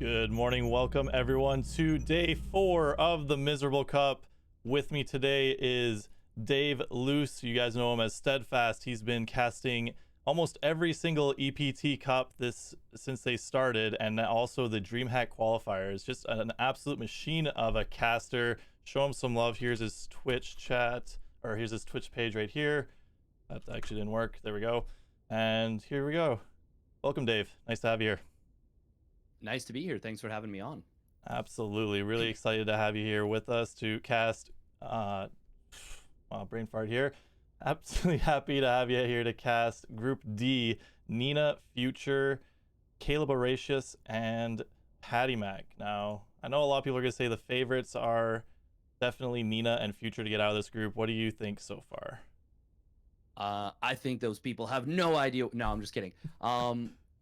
Good morning. Welcome everyone to day 4 of the Miserable Cup. With me today is Dave Luce. You guys know him as Steadfast. He's been casting almost every single EPT Cup since they started, and also the DreamHack qualifiers. Just an absolute machine of a caster. Show him some love. Here's his Twitch chat, or here's his Twitch page right here. That actually didn't work. There we go. And here we go. Welcome, Dave. Nice to have you here. Nice to be here. Thanks for having me on. Absolutely. Really excited to have you here with us to cast. Wow, brain fart here. Absolutely happy to have you here to cast Group D, Nina, Future, Caleb Horatius, and Patty Mac. Now, I know a lot of people are going to say the favorites are definitely Nina and Future to get out of this group. What do you think so far? I think those people have no idea. No, I'm just kidding.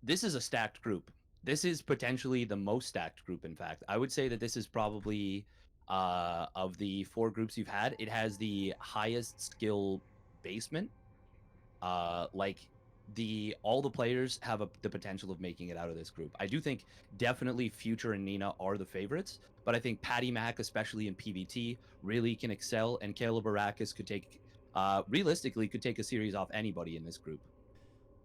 This is a stacked group. This is potentially the most stacked group, in fact. I would say that this is probably, of the 4 groups you've had, it has the highest skill basement. All the players have the potential of making it out of this group. I do think definitely Future and Nina are the favorites, but I think Patty Mac, especially in PvT, really can excel, and Caleb Arrakis could take, realistically, could take a series off anybody in this group.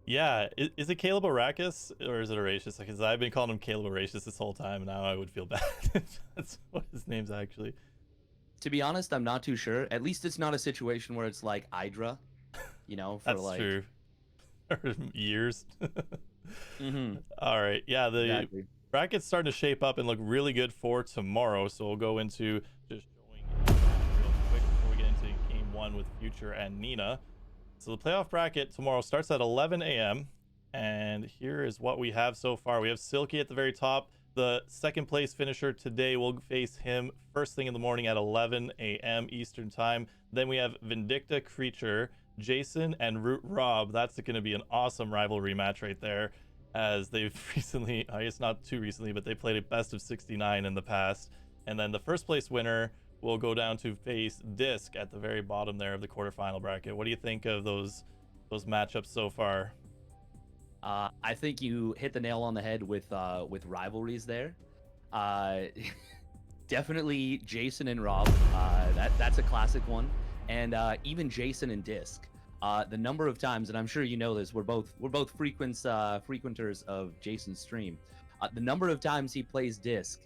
Yeah, is it Caleb Arrakis or is it Horatius? Because I've been calling him Caleb Horatius this whole time. Now I would feel bad if that's what his name's actually. To be honest, I'm not too sure. At least it's not a situation where it's like Hydra, for That's like true. Or years. Mm-hmm. All right. Yeah, the Exactly. bracket's starting to shape up and look really good for tomorrow. So we'll go into just showing real quick before we get into game 1 with Future and Nina. So the playoff bracket tomorrow starts at 11 a.m. And here is what we have so far. We have Silky at the very top. The second place finisher today will face him first thing in the morning at 11 a.m. Eastern time. Then we have Vindicta Creature, Jason, and Root Rob. That's going to be an awesome rivalry match right there, as they've recently, I guess not too recently, but they played a best of 69 in the past. And then the first place winner will go down to face Disc at the very bottom there of the quarterfinal bracket. What do you think of those matchups so far? I think you hit the nail on the head with rivalries there. Definitely Jason and Rob. That's a classic one, and even Jason and Disc. The number of times, and I'm sure you know this, we're both frequenters of Jason's stream. The number of times he plays Disc,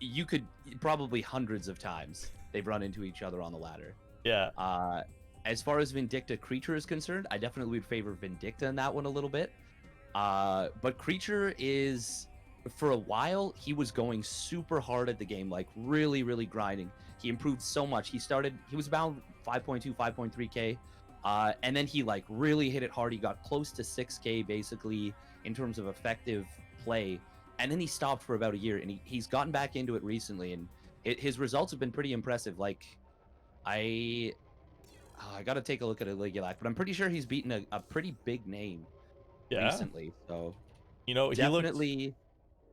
you could probably hundreds of times they've run into each other on the ladder. Yeah. As far as Vindicta Creature is concerned, I definitely would favor Vindicta in that one a little bit. But Creature is, for a while, he was going super hard at the game, like really, really grinding. He improved so much. He was about 5.2, 5.3k. And then he like really hit it hard. He got close to 6k basically in terms of effective play. And then he stopped for about a year, and he's gotten back into it recently, and his results have been pretty impressive. Like, I got to take a look at Ligulac, but I'm pretty sure he's beaten a pretty big name recently. So, definitely.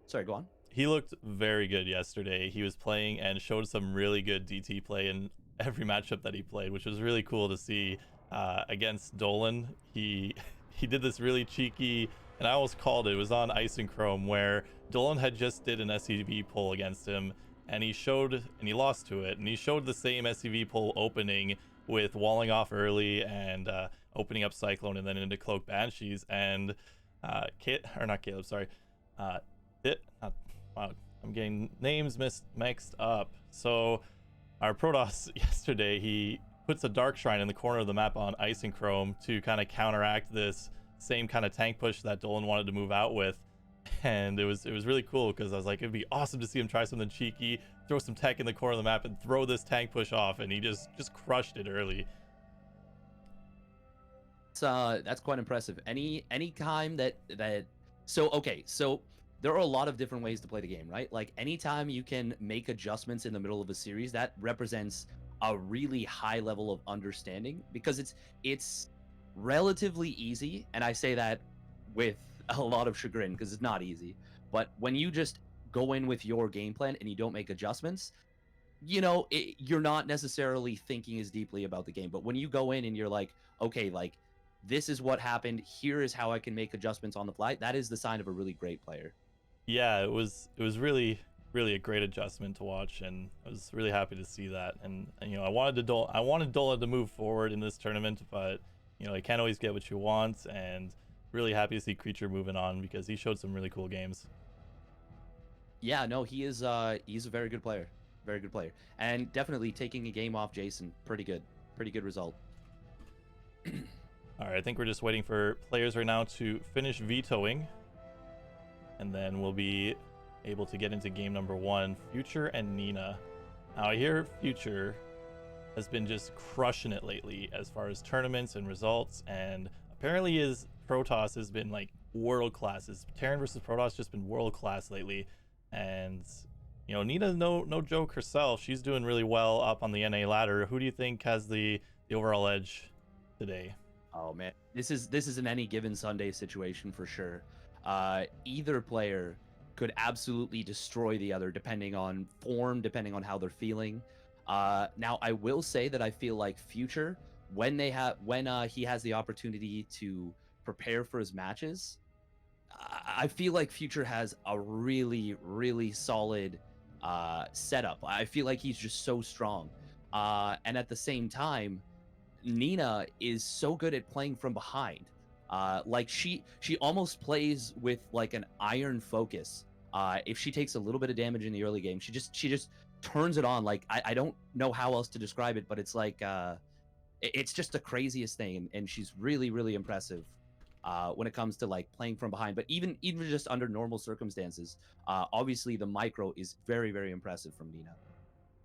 Sorry, go on. He looked very good yesterday. He was playing and showed some really good DT play in every matchup that he played, which was really cool to see. Against Dolan, he did this really cheeky, and I almost called it. It was on Ice and Chrome, where Dolan had just did an SCV pull against him, and he lost to it, and he showed the same SCV pull opening with walling off early and opening up Cyclone and then into Cloak Banshees, and not Caleb, sorry. Wow, I'm getting names mixed up. So our Protoss yesterday, he puts a Dark Shrine in the corner of the map on Ice and Chrome to kind of counteract this same kind of tank push that Dolan wanted to move out with. And it was really cool, because I was like, it'd be awesome to see him try something cheeky, throw some tech in the corner of the map and throw this tank push off, and he just crushed it early. That's quite impressive. Any time that so there are a lot of different ways to play the game, right? Like, anytime you can make adjustments in the middle of a series, that represents a really high level of understanding, because it's relatively easy, and I say that with a lot of chagrin because it's not easy. But when you just go in with your game plan and you don't make adjustments, you're not necessarily thinking as deeply about the game. But when you go in and you're like, okay, like, this is what happened, here is how I can make adjustments on the fly, that is the sign of a really great player. Yeah, it was really a great adjustment to watch, and I was really happy to see that. And I wanted Dola to move forward in this tournament, but you can't always get what you want. And really happy to see Creature moving on because he showed some really cool games. Yeah, no, he's a very good player. Very good player. And definitely taking a game off Jason, pretty good. Pretty good result. All right, I think we're just waiting for players right now to finish vetoing, and then we'll be able to get into game number one. Future and Nina. Now I hear Future has been just crushing it lately as far as tournaments and results, and apparently his Protoss has been like world class. His Terran versus Protoss just been world class lately, and Nina's no joke herself. She's doing really well up on the NA ladder. Who do you think has the overall edge today? Oh man, this is an any given Sunday situation for sure. Either player could absolutely destroy the other depending on form, depending on how they're feeling. Now I will say that I feel like Future, when he has the opportunity to prepare for his matches, I feel like Future has a really solid setup. I feel like he's just so strong. And at the same time, Nina is so good at playing from behind. Like she almost plays with like an iron focus. If she takes a little bit of damage in the early game, she just turns it on. Like I don't know how else to describe it, but it's like it's just the craziest thing, and she's really impressive when it comes to like playing from behind. But even just under normal circumstances, obviously the micro is very impressive from Nina.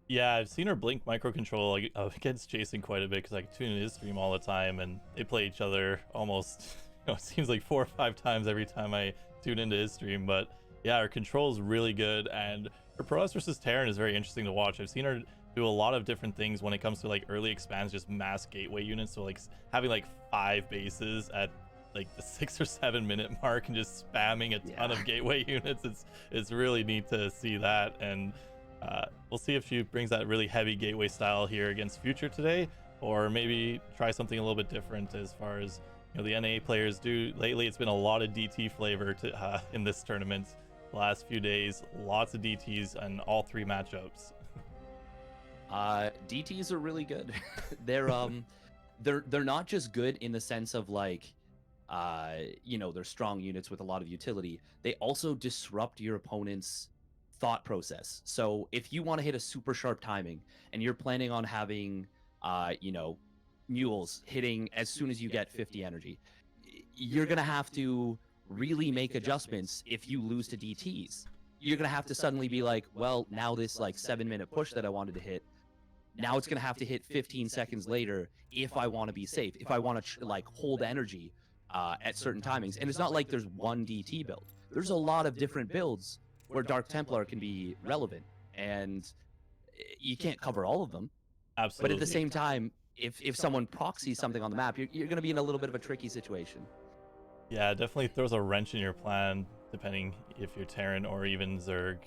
Yeah, I've seen her blink micro control against Jason quite a bit because I tune in his stream all the time, and they play each other almost. It seems like 4 or 5 times every time I tune into his stream. But yeah, her control is really good, and her Protoss versus Terran is very interesting to watch. I've seen her do a lot of different things when it comes to like early expands, just mass gateway units. So like having like 5 bases at like the 6 or 7 minute mark and just spamming a ton of gateway units. It's really neat to see that, and we'll see if she brings that really heavy gateway style here against Future today, or maybe try something a little bit different as far as the NA players do lately. It's been a lot of DT flavor in this tournament. The last few days, lots of DTs in all 3 matchups. DTs are really good. They're not just good in the sense of like they're strong units with a lot of utility. They also disrupt your opponent's thought process. So if you want to hit a super sharp timing and you're planning on having mules hitting as soon as you get 50 energy, you're gonna have to really make adjustments. If you lose to DTs, you're gonna have to suddenly be like, well, now this like 7-minute push that I wanted to hit, now it's gonna have to hit 15 seconds later if I want to be safe, if I want to like hold energy at certain timings. And it's not like there's one DT build. There's a lot of different builds where Dark Templar can be relevant, and you can't cover all of them. Absolutely. But at the same time, if someone proxies something on the map, you're going to be in a little bit of a tricky situation. Yeah, it definitely throws a wrench in your plan, depending if you're Terran or even Zerg.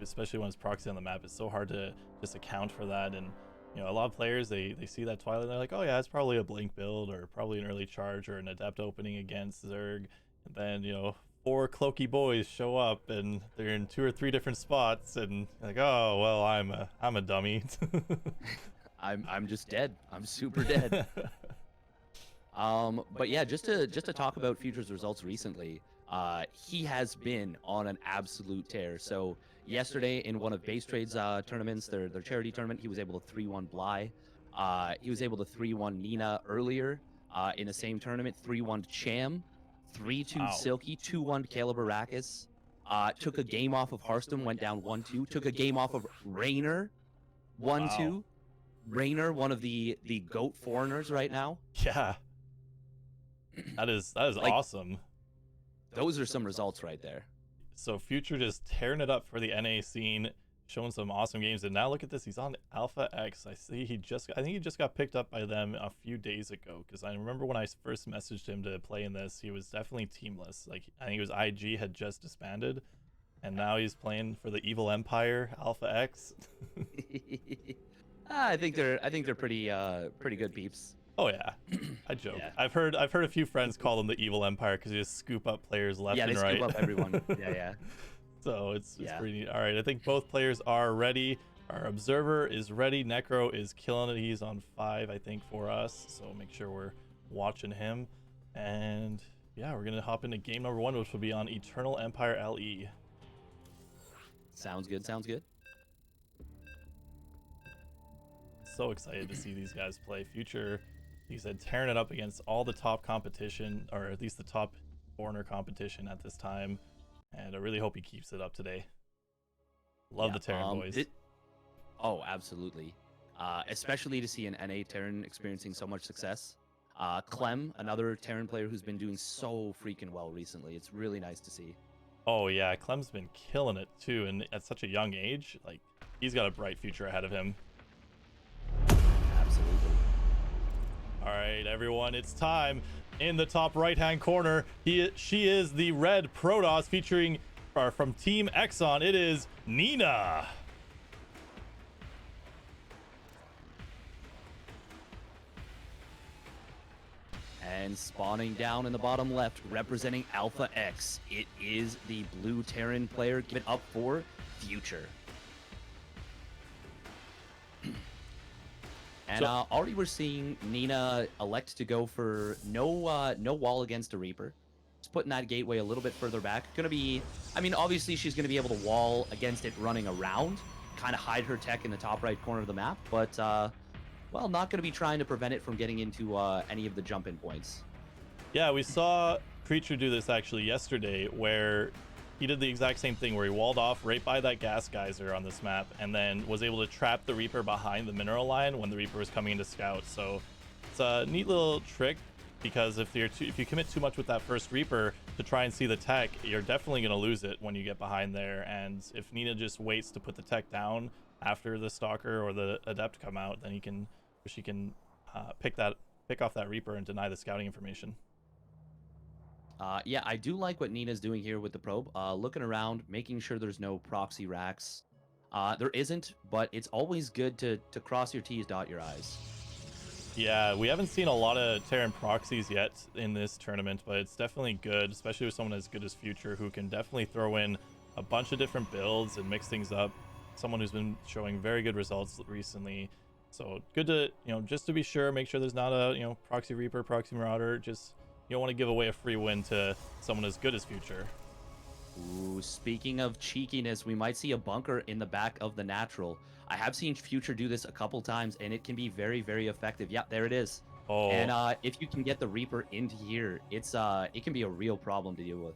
Especially when it's proxy on the map, it's so hard to just account for that. And a lot of players, they see that Twilight and they're like, oh yeah, it's probably a blink build or probably an early charge or an adept opening against Zerg. And then 4 cloaky boys show up and they're in 2 or 3 different spots, and like, oh well, I'm a dummy. I'm just dead. I'm super dead. But yeah, just to talk about Future's results recently, he has been on an absolute tear. So yesterday in one of Base Trade's tournaments, their charity tournament, he was able to 3-1 Bly. He was able to 3-1 Nina earlier in the same tournament, 3-1 Cham, 3-2 Silky, 2-1 Caleb Arrakis. Took a game off of Hearthstone, went down 1-2. Took a game off of Raynor, 1-2. Wow. Raynor, one of the GOAT foreigners right now. Yeah. That is like, awesome. Those are some results right there. So Future just tearing it up for the NA scene, showing some awesome games. And now look at this, he's on Alpha X. I think he just got picked up by them a few days ago, because I remember when I first messaged him to play in this, he was definitely teamless. Like, I think it was IG had just disbanded, and now he's playing for the Evil Empire, Alpha X. I think they're pretty good peeps. Oh yeah, I joke. Yeah. I've heard a few friends call them the Evil Empire because they just scoop up players left and right. Yeah, they scoop up everyone. Yeah. So it's Yeah. pretty neat. All right, I think both players are ready. Our observer is ready. Necro is killing it. He's on 5, I think, for us. So make sure we're watching him. And yeah, we're gonna hop into game number 1, which will be on Eternal Empire LE. Sounds good. Sounds good. So excited to see these guys play. Future, he said, tearing it up against all the top competition, or at least the top foreigner competition at this time. And I really hope he keeps it up today. Love the Terran boys. Oh, absolutely. Especially to see an NA Terran experiencing so much success. Clem, another Terran player who's been doing so freaking well recently. It's really nice to see. Oh yeah, Clem's been killing it too, and at such a young age, like he's got a bright future ahead of him. Absolutely. All right, everyone, it's time. In the top right-hand corner, she is the red Protoss featuring, or from Team Exxon. It is Nina. And spawning down in the bottom left, representing Alpha X, it is the blue Terran player. Give it up for Future. And already we're seeing Nina elect to go for no wall against a Reaper. Just putting that gateway a little bit further back. Gonna be, I mean, obviously she's gonna be able to wall against it running around, kind of hide her tech in the top right corner of the map, but well, not gonna be trying to prevent it from getting into any of the jump-in points. Yeah, we saw Creature do this actually yesterday, where he did the exact same thing, where he walled off right by that gas geyser on this map, and then was able to trap the Reaper behind the mineral line when the Reaper was coming into scout. So it's a neat little trick, because if you commit too much with that first Reaper to try and see the tech, you're definitely going to lose it when you get behind there. And if Nina just waits to put the tech down after the Stalker or the Adept come out, then she can pick off that Reaper and deny the scouting information. Yeah, I do like what Nina's doing here with the probe. Looking around, making sure there's no proxy racks. There isn't, but it's always good to cross your T's, dot your I's. Yeah, we haven't seen a lot of Terran proxies yet in this tournament, but it's definitely good, especially with someone as good as Future, who can definitely throw in a bunch of different builds and mix things up. Someone who's been showing very good results recently. So good to, just to be sure, make sure there's not a, proxy Reaper, proxy Marauder. Just, you don't want to give away a free win to someone as good as Future. Ooh, speaking of cheekiness, we might see a bunker in the back of the natural. I have seen Future do this a couple times, and it can be very, very effective. Yep, there it is. Oh. And if you can get the Reaper into here, it can be a real problem to deal with.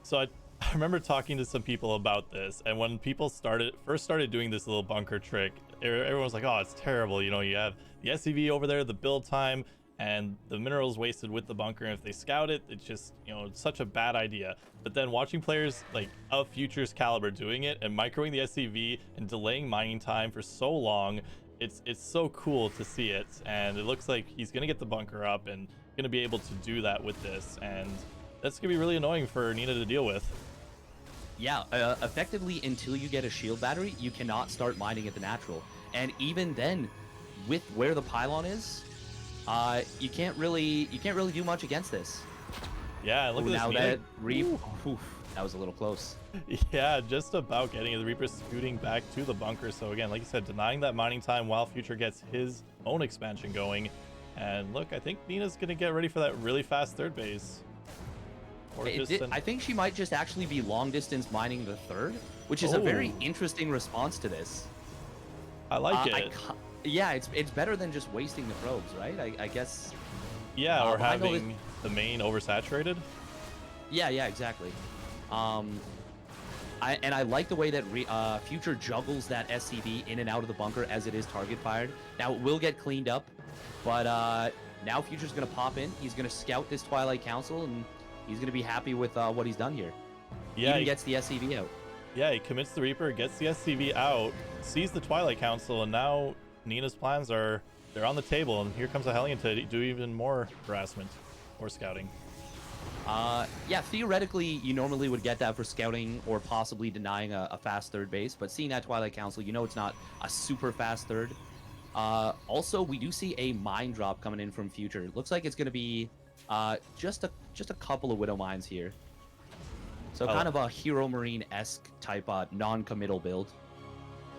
So I remember talking to some people about this, and when people first started doing this little bunker trick, everyone was like, oh, it's terrible. You have the SCV over there, the build time, and the minerals wasted with the bunker, and if they scout it, it's just, it's such a bad idea. But then watching players like of Future's caliber doing it and microing the SCV and delaying mining time for so long, it's so cool to see it. And it looks like he's gonna get the bunker up and gonna be able to do that with this, and that's gonna be really annoying for Nina to deal with. Yeah, effectively, until you get a shield battery, you cannot start mining at the natural. And even then, with where the pylon is, you can't really do much against this. Yeah, look at this. Now that that was a little close. Yeah, just about getting it. The Reaper scooting back to the bunker. So again, like you said, denying that mining time while Future gets his own expansion going. And look, I think Nina's gonna get ready for that really fast third base. Or I think she might just actually be long distance mining the third, which is a very interesting response to this. I like it. Yeah, it's better than just wasting the probes, right? I guess. Yeah, or having the main oversaturated. Yeah, exactly. I like the way that Future juggles that SCV in and out of the bunker as it is target fired. Now it will get cleaned up, but now Future's gonna pop in. He's gonna scout this Twilight Council, and he's gonna be happy with what he's done here. Yeah, he gets the SCV out. Yeah, he commits the Reaper, gets the SCV out, sees the Twilight Council, and now Nina's plans they're on the table, and here comes a Hellion to do even more harassment or scouting. Yeah, theoretically, you normally would get that for scouting or possibly denying a fast third base, but seeing that Twilight Council, it's not a super fast third. Also, we do see a mine drop coming in from Future. Looks like it's going to be just a couple of Widow mines here. So Oh, kind of a Hero Marine-esque type non-committal build.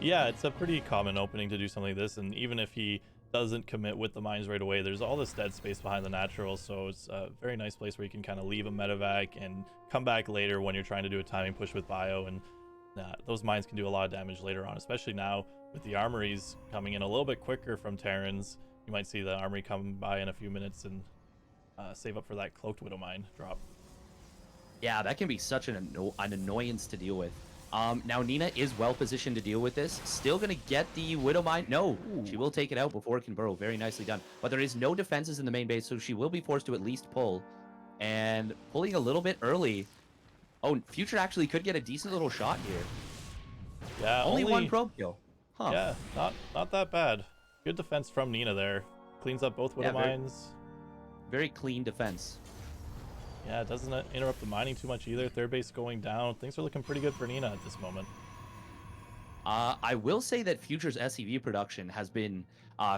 yeah, it's a pretty common opening to do something like this, and even if he doesn't commit with the mines right away, there's all this dead space behind the natural, so it's a very nice place where you can kind of leave a medevac and come back later when you're trying to do a timing push with bio, and those mines can do a lot of damage later on, especially now with the armories coming in a little bit quicker from Terrans. You might see the armory come by in a few minutes and save up for that cloaked widow mine drop. Yeah, that can be such an annoyance to deal with. Now Nina is well positioned to deal with this. Still gonna get the Widow Mine. No, she will take it out before it can burrow. Very nicely done. But there is no defenses in the main base, so she will be forced to at least pull. And pulling a little bit early. Oh, Future actually could get a decent little shot here. Yeah, Only one probe kill. Huh. Yeah, not that bad. Good defense from Nina there. Cleans up both widow mines. Very clean defense. Yeah, it doesn't interrupt the mining too much either. Third base going down. Things are looking pretty good for Nina at this moment. I will say that Future's SCV production has been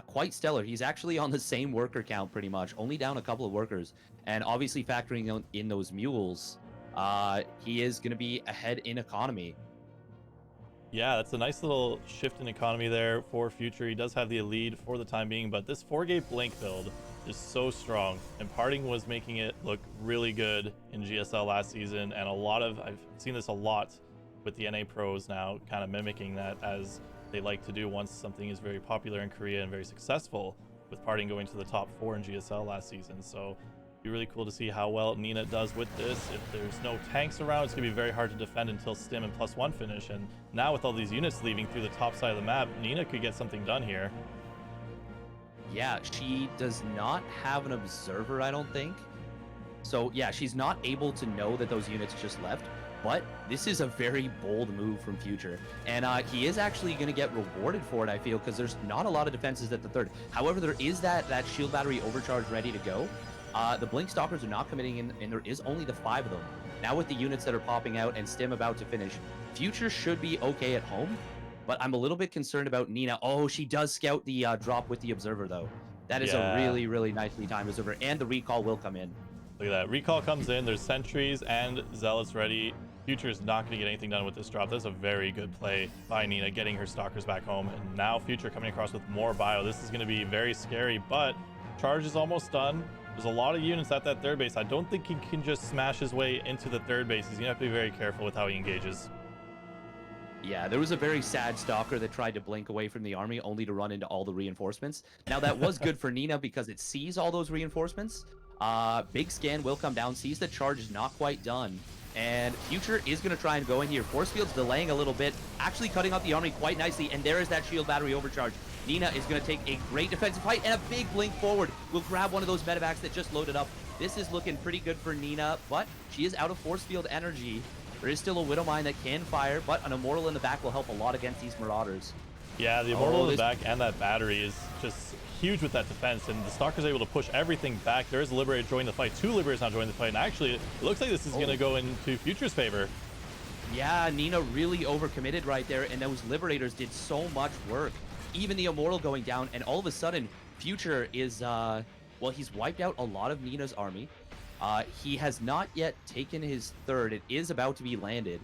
quite stellar. He's actually on the same worker count pretty much, only down a couple of workers. And obviously factoring in those mules, he is going to be ahead in economy. Yeah, that's a nice little shift in economy there for Future. He does have the lead for the time being, but this 4-gate Blink build is so strong. And Parting was making it look really good in GSL last season, and I've seen this a lot with the NA pros now, kind of mimicking that as they like to do once something is very popular in Korea and very successful, with Parting going to the top 4 in GSL last season. So be really cool to see how well Nina does with this. If there's no tanks around, it's gonna be very hard to defend until Stim and +1 finish, and now with all these units leaving through the top side of the map, Nina could get something done here. Yeah, she does not have an observer, I don't think. So yeah, she's not able to know that those units just left, but this is a very bold move from Future. And he is actually going to get rewarded for it, I feel, because there's not a lot of defenses at the third. However, there is that shield battery overcharge ready to go. The Blink Stalkers are not committing in, and there is only the 5 of them. Now with the units that are popping out and Stim about to finish, Future should be okay at home. But I'm a little bit concerned about Nina. Oh, she does scout the drop with the observer, though. That is a really, really nicely timed observer. And the recall will come in. Look at that. Recall comes in. There's sentries and zealots ready. Future is not going to get anything done with this drop. That's a very good play by Nina, getting her stalkers back home. And now Future coming across with more bio. This is going to be very scary, but charge is almost done. There's a lot of units at that third base. I don't think he can just smash his way into the third base. He's going to have to be very careful with how he engages. Yeah, there was a very sad stalker that tried to blink away from the army only to run into all the reinforcements. Now that was good for Nina because it sees all those reinforcements. Big scan will come down, sees the charge is not quite done. And Future is going to try and go in here. Force field's delaying a little bit, actually cutting out the army quite nicely. And there is that shield battery overcharge. Nina is going to take a great defensive fight and a big blink forward. Will grab one of those medevacs that just loaded up. This is looking pretty good for Nina, but she is out of force field energy. There is still a Widow Mine that can fire, but an Immortal in the back will help a lot against these Marauders. Yeah, the Immortal in the back and that battery is just huge with that defense, and the Stalker's able to push everything back. There is a Liberator joining the fight. 2 Liberators now joining the fight, and actually, it looks like this is going to go into Future's favor. Yeah, Nina really overcommitted right there, and those Liberators did so much work. Even the Immortal going down, and all of a sudden, Future is, well, he's wiped out a lot of Nina's army. He has not yet taken his third. It is about to be landed.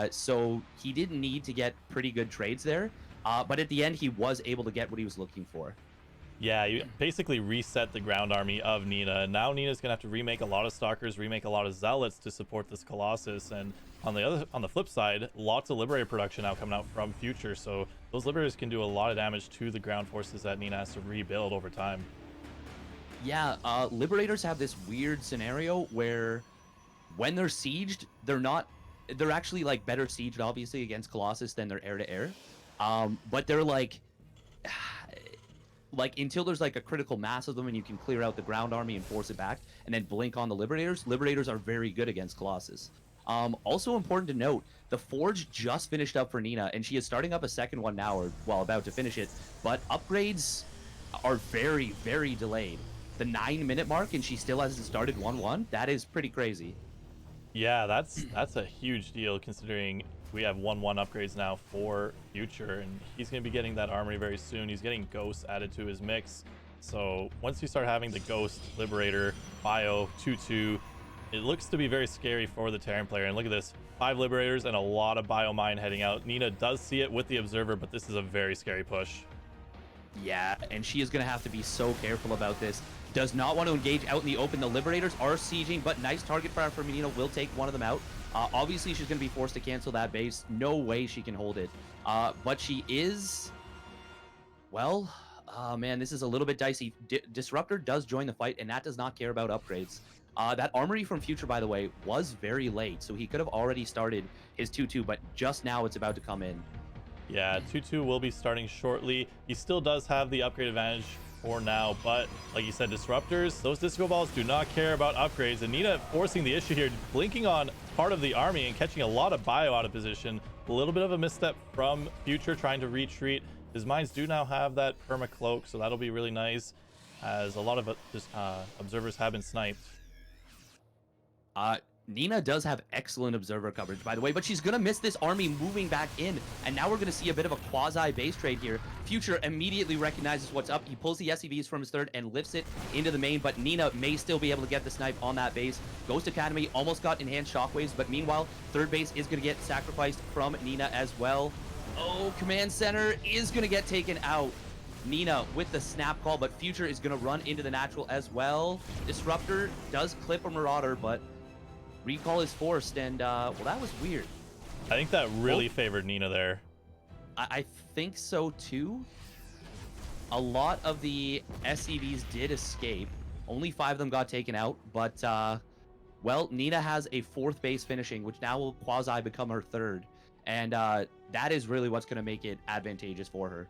So he didn't need to get pretty good trades there. But at the end, he was able to get what he was looking for. Yeah, you basically reset the ground army of Nina. Now Nina's gonna have to remake a lot of Stalkers, remake a lot of Zealots to support this Colossus. And on the flip side, lots of Liberator production now coming out from Future. So those Liberators can do a lot of damage to the ground forces that Nina has to rebuild over time. Yeah, Liberators have this weird scenario where when they're sieged, they're actually like better sieged obviously against Colossus than their air-to-air. But they're like until there's like a critical mass of them and you can clear out the ground army and force it back and then blink on the Liberators. Liberators are very good against Colossus. Also important to note, the Forge just finished up for Nina and she is starting up a second one now, or well, about to finish it, but upgrades are very, very delayed. The 9-minute mark and she still hasn't started 1-1. That is pretty crazy. Yeah, that's a huge deal considering we have 1-1 upgrades now for Future, and he's going to be getting that armory very soon. He's getting Ghosts added to his mix. So once you start having the Ghost, Liberator, Bio, 2-2, it looks to be very scary for the Terran player. And look at this, 5 Liberators and a lot of Biomine heading out. Nina does see it with the Observer, but this is a very scary push. Yeah, and she is going to have to be so careful about this. Does not want to engage out in the open. The Liberators are sieging, but nice target fire from Nina will take one of them out. Obviously, she's going to be forced to cancel that base. No way she can hold it. But she is... Well, man, this is a little bit dicey. Disruptor does join the fight, and that does not care about upgrades. That armory from Future, by the way, was very late, so he could have already started his 2-2, but just now it's about to come in. Yeah, 2-2 will be starting shortly. He still does have the upgrade advantage for now, but like you said, Disruptors, those Disco Balls do not care about upgrades, and Nina forcing the issue here, blinking on part of the army and catching a lot of bio out of position. A little bit of a misstep from Future trying to retreat. His mines do now have that perma cloak, so that'll be really nice, as a lot of observers have been sniped. Nina does have excellent observer coverage, by the way, but she's going to miss this army moving back in, and now we're going to see a bit of a quasi-base trade here. Future immediately recognizes what's up. He pulls the SCVs from his third and lifts it into the main, but Nina may still be able to get the snipe on that base. Ghost Academy almost got enhanced shockwaves, but meanwhile, third base is going to get sacrificed from Nina as well. Oh, Command Center is going to get taken out. Nina with the snap call, but Future is going to run into the natural as well. Disruptor does clip a Marauder, but recall is forced, and well, that was weird. I think that really favored Nina there. I think so too. A lot of the SCVs did escape. Only 5 of them got taken out, but well, Nina has a 4th base finishing, which now will quasi become her 3rd, and that is really what's going to make it advantageous for her.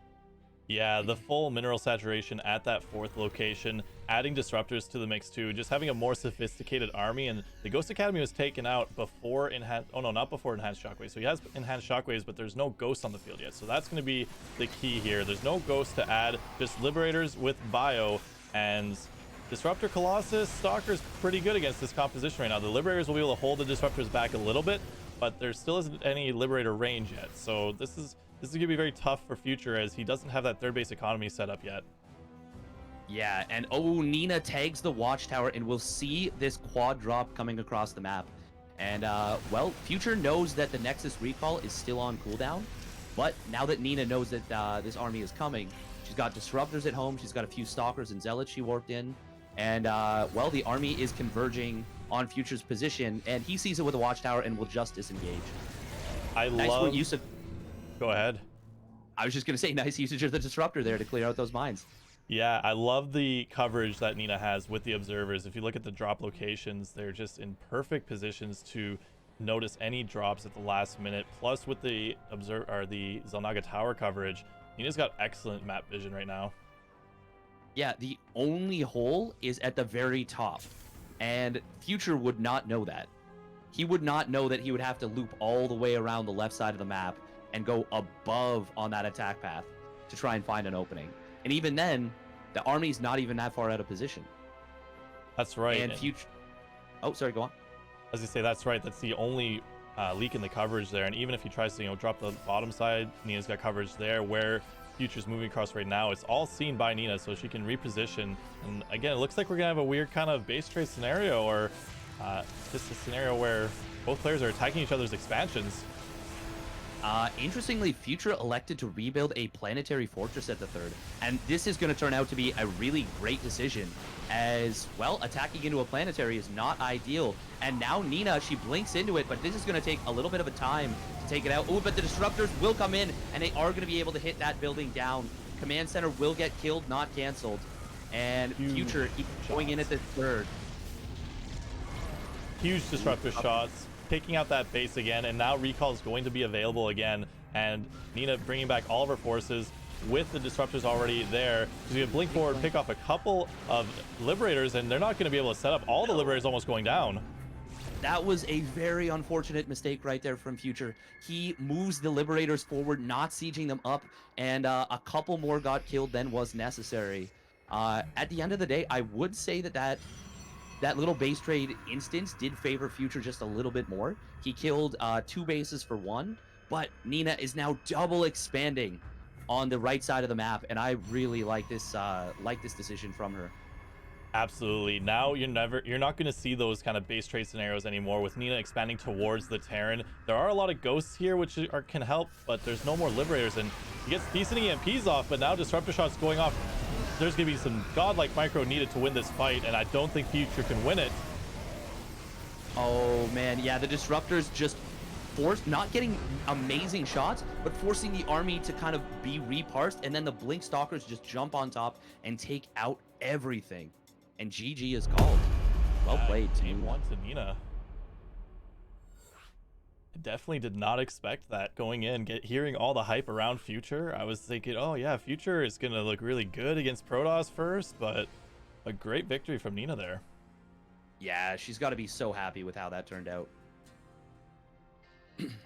Yeah, the full mineral saturation at that 4th location, adding Disruptors to the mix too, just having a more sophisticated army. And the Ghost Academy was taken out before enhanced, oh no, not before enhanced shockwaves. So he has enhanced shockwaves, but there's no Ghost on the field yet. So that's going to be the key here. There's no Ghost to add, just Liberators with bio, and Disruptor Colossus Stalker's pretty good against this composition right now. The Liberators will be able to hold the Disruptors back a little bit, but there still isn't any Liberator range yet. So this is going to be very tough for Future, as he doesn't have that 3rd base economy set up yet. Yeah, and oh, Nina tags the Watchtower, and we'll see this quad drop coming across the map. And, well, Future knows that the Nexus recall is still on cooldown, but now that Nina knows that this army is coming, she's got Disruptors at home, she's got a few Stalkers and Zealots she warped in, and, well, the army is converging on Future's position, and he sees it with a Watchtower and will just disengage. Nice use of... Go ahead. I was just going to say, nice usage of the Disruptor there to clear out those mines. Yeah, I love the coverage that Nina has with the observers. If you look at the drop locations, they're just in perfect positions to notice any drops at the last minute. Plus, with the the Zelnaga Tower coverage, Nina's got excellent map vision right now. Yeah, the only hole is at the very top, and Future would not know that. He would not know that he would have to loop all the way around the left side of the map and go above on that attack path to try and find an opening. And even then, the army's not even that far out of position. That's right. And Future... Oh, sorry, go on. As you say, that's right. That's the only leak in the coverage there. And even if he tries to, drop the bottom side, Nina's got coverage there. Where Future's moving across right now, it's all seen by Nina, so she can reposition. And again, it looks like we're going to have a weird kind of base trade scenario, or just a scenario where both players are attacking each other's expansions. Interestingly, Future elected to rebuild a planetary fortress at the 3rd, and this is going to turn out to be a really great decision, as, well, attacking into a planetary is not ideal, and now Nina, she blinks into it, but this is going to take a little bit of a time to take it out. Oh, but the Disruptors will come in, and they are going to be able to hit that building down. Command Center will get killed, not canceled, and Future going in at the 3rd. Huge Disruptor shots, taking out that base again, and now recall is going to be available again, and Nina bringing back all of her forces with the Disruptors already there. She's going to blink forward, pick off a couple of Liberators, and they're not going to be able to set up. All the Liberators almost going down. That was a very unfortunate mistake right there from Future. He moves the Liberators forward, not sieging them up, and a couple more got killed than was necessary. At the end of the day, I would say that little base trade instance did favor Future just a little bit more. He killed 2 bases for 1, but Nina is now double expanding on the right side of the map, and I really like this decision from her. Absolutely. Now you're not going to see those kind of base trade scenarios anymore with Nina expanding towards the Terran. There are a lot of ghosts here which can help, but there's no more liberators, and he gets decent EMPs off, but now disruptor shots going off. There's going to be some godlike micro needed to win this fight, and I don't think Future can win it. Oh man, yeah, the disruptors just not getting amazing shots, but forcing the army to kind of be reparsed, and then the Blink Stalkers just jump on top and take out everything. And GG is called. Well played to Game Nina. 1 to Nina. I definitely did not expect that going in. Hearing all the hype around Future, I was thinking, oh yeah, Future is going to look really good against Protoss first, but a great victory from Nina there. Yeah, she's got to be so happy with how that turned out.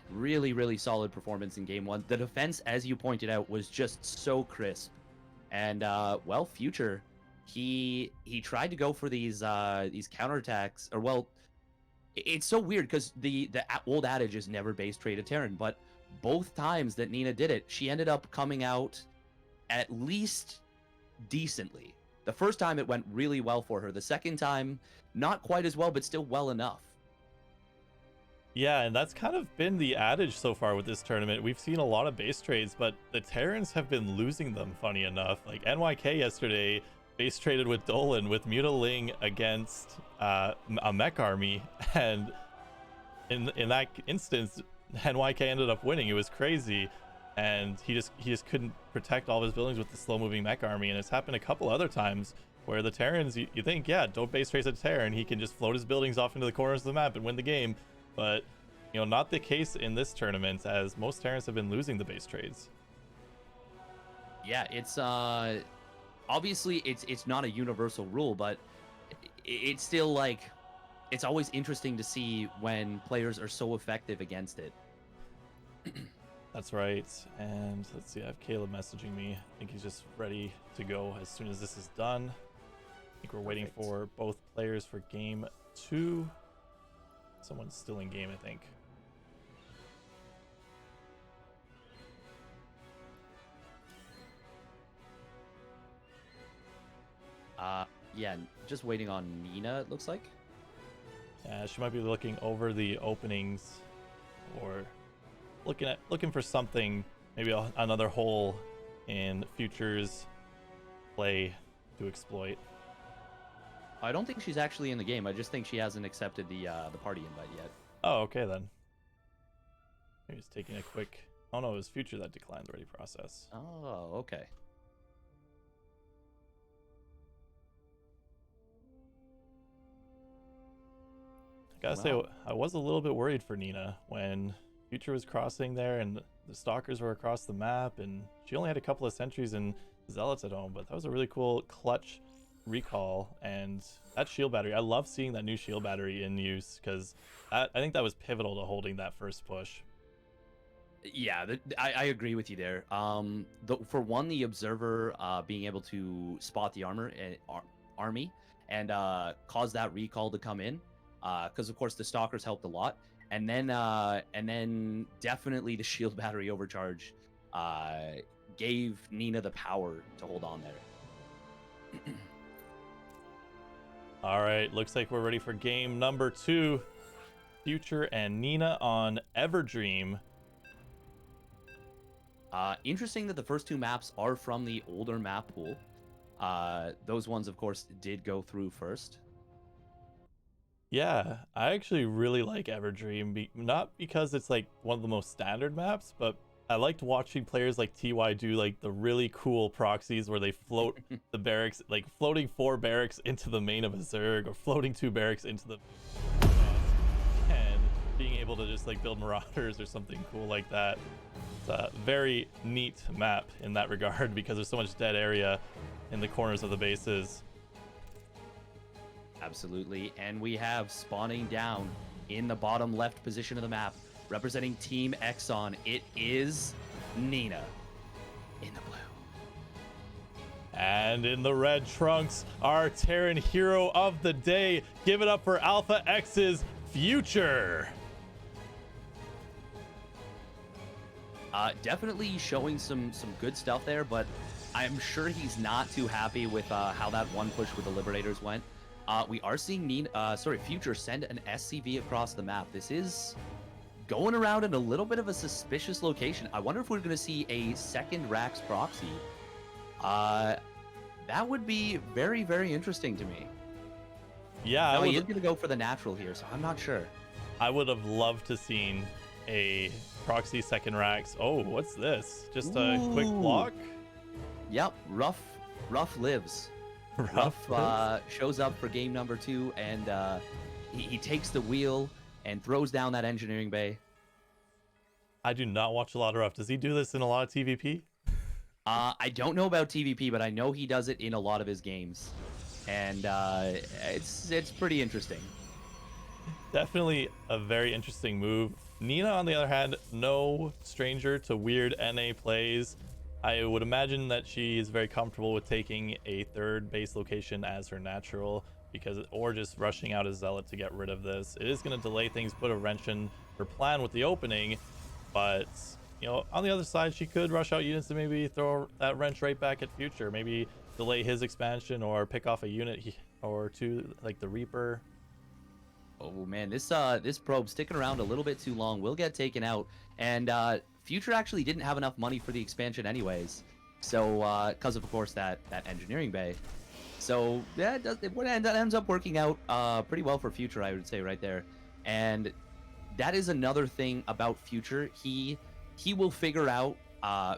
Really, really solid performance in game 1. The defense, as you pointed out, was just so crisp. And well, Future, he tried to go for these counterattacks, or well, it's so weird because the old adage is never base trade a Terran, but both times that Nina did it, she ended up coming out at least decently. The first time it went really well for her. The second time, not quite as well, but still well enough. Yeah, and that's kind of been the adage so far with this tournament. We've seen a lot of base trades, but the Terrans have been losing them, funny enough. Like NYK yesterday base traded with Dolan with Mutaling against a mech army, and in that instance, NYK ended up winning. It was crazy, and he just couldn't protect all of his buildings with the slow-moving mech army, and it's happened a couple other times where the Terrans, you think, yeah, don't base trace a Terran, he can just float his buildings off into the corners of the map and win the game. But, you know, not the case in this tournament, as most Terrans have been losing the base trades. Yeah, it's obviously it's not a universal rule, but it's still like it's always interesting to see when players are so effective against it. That's right. And let's see, I have Caleb messaging me. I think he's just ready to go as soon as this is done. I think we're waiting for both players for game 2. Someone's still in game, I think. Yeah, just waiting on Nina, it looks like. Yeah, she might be looking over the openings, or looking for something, maybe another hole in Future's play to exploit. I don't think she's actually in the game. I just think she hasn't accepted the party invite yet. Oh, okay then. Maybe just taking a quick. Oh no, it was Future that declined the ready process. Oh, okay. I gotta say, I was a little bit worried for Nina when Future was crossing there and the Stalkers were across the map, and she only had a couple of sentries and Zealots at home, but that was a really cool clutch recall. And that shield battery, I love seeing that new shield battery in use, because I think that was pivotal to holding that first push. Yeah, I agree with you there. For one, the observer being able to spot the army and cause that recall to come in, because of course the Stalkers helped a lot, and then definitely the shield battery overcharge gave Nina the power to hold on there. All right, looks like we're ready for game number 2. Future and Nina on Everdream. Interesting that the first 2 maps are from the older map pool. Those ones, of course, did go through first. Yeah, I actually really like Everdream, not because it's like one of the most standard maps, but I liked watching players like TY do like the really cool proxies where they float the barracks, like floating 4 barracks into the main of a Zerg, or floating 2 barracks into the and being able to just like build Marauders or something cool like that. It's a very neat map in that regard because there's so much dead area in the corners of the bases. Absolutely, and we have spawning down in the bottom left position of the map, representing Team Exxon, it is Nina in the blue. And in the red trunks, our Terran hero of the day. Give it up for Alpha X's Future. Definitely showing some good stuff there, but I'm sure he's not too happy with how that one push with the Liberators went. We are seeing Future send an SCV across the map. This is going around in a little bit of a suspicious location. I wonder if we're going to see a second Rax proxy. That would be very, very interesting to me. Yeah, No, he is going to go for the natural here, so I'm not sure. I would have loved to seen a proxy second Rax. Oh, what's this? Just a quick block? Yep, Rough lives. Rough shows up for game number 2, and he takes the wheel and throws down that engineering bay. I do not watch a lot of Rough. Does he do this in a lot of TVP? I don't know about TVP, but I know he does it in a lot of his games, and it's pretty interesting. Definitely a very interesting move. Nina, on the other hand, no stranger to weird NA plays. I would imagine that she is very comfortable with taking a third base location as her natural, or just rushing out a Zealot to get rid of this. It is going to delay things, put a wrench in her plan with the opening, but on the other side, she could rush out units and maybe throw that wrench right back at Future. Maybe delay his expansion or pick off a unit or two, like the Reaper. Oh man, this probe sticking around a little bit too long will get taken out, and Future actually didn't have enough money for the expansion anyways, so because of course that engineering bay. So yeah, it ends up working out pretty well for Future, I would say, right there. And that is another thing about Future. He will figure out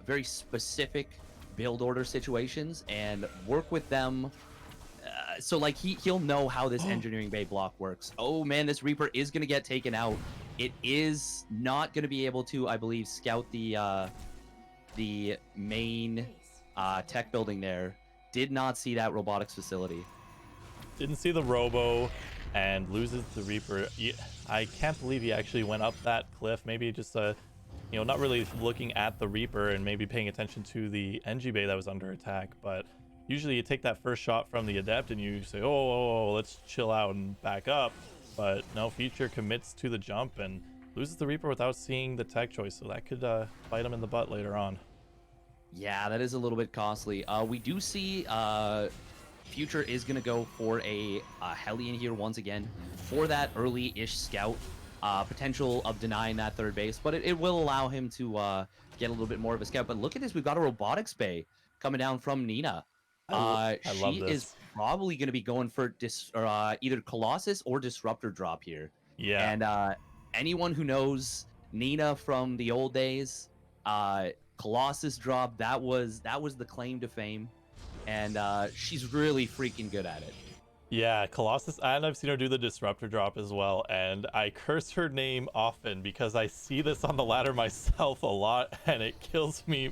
very specific build order situations and work with them. So like he'll know how this engineering bay block works. Oh man, this Reaper is gonna get taken out. It is not gonna be able to, I believe, scout the main tech building there. Did not see that robotics facility. Didn't see the Robo, and loses the Reaper. I can't believe he actually went up that cliff. Maybe just not really looking at the Reaper and maybe paying attention to the NG bay that was under attack. But usually you take that first shot from the Adept and you say, oh, let's chill out and back up. But no, Future commits to the jump and loses the Reaper without seeing the tech choice. So that could bite him in the butt later on. Yeah, that is a little bit costly. We do see Future is going to go for a Hellion here once again for that early-ish scout. Potential of denying that third base, but it will allow him to get a little bit more of a scout. But look at this, we've got a robotics bay coming down from Nina. I love she this. is probably going to be going for either Colossus or Disruptor drop here. Yeah. And anyone who knows Nina from the old days, Colossus drop, that was the claim to fame, and she's really freaking good at it. Yeah, Colossus, and I've seen her do the Disruptor drop as well, and I curse her name often because I see this on the ladder myself a lot, and it kills me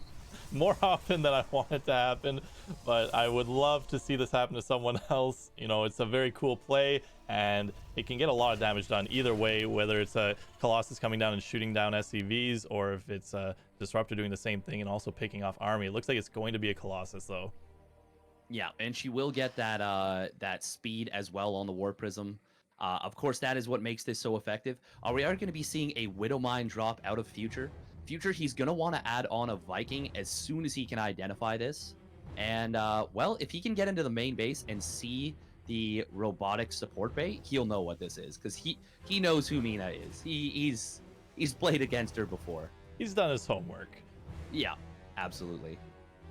more often than I want it to happen. But I would love to see this happen to someone else. It's a very cool play, and it can get a lot of damage done either way, whether it's a Colossus coming down and shooting down SCVs, or if it's a Disruptor doing the same thing and also picking off army. It looks like it's going to be a Colossus though. Yeah, and she will get that speed as well on the War Prism. Of course, that is what makes this so effective. We are going to be seeing a Widow Mine drop out of Future. He's going to want to add on a Viking as soon as he can identify this. And, well, if he can get into the main base and see the robotic support bay, he'll know what this is, because he knows who Nina is. He's played against her before. He's done his homework. Yeah, absolutely.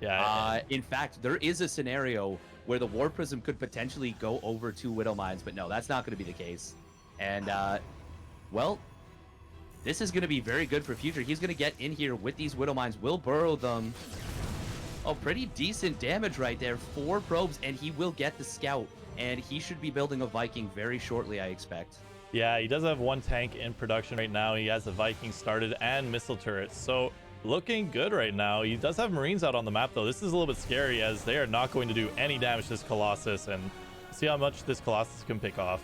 Yeah. In fact, there is a scenario where the War Prism could potentially go over 2 Widow Mines, but no, that's not going to be the case. And, well, this is going to be very good for Future. He's going to get in here with these Widow Mines, will burrow them. Oh, pretty decent damage right there. 4 probes, and he will get the scout. And he should be building a Viking very shortly, I expect. Yeah, he does have 1 tank in production right now. He has a Viking started and missile turrets. So looking good right now. He does have Marines out on the map, though. This is a little bit scary, as they are not going to do any damage to this Colossus, and see how much this Colossus can pick off.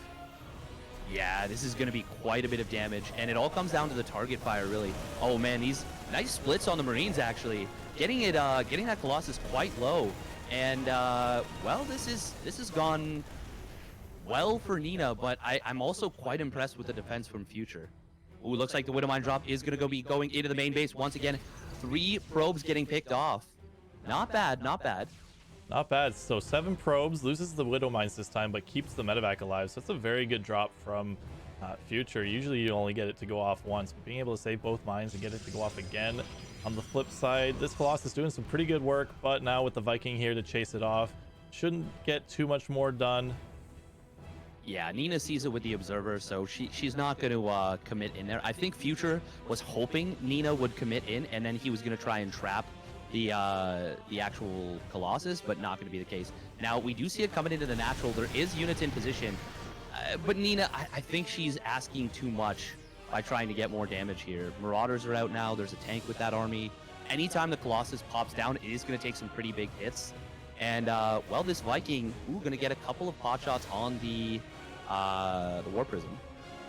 Yeah, this is going to be quite a bit of damage, and it all comes down to the target fire, really. Oh man, these nice splits on the Marines, actually. Getting that Colossus quite low, and well, this has gone well for Nina, but I'm also quite impressed with the defense from Future. Ooh, looks like the Widow Mine drop is going to be going into the main base once again. 3 probes getting picked off. Not bad, not bad. Not bad. So 7 probes, loses the Widow Mines this time, but keeps the medevac alive. So that's a very good drop from Future. Usually you only get it to go off once, but being able to save both mines and get it to go off again. On the flip side, this Colossus doing some pretty good work, but now with the Viking here to chase it off, shouldn't get too much more done. Yeah, Nina sees it with the Observer, so she's not going to commit in there. I think Future was hoping Nina would commit in, and then he was going to try and trap the actual Colossus, but not going to be the case. Now, we do see it coming into the natural. There is units in position, but Nina, I think she's asking too much by trying to get more damage here. Marauders are out now. There's a tank with that army. Anytime the Colossus pops down, it is going to take some pretty big hits. And, well, this Viking, going to get a couple of pot shots on the War Prism.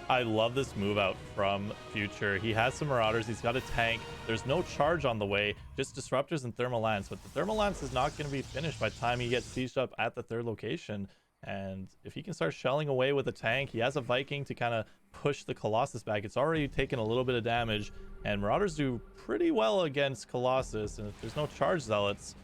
I love this move out from Future. He has some Marauders. He's got a tank. There's no charge on the way, just Disruptors and Thermal Lance. But the Thermal Lance is not going to be finished by the time he gets sieged up at the 3rd location. And if he can start shelling away with a tank, he has a Viking to kind of push the Colossus back. It's already taken a little bit of damage, and Marauders do pretty well against Colossus. And if there's no charge Zealots,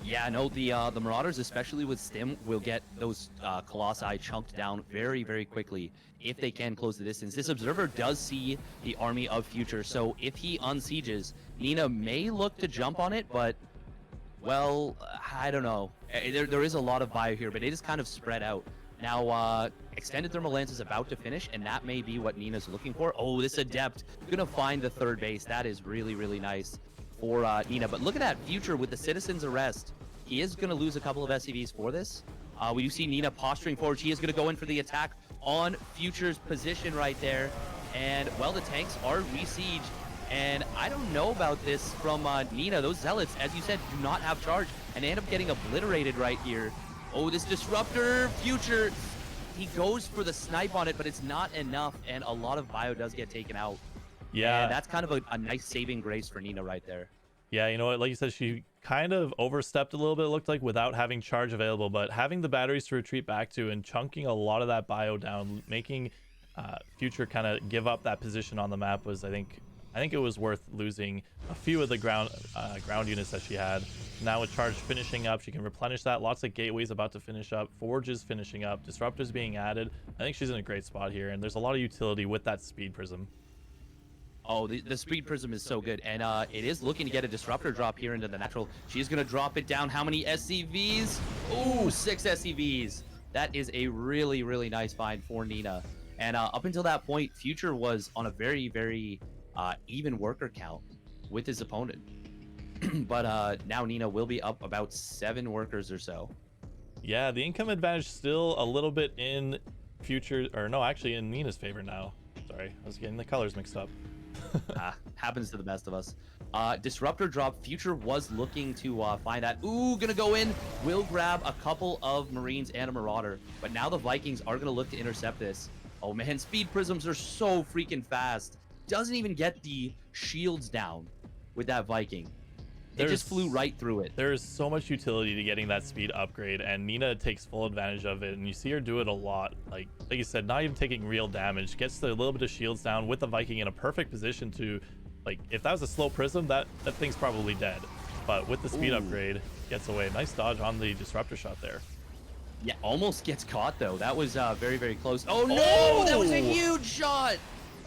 yeah, no, the Marauders, especially with Stim, will get those Colossi chunked down very, very quickly if they can close the distance. This Observer does see the army of Future, so if he unsieges, Nina may look to jump on it, but, well, I don't know. There is a lot of bio here, but it is kind of spread out. Now, Extended Thermal Lance is about to finish, and that may be what Nina's looking for. Oh, this Adept gonna find the 3rd base. That is really, really nice for Nina. But look at that Future with the Citizen's Arrest. He is going to lose a couple of SCVs for this. We do see Nina posturing forward. She is going to go in for the attack on Future's position right there. And, well, the tanks are besieged. And I don't know about this from Nina. Those Zealots, as you said, do not have charge. And they end up getting obliterated right here. Oh, this Disruptor, Future, he goes for the snipe on it, but it's not enough. And a lot of bio does get taken out. yeah. And that's kind of a nice saving grace for Nina right there. Yeah, you know what? Like you said, she kind of overstepped a little bit, it looked like, without having charge available. But having the batteries to retreat back to and chunking a lot of that bio down, making Future kind of give up that position on the map was, I think it was worth losing a few of the ground units that she had. Now with charge finishing up, she can replenish that. Lots of gateways about to finish up. Forges finishing up. Disruptors being added. I think she's in a great spot here, and there's a lot of utility with that speed prism. Oh, the Speed Prism is so good, and it is looking to get a Disruptor drop here into the natural. She's going to drop it down. How many SCVs? Ooh, 6 SCVs. That is a really, really nice find for Nina. And up until that point, Future was on a very, very even worker count with his opponent. But now Nina will be up about 7 workers or so. Yeah, the income advantage still a little bit in Future, or no, actually in Nina's favor now. Sorry, I was getting the colors mixed up. Happens to the best of us. Disruptor drop. Future was looking to find that. Ooh, gonna go in. Will grab a couple of Marines and a Marauder. But now the Vikings are gonna look to intercept this. Oh man, Speed Prisms are so freaking fast. Doesn't even get the shields down with that Viking. It just flew right through it. There is so much utility to getting that speed upgrade, and Nina takes full advantage of it, and you see her do it a lot. Like you said, not even taking real damage, gets the little bit of shields down with the Viking in a perfect position to, like, if that was a slow prism, that thing's probably dead. But with the speed upgrade, gets away. Nice dodge on the Disruptor shot there. Yeah, almost gets caught though. That was very, very close. Oh no, that was a huge shot.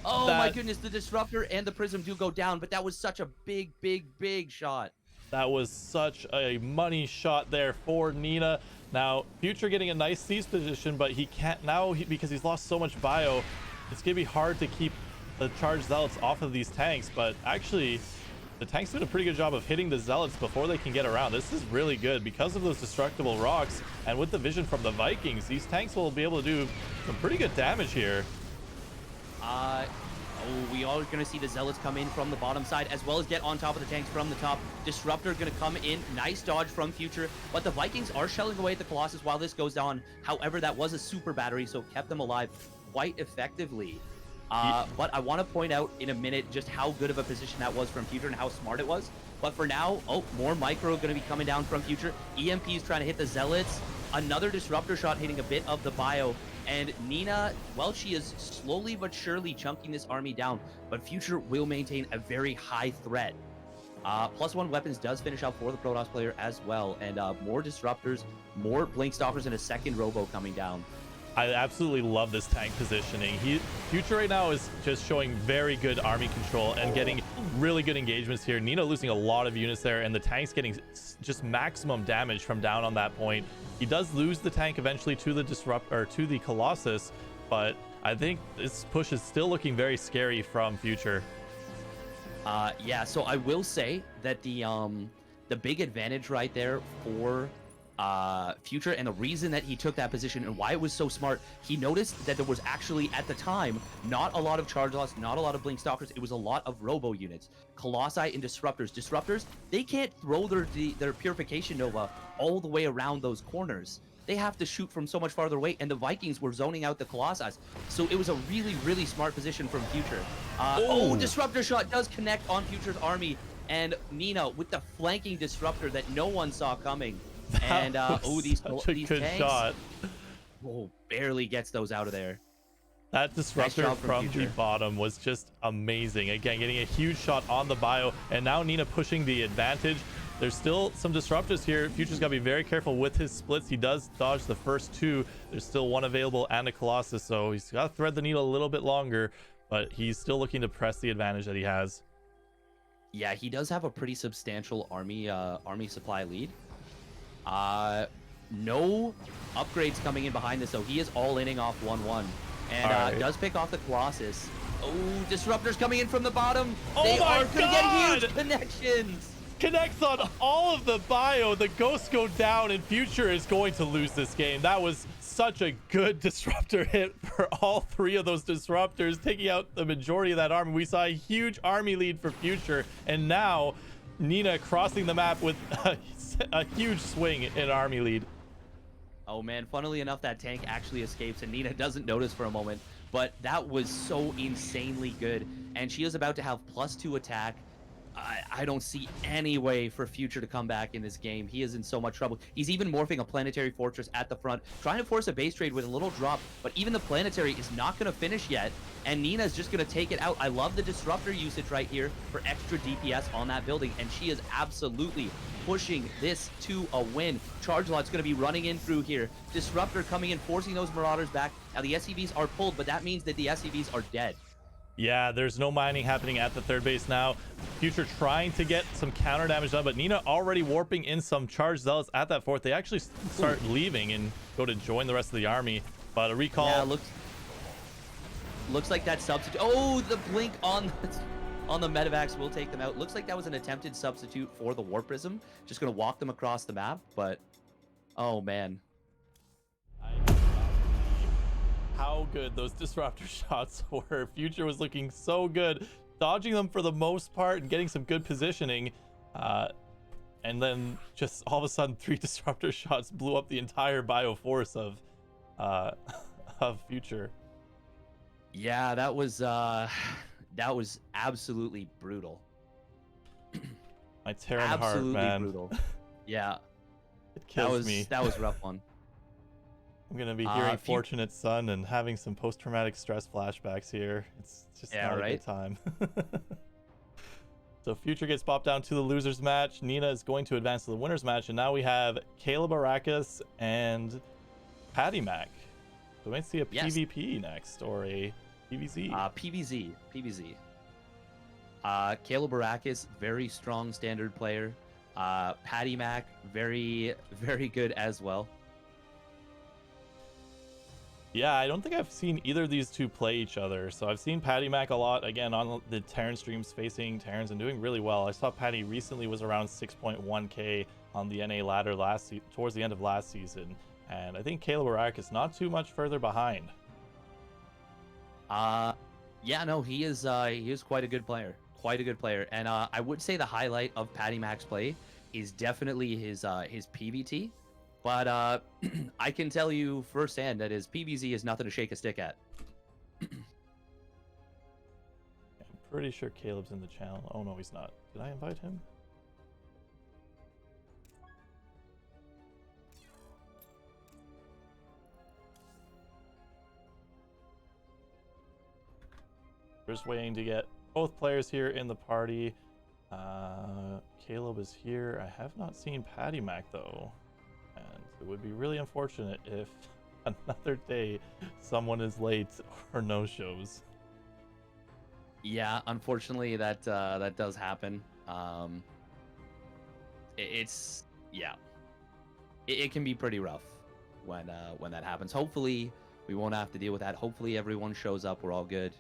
Oh my goodness, the Disruptor and the Prism do go down, but that was such a big, big, big shot. That was such a money shot there for Nina. Now, Future getting a nice siege position, but he can't now because he's lost so much bio. It's gonna be hard to keep the charged Zealots off of these tanks, but actually, the tanks did a pretty good job of hitting the Zealots before they can get around. This is really good because of those destructible rocks, and with the vision from the Vikings, these tanks will be able to do some pretty good damage here. Oh, we are going to see the Zealots come in from the bottom side, as well as get on top of the tanks from the top. Disruptor going to come in. Nice dodge from Future. But the Vikings are shelling away at the Colossus while this goes on. However, that was a super battery, so kept them alive quite effectively. But I want to point out in a minute just how good of a position that was from Future and how smart it was. But for now, oh, more micro going to be coming down from Future. EMP is trying to hit the Zealots. Another Disruptor shot hitting a bit of the bio. And Nina, well, she is slowly but surely chunking this army down, but Future will maintain a very high threat +1 weapons does finish out for the Protoss player as well, and more disruptors, more blink stalkers, and a second robo coming down. I absolutely love this tank positioning. Future right now is just showing very good army control and getting really good engagements here. Nina losing a lot of units there, and the tank's getting just maximum damage from down on that point. He does lose the tank eventually to the to the Colossus, but I think this push is still looking very scary from Future. Yeah, so I will say that the big advantage right there for Future, and the reason that he took that position and why it was so smart, he noticed that there was actually at the time not a lot of charge loss, not a lot of blink stalkers. It was a lot of robo units, colossi and disruptors. They can't throw their purification nova all the way around those corners. They have to shoot from so much farther away, and the Vikings were zoning out the colossi. So it was a really smart position from Future. Disruptor shot does connect on Future's army, and Nina with the flanking disruptor that no one saw coming. And these tanks, shot. Barely gets those out of there. That disruptor Nice from the bottom was just amazing. Again, getting a huge shot on the bio, and now Nina pushing the advantage. There's still some disruptors here. Future's got to be very careful with his splits. He does dodge the first two. There's still one available and a Colossus, so he's got to thread the needle a little bit longer, but he's still looking to press the advantage that he has. Yeah, he does have a pretty substantial army supply lead. No upgrades coming in behind this, though. He is all inning off 1-1, and does pick off the Colossus. Disruptors coming in from the bottom. They are gonna get huge connections. Connects on all of the bio. The ghosts go down, and Future is going to lose this game. That was such a good disruptor hit for all three of those disruptors, taking out the majority of that army. We saw a huge army lead for Future, and now Nina crossing the map with a huge swing in army lead. Oh man, funnily enough, that tank actually escapes, and Nina doesn't notice for a moment, but that was so insanely good, and she is about to have +2 attack. I don't see any way for Future to come back in this game. He is in so much trouble. He's even morphing a planetary fortress at the front, trying to force a base trade with a little drop, but even the planetary is not going to finish yet, and Nina's just going to take it out. I love the disruptor usage right here for extra DPS on that building, and she is absolutely pushing this to a win. Charge lot's going to be running in through here. Disruptor coming in, forcing those Marauders back. Now the SCVs are pulled, but that means that the SCVs are dead. Yeah, there's no mining happening at the third base now. Future trying to get some counter damage done, but Nina already warping in some charge zealots at that fourth. They actually start leaving and go to join the rest of the army, but a recall. Yeah, looks like that substitute. The blink on the medevacs will take them out. Looks like that was an attempted substitute for the warp prism. Just gonna walk them across the map, but oh man. How good those disruptor shots were. Future was looking so good, dodging them for the most part and getting some good positioning, and then just all of a sudden 3 disruptor shots blew up the entire bio force of Future. Yeah, that was absolutely brutal. My Terran heart, man. Brutal. Yeah, it kills me. That was a rough one. I'm gonna be hearing Fortunate Son and having some post-traumatic stress flashbacks here. It's just not a good time. So Future gets popped down to the losers match. Nina is going to advance to the winners match, and now we have Caleb Arrakis and Patty Mac. So we might see a PvP next, or a PvZ. PvZ. Caleb Arrakis, very strong standard player. Patty Mac, very good as well. Yeah, I don't think I've seen either of these two play each other. So I've seen Patty Mac a lot, again, on the Terran streams, facing Terrans and doing really well. I saw Patty recently was around 6.1k on the NA ladder towards the end of last season. And I think Caleb Arrakis not too much further behind. Yeah, no, he is quite a good player. And I would say the highlight of Patty Mac's play is definitely his PVT. But I can tell you firsthand that his PvZ is nothing to shake a stick at. I'm pretty sure Caleb's in the channel. Oh, no, he's not. Did I invite him? We're just waiting to get both players here in the party. Caleb is here. I have not seen Patty Mac though, and it would be really unfortunate if another day someone is late or no shows. Yeah, unfortunately that does happen. It's yeah, it can be pretty rough when that happens. Hopefully we won't have to deal with that. Hopefully everyone shows up. We're all good.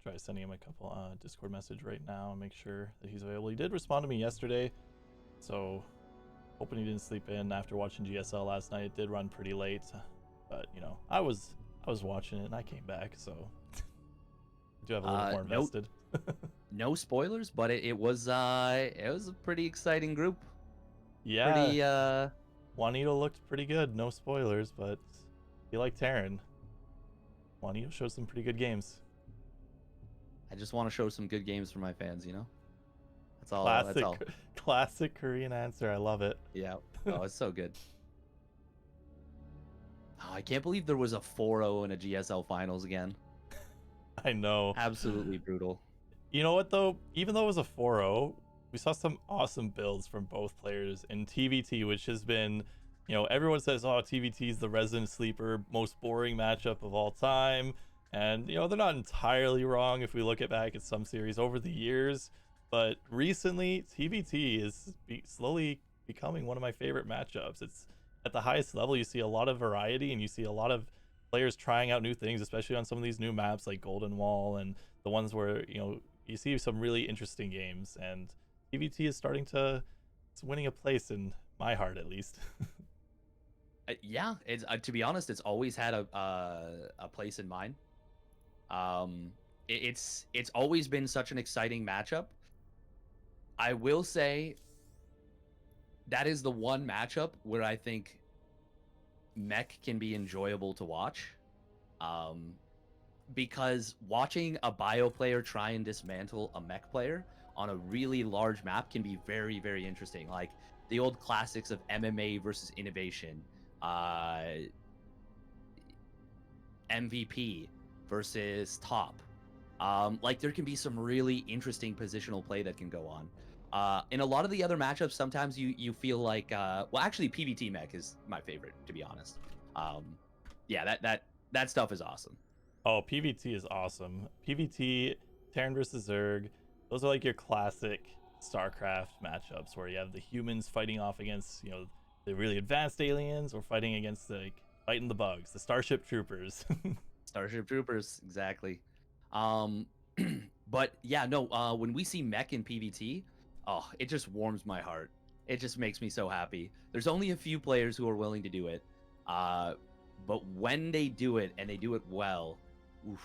Try sending him a couple Discord message right now and make sure that he's available. He did respond to me yesterday, so hoping he didn't sleep in after watching GSL last night. It did run pretty late, but you know, I was watching it and I came back, so I do have a little more invested. No spoilers, but it was a pretty exciting group. Yeah, pretty Juanito looked pretty good. No spoilers, but he liked Terran. Juanito showed some pretty good games. I just want to show some good games for my fans, you know? That's all. Classic, that's all. Classic Korean answer. I love it. Yeah. Oh, it's so good. Oh, I can't believe there was a 4-0 in a GSL finals again. I know. Absolutely brutal. You know what, though? Even though it was a 4-0, we saw some awesome builds from both players in TVT, which has been, you know, everyone says, oh, TVT is the resident sleeper, most boring matchup of all time. And, you know, they're not entirely wrong if we look back at some series over the years. But recently, TVT is slowly becoming one of my favorite matchups. It's at the highest level. You see a lot of variety and you see a lot of players trying out new things, especially on some of these new maps like Golden Wall and the ones where, you know, you see some really interesting games. And TVT is starting to, it's winning a place in my heart, at least. Yeah, it's to be honest, it's always had a place in mine. It's always been such an exciting matchup. I will say that is the one matchup where I think mech can be enjoyable to watch. Because watching a bio player try and dismantle a mech player on a really large map can be very, very interesting. Like the old classics of MMA versus Innovation, MVP versus Top. Like there can be some really interesting positional play that can go on. In a lot of the other matchups, sometimes you feel like, well, actually PvT mech is my favorite, to be honest. Yeah, that stuff is awesome. Oh, PvT is awesome. PvT, Terran versus Zerg, those are like your classic StarCraft matchups where you have the humans fighting off against, you know, the really advanced aliens, or fighting against fighting the bugs, the Starship Troopers. Starship Troopers, exactly. But yeah, no, when we see mech in PvT, oh, it just warms my heart. It just makes me so happy. There's only a few players who are willing to do it. But when they do it and they do it well, oof.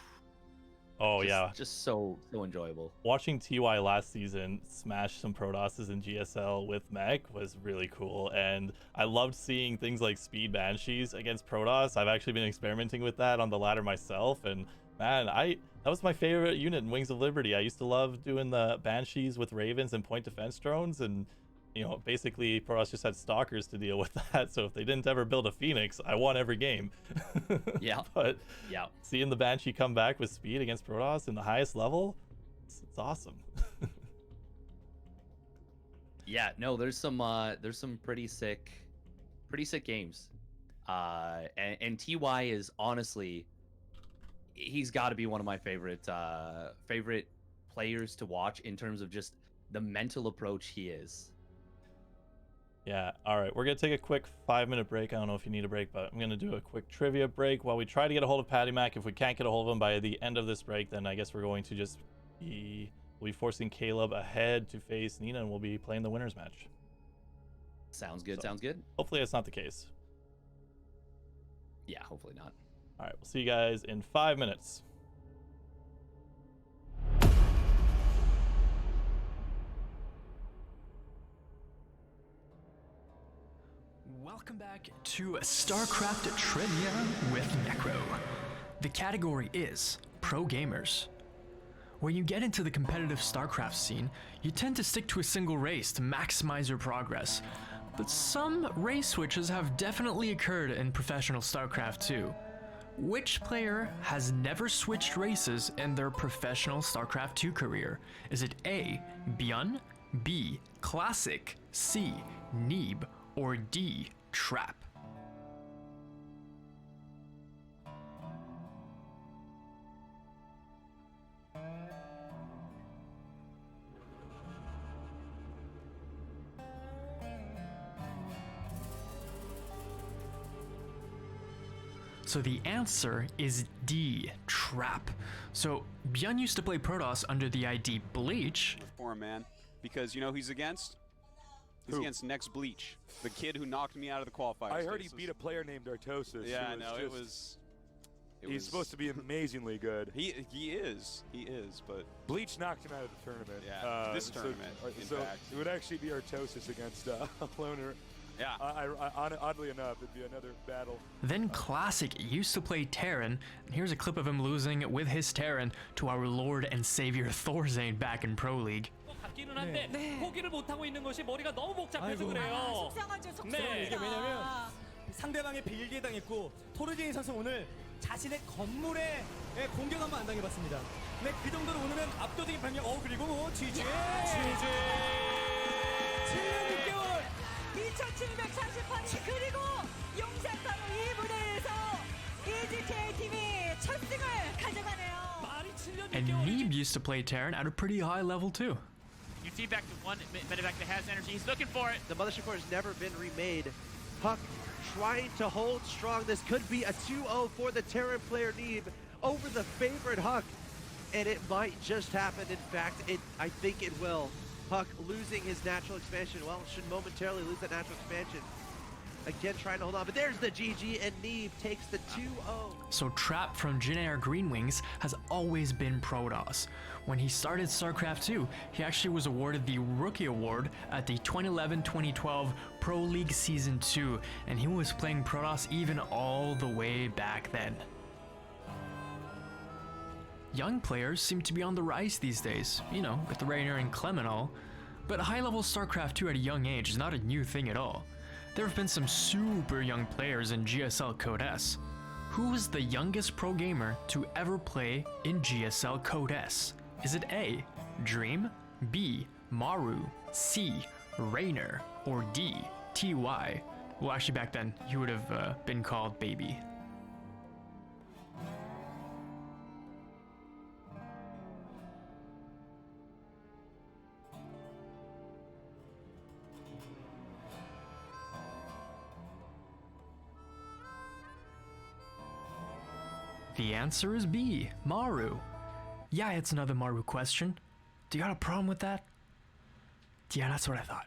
Oh, yeah. Just so enjoyable. Watching TY last season smash some Protosses in GSL with mech was really cool. And I loved seeing things like Speed Banshees against Protoss. I've actually been experimenting with that on the ladder myself. And man, that was my favorite unit in Wings of Liberty. I used to love doing the Banshees with Ravens and point defense drones. And, you know, basically Protoss just had stalkers to deal with that. So if they didn't ever build a Phoenix, I won every game. Yeah. But yeah, seeing the Banshee come back with speed against Protoss in the highest level, it's awesome. Yeah, no, there's some pretty sick games. And TY is honestly, he's got to be one of my favorite players to watch in terms of just the mental approach he is. Yeah, all right, we're gonna take a quick 5-minute break. I don't know if you need a break, but I'm gonna do a quick trivia break while we try to get a hold of Patty Mac. If we can't get a hold of him by the end of this break, then I guess we're going to just we'll be forcing Caleb ahead to face Nina, and we'll be playing the winners match. Sounds good. So, sounds good. Hopefully that's not the case. Yeah, hopefully not. All right, we'll see you guys in 5 minutes. Welcome back to StarCraft Trivia with Necro. The category is Pro Gamers. When you get into the competitive StarCraft scene, you tend to stick to a single race to maximize your progress. But some race switches have definitely occurred in professional StarCraft too. Which player has never switched races in their professional StarCraft 2 career? Is it A, Byun, B, Classic, C, Neeb, or D, Trap? So the answer is D, Trap. So Byun used to play Protoss under the ID Bleach. For him, man, because you know who he's against? He's against Next Bleach, the kid who knocked me out of the qualifiers. I heard he beat a player named Artosis. Yeah, no, it was. He's supposed to be amazingly good. He is, but Bleach knocked him out of the tournament. Yeah, this tournament, in fact. It would actually be Artosis against Loner. Yeah. Oddly enough, it'd be another battle. Then Classic used to play Terran, and here's a clip of him losing with his Terran to our Lord and Savior Thorzane back in Pro League. 같기는 한데 포기를 못하고 있는 것이 머리가 너무 복잡해서 그래요. 속상하죠, 속상하죠. 네. 이게 왜냐면 상대방의 빌기에 당했고 토르제인 선수 오늘 자신의 건물에 공격 한번 안 당해봤습니다. 네, 그 정도로 오늘은 압도적인 방역. 그리고 GG 7년 6개월 2738일 그리고 용산바로 이 무대에서 EGK 팀이 첫 승을 가져가네요. 말이 7년 And Neeb used to play Terran at a pretty high level too. You see back to one, Medivac that has energy. He's looking for it. The Mothership Core has never been remade. Puck trying to hold strong. This could be a 2-0 for the Terran player Neeb over the favorite Huck. And it might just happen. In fact, I think it will. Puck losing his natural expansion. Well, should momentarily lose that natural expansion. Again, trying to hold on, but there's the GG, and Neeb takes the 2-0. So Trap from Jin Air Green Wings has always been Protoss. When he started StarCraft 2, he actually was awarded the Rookie Award at the 2011-2012 Pro League Season 2, and he was playing Protoss even all the way back then. Young players seem to be on the rise these days, you know, with Raynor and Clem and all, but high-level StarCraft 2 at a young age is not a new thing at all. There have been some super young players in GSL Code S. Who is the youngest pro gamer to ever play in GSL Code S? Is it A, Dream, B, Maru, C, Raynor, or D, TY? Well, actually back then, he would have been called Baby. The answer is B, Maru. Yeah, it's another Maru question. Do you got a problem with that? Yeah, that's what I thought.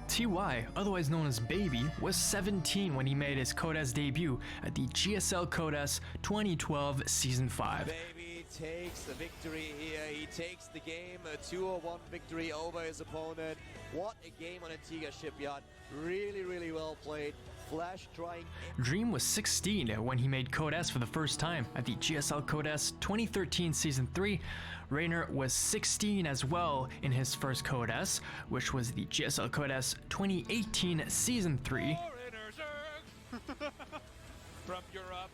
TY, otherwise known as Baby, was 17 when he made his Code S debut at the GSL Code S 2012 Season 5. Baby takes the victory here. He takes the game, a 2-1 victory over his opponent. What a game on Antigua Shipyard. Really, really well played. Flash trying. Dream was 16 when he made Code S for the first time at the GSL Code S 2013 Season 3. Raynor was 16 as well in his first Code S, which was the GSL Code S 2018 Season 3. from Europe,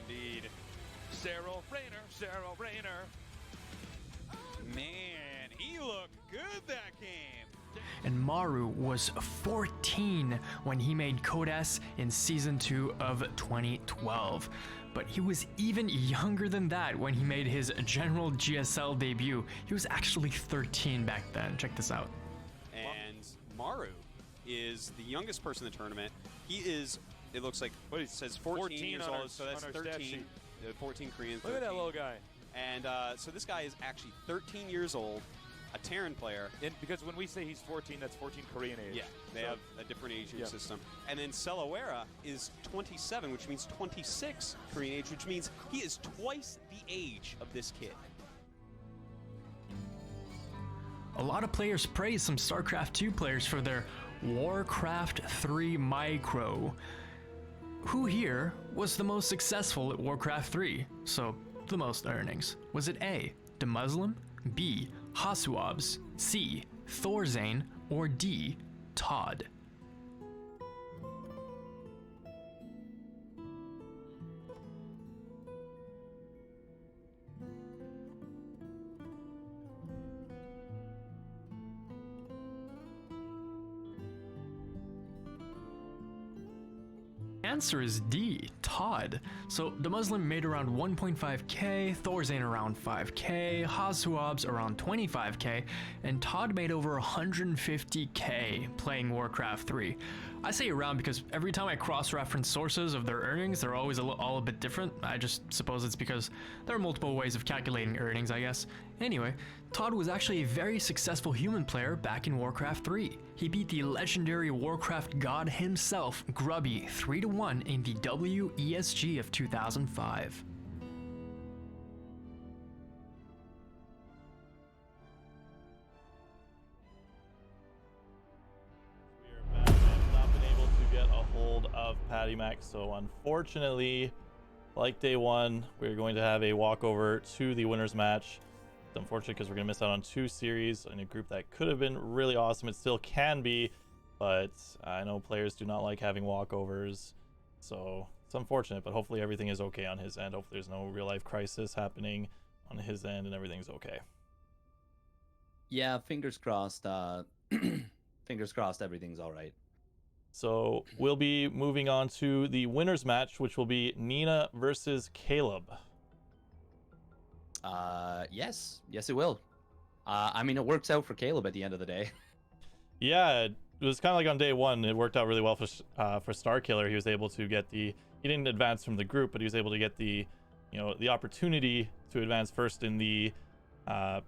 indeed. Cyril Raynor. Man, he looked good that game. And Maru was 14 when he made Code S in Season 2 of 2012. But he was even younger than that when he made his general GSL debut. He was actually 13 back then. Check this out. And Maru is the youngest person in the tournament. He is, it looks like, what it says 14 years old, so that's 13. 14 Korean. 13. Look at that little guy. And so this guy is actually 13 years old, a Terran player. Because when we say he's 14, that's 14 Korean age. Yeah, they have a different aging system. And then Selawera is 27, which means 26 Korean age, which means he is twice the age of this kid. A lot of players praise some StarCraft 2 players for their Warcraft 3 micro. Who here was the most successful at Warcraft 3? So, the most earnings. Was it A, DeMuslim, B, Hasuabs, C, Thorzane, or D, Todd? answer is D, Todd. So the Muslim made around 1.5k, Thorzane around 5k, Hazuabs around 25k, and Todd made over 150k playing Warcraft 3. I say around because every time I cross-reference sources of their earnings, they're always all a bit different. I just suppose it's because there are multiple ways of calculating earnings, I guess. Anyway, Todd was actually a very successful human player back in Warcraft 3. He beat the legendary Warcraft god himself, Grubby, 3-1 in the WESG of 2005. Of Patty Mac, so unfortunately, like day one, we're going to have a walkover to the winners match. It's unfortunate because we're going to miss out on 2 series in a group that could have been really awesome. It still can be, but I know players do not like having walkovers, so it's unfortunate, but hopefully everything is okay on his end. Hopefully there's no real life crisis happening on his end and everything's okay. Yeah, fingers crossed. Fingers crossed everything's all right. So we'll be moving on to the winners match, which will be Nina versus Caleb. Yes, it will. I mean, it works out for Caleb at the end of the day. Yeah, it was kind of like on day one. It worked out really well for Star Killer. He was able to get he didn't advance from the group, but he was able to get the opportunity to advance first in the top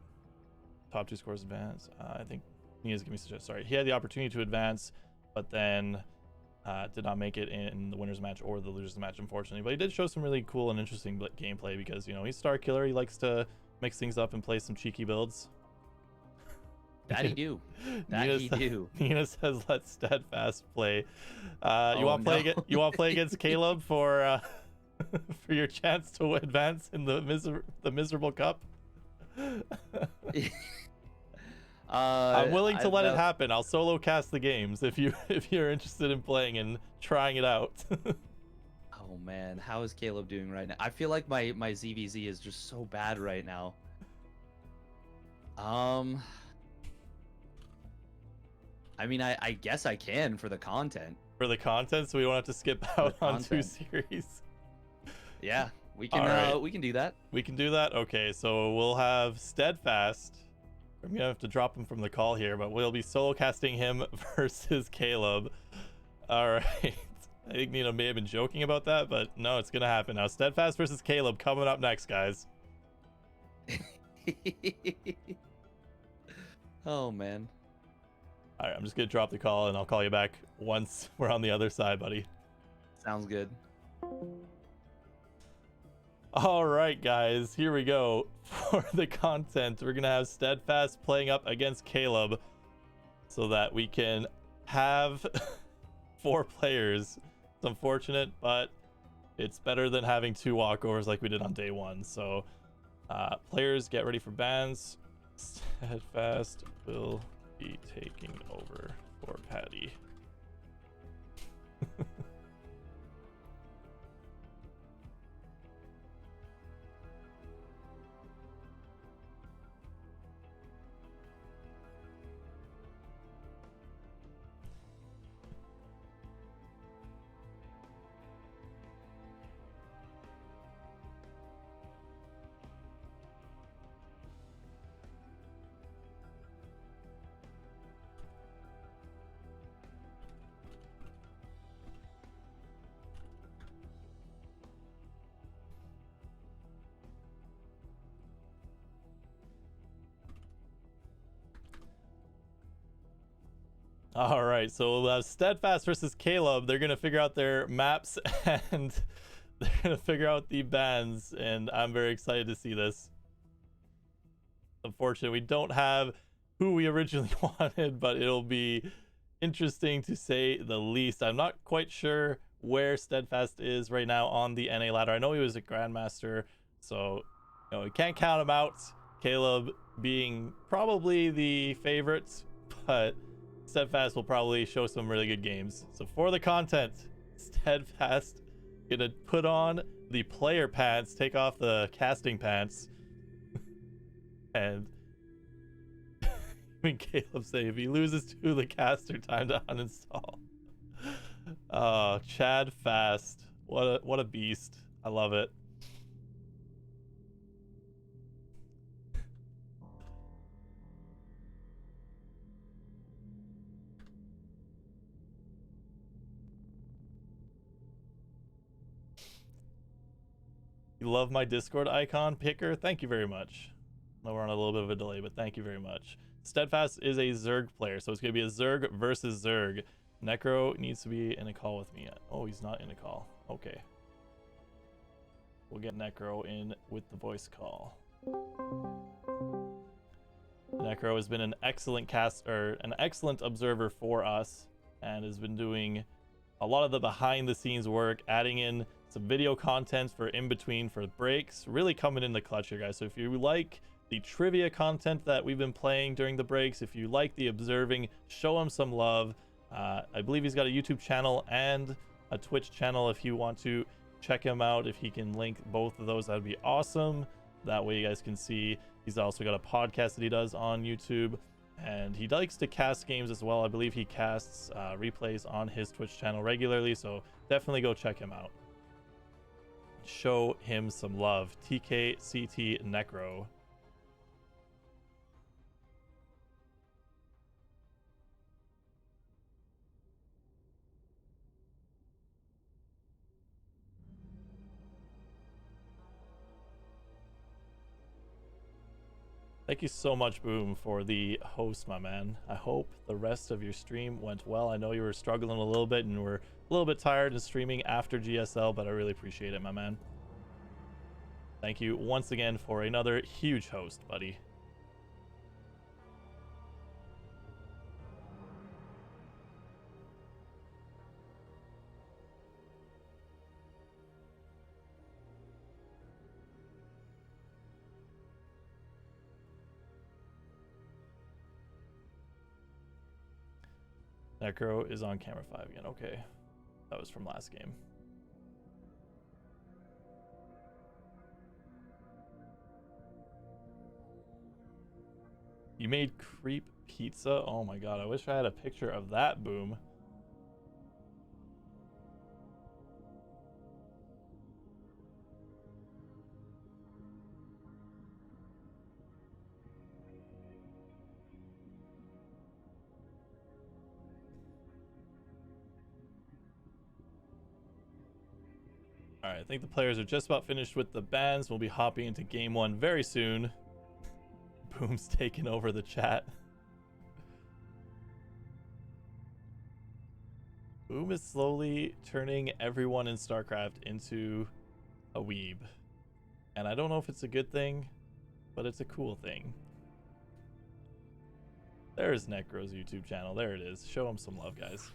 2 scores advance. I think Nina's giving me sorry. He had the opportunity to advance, but then did not make it in the winners match or the losers match, unfortunately. But he did show some really cool and interesting gameplay because, he's Star Killer. He likes to mix things up and play some cheeky builds. That he do. Nina says, "Let Steadfast play." You want to play against Caleb for for your chance to advance in the miserable cup? I'm willing to let it happen. I'll solo cast the games if you're interested in playing and trying it out. Oh man, how is Caleb doing right now? I feel like my ZVZ is just so bad right now. I mean, I guess I can for the content. For the content, so we won't have to skip out on 2 series. Yeah, we can. We can do that. We can do that. Okay, so we'll have Steadfast. I'm gonna have to drop him from the call here, but we'll be solo casting him versus Caleb. All right. I think Nina may have been joking about that, but no, it's gonna happen now. Steadfast versus Caleb coming up next, guys. Oh man. All right, I'm just gonna drop the call and I'll call you back once we're on the other side, buddy. Sounds good. All right, guys, here we go. For the content, we're gonna have Steadfast playing up against Caleb so that we can have 4 players. It's unfortunate, but it's better than having 2 walkovers like we did on day 1. So players, get ready for bans. Steadfast will be taking over for Patty. All right, so we'll have Steadfast versus Caleb. They're going to figure out their maps and they're going to figure out the bans, and I'm very excited to see this. Unfortunately, we don't have who we originally wanted, but it'll be interesting to say the least. I'm not quite sure where Steadfast is right now on the NA ladder. I know he was a Grandmaster, so we can't count him out. Caleb being probably the favorite, but Steadfast will probably show some really good games. So for the content, Steadfast gonna put on the player pants, take off the casting pants, and I mean, Caleb say if he loses to the caster, time to uninstall. Chad Fast. What a beast. I love it. You love my Discord icon picker? Thank you very much. I know we're on a little bit of a delay, but thank you very much. Steadfast is a Zerg player, so it's going to be a Zerg versus Zerg. Necro needs to be in a call with me. Oh, he's not in a call. Okay. We'll get Necro in with the voice call. Necro has been an excellent an excellent observer for us, and has been doing a lot of the behind the scenes work, adding in some video content for in between for breaks, really coming in the clutch here, guys. So if you like the trivia content that we've been playing during the breaks, if you like the observing, show him some love. I believe he's got a YouTube channel and a Twitch channel. If you want to check him out, if he can link both of those, that'd be awesome. That way you guys can see. He's also got a podcast that he does on YouTube, and he likes to cast games as well. I believe he casts replays on his Twitch channel regularly, so definitely go check him out. Show him some love. TKCT Necro. Thank you so much, Boom, for the host, my man. I hope the rest of your stream went well. I know you were struggling a little bit and were a little bit tired in streaming after GSL, but I really appreciate it, my man. Thank you once again for another huge host, buddy. Necro is on camera 5 again. Okay. That was from last game. You made creep pizza? Oh my god, I wish I had a picture of that, Boom. Alright, I think the players are just about finished with the bans. We'll be hopping into game 1 very soon. Boom's taking over the chat. Boom is slowly turning everyone in StarCraft into a weeb. And I don't know if it's a good thing, but it's a cool thing. There's Necro's YouTube channel. There it is. Show him some love, guys.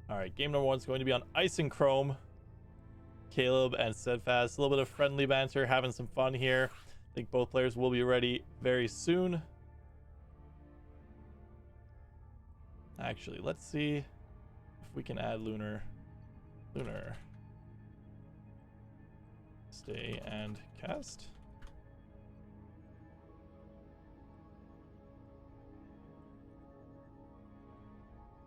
Alright, game number 1 is going to be on Ice and Chrome. Caleb and Steadfast, a little bit of friendly banter, having some fun here. I think both players will be ready very soon. Actually, let's see if we can add Lunar. Stay and cast.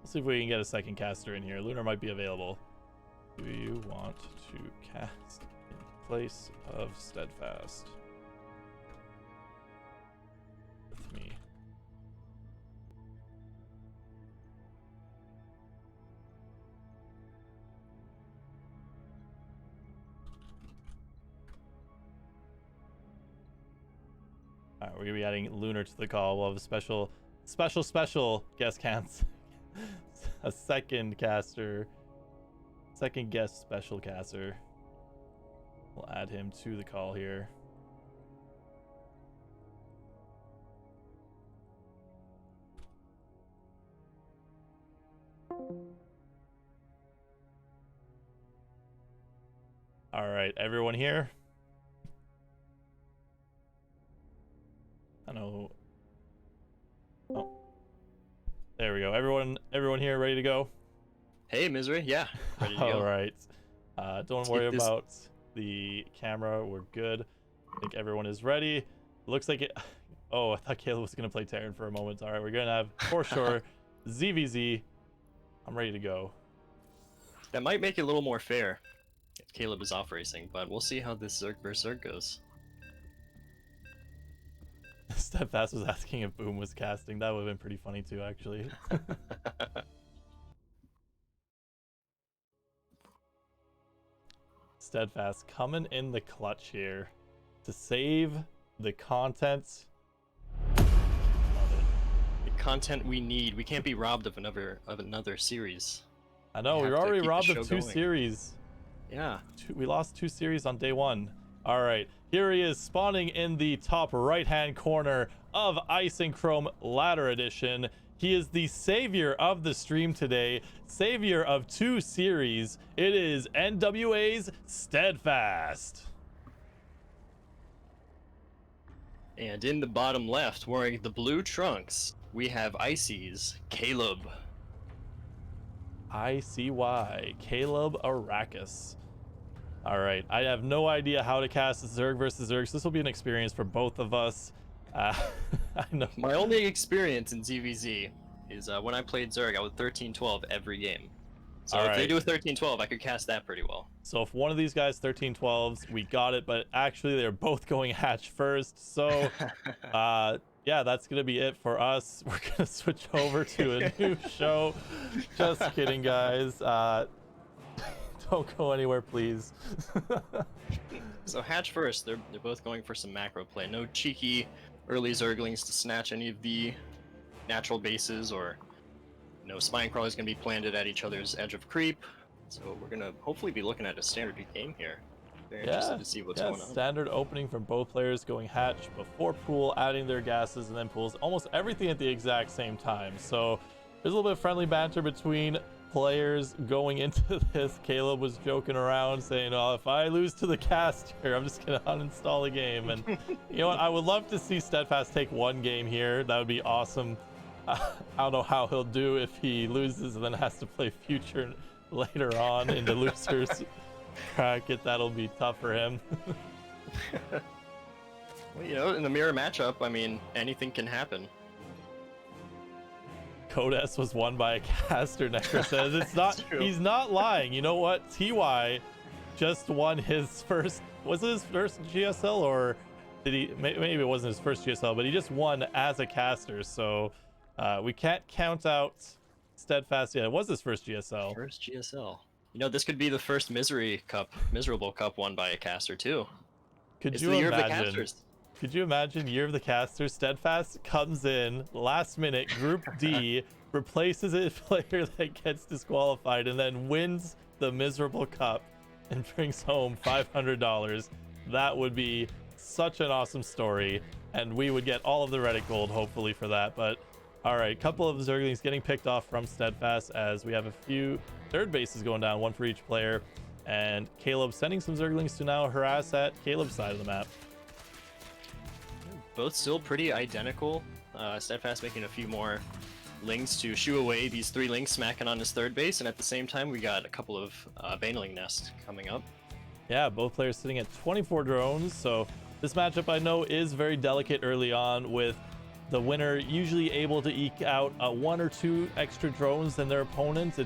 Let's see if we can get a second caster in here. Lunar might be available. Do you want to cast in place of Steadfast with me? Alright, we're gonna be adding Lunar to the call. We'll have a special guest cast. A second caster. Second guest special caster. We'll add him to the call here. All right, everyone here. I know. Oh, there we go. Everyone here ready to go? Hey, Misery. Yeah, ready to go. All right. Don't worry about the camera. We're good. I think everyone is ready. Looks like it. Oh, I thought Caleb was going to play Terran for a moment. All right, we're going to have, for sure, ZVZ. I'm ready to go. That might make it a little more fair if Caleb is off racing, but we'll see how this Zerg vs Zerg goes. Steadfast was asking if Boom was casting. That would have been pretty funny too, actually. Steadfast coming in the clutch here to save the content. Love it. The content we need. We can't be robbed of another series. I know, we were already robbed of 2 series. Yeah. We lost 2 series on day 1. All right, here he is spawning in the top right-hand corner of Ice and Chrome Ladder Edition. He is the savior of the stream today, savior of 2 series. It is NWA's Steadfast. And in the bottom left, wearing the blue trunks, we have Icy's Caleb. ICY, Caleb Arrakis. All right, I have no idea how to cast Zerg versus Zerg, so this will be an experience for both of us. I know. My only experience in ZVZ is when I played Zerg, I was 13-12 every game. So if they do a 13-12, I could cast that pretty well. So if one of these guys 13-12s, we got it, but actually they're both going hatch first. So yeah, that's gonna be it for us. We're gonna switch over to a new show. Just kidding, guys. Don't go anywhere, please. So hatch first, they're both going for some macro play. No cheeky early Zerglings to snatch any of the natural bases, or no spine crawlers gonna be planted at each other's edge of creep. So we're gonna hopefully be looking at a standard game here. Very interested to see what's going on. Standard opening from both players, going hatch before pool, adding their gases, and then pools almost everything at the exact same time. So there's a little bit of friendly banter between players going into this. Caleb was joking around saying, oh, if I lose to the caster, I'm just gonna uninstall the game. And you know what, I would love to see Steadfast take 1 game here. That would be awesome. I don't know how he'll do if he loses and then has to play Future later on in the losers bracket. That'll be tough for him. Well, you know, in the mirror matchup, I mean, anything can happen. Codes was won by a caster, Necro says. It's not, he's not lying. You know what? TY just won his first, was it his first GSL, or did he, maybe it wasn't his first GSL, but he just won as a caster. So we can't count out Steadfast yet. It was his first GSL. First GSL. You know, this could be the first Miserable Cup won by a caster too. Could you imagine? Could you imagine Year of the Casters? Steadfast comes in last minute, Group D, replaces a player that gets disqualified, and then wins the Miserable Cup and brings home $500. That would be such an awesome story, and we would get all of the Reddit gold hopefully for that. But all right, couple of Zerglings getting picked off from Steadfast as we have a few third bases going down, 1 for each player, and Caleb sending some Zerglings to now harass at Caleb's side of the map. Both still pretty identical. Steadfast making a few more lings to shoo away these 3 lings smacking on his third base, and at the same time we got a couple of Baneling nests coming up. Yeah, both players sitting at 24 drones, so this matchup I know is very delicate early on, with the winner usually able to eke out 1 or 2 extra drones than their opponents.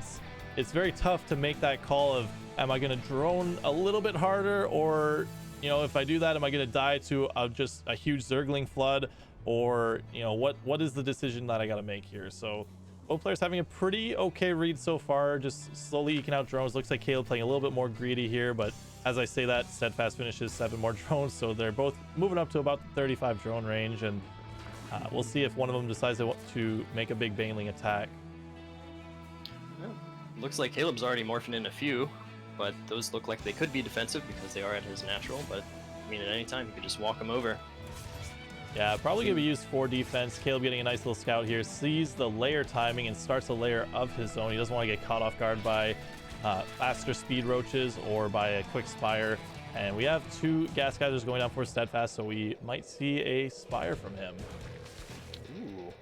It's very tough to make that call of, am I going to drone a little bit harder, or you know, if I do that, am I going to die to just a huge Zergling flood, or you know, what is the decision that I got to make here? So both players having a pretty okay read so far, just slowly eking out drones. Looks like Caleb playing a little bit more greedy here, but as I say that, Steadfast finishes 7 more drones, so they're both moving up to about the 35 drone range, and we'll see if one of them decides to make a big Baneling attack. Looks like Caleb's already morphing in a few, but those look like they could be defensive because they are at his natural, but I mean, at any time you could just walk him over. Yeah, probably gonna be used for defense. Caleb getting a nice little scout here, sees the layer timing and starts a layer of his own. He doesn't want to get caught off guard by faster speed roaches or by a quick spire, and we have 2 gas geysers going down for Steadfast, so we might see a spire from him. Ooh.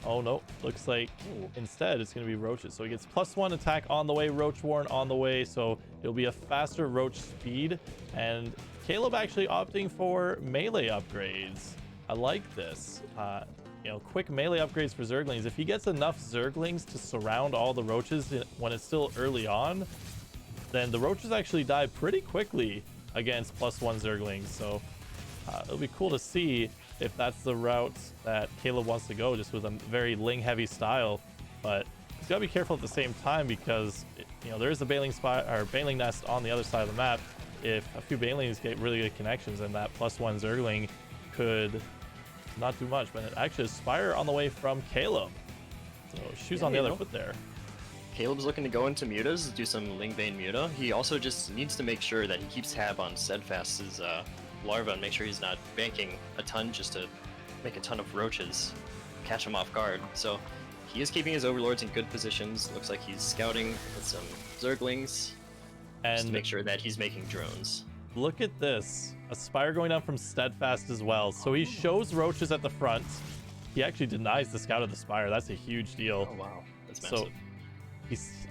Oh no, looks like instead it's going to be roaches. So he gets +1 attack on the way, Roach Warren on the way, so it'll be a faster roach speed. And Caleb actually opting for melee upgrades. I like this. quick melee upgrades for Zerglings. If he gets enough Zerglings to surround all the roaches when it's still early on, then the roaches actually die pretty quickly against +1 Zerglings. So it'll be cool to see if that's the route that Caleb wants to go, just with a very Ling heavy style. But he's got to be careful at the same time, because there is a Baneling nest on the other side of the map. If a few Banelings get really good connections, and that +1 Zergling could not do much. But actually, Spire on the way from Caleb, so shoes on the other foot there. Caleb's looking to go into mutas, do some Ling Bane muta. He also just needs to make sure that he keeps tab on Steadfast's larva and make sure he's not banking a ton just to make a ton of roaches, catch him off guard. So he is keeping his overlords in good positions. Looks like he's scouting with some Zerglings, and just to make sure that he's making drones. Look at this, a Spire going down from Steadfast as well. So he shows roaches at the front. He actually denies the scout of the Spire. That's a huge deal. Oh wow, that's massive. So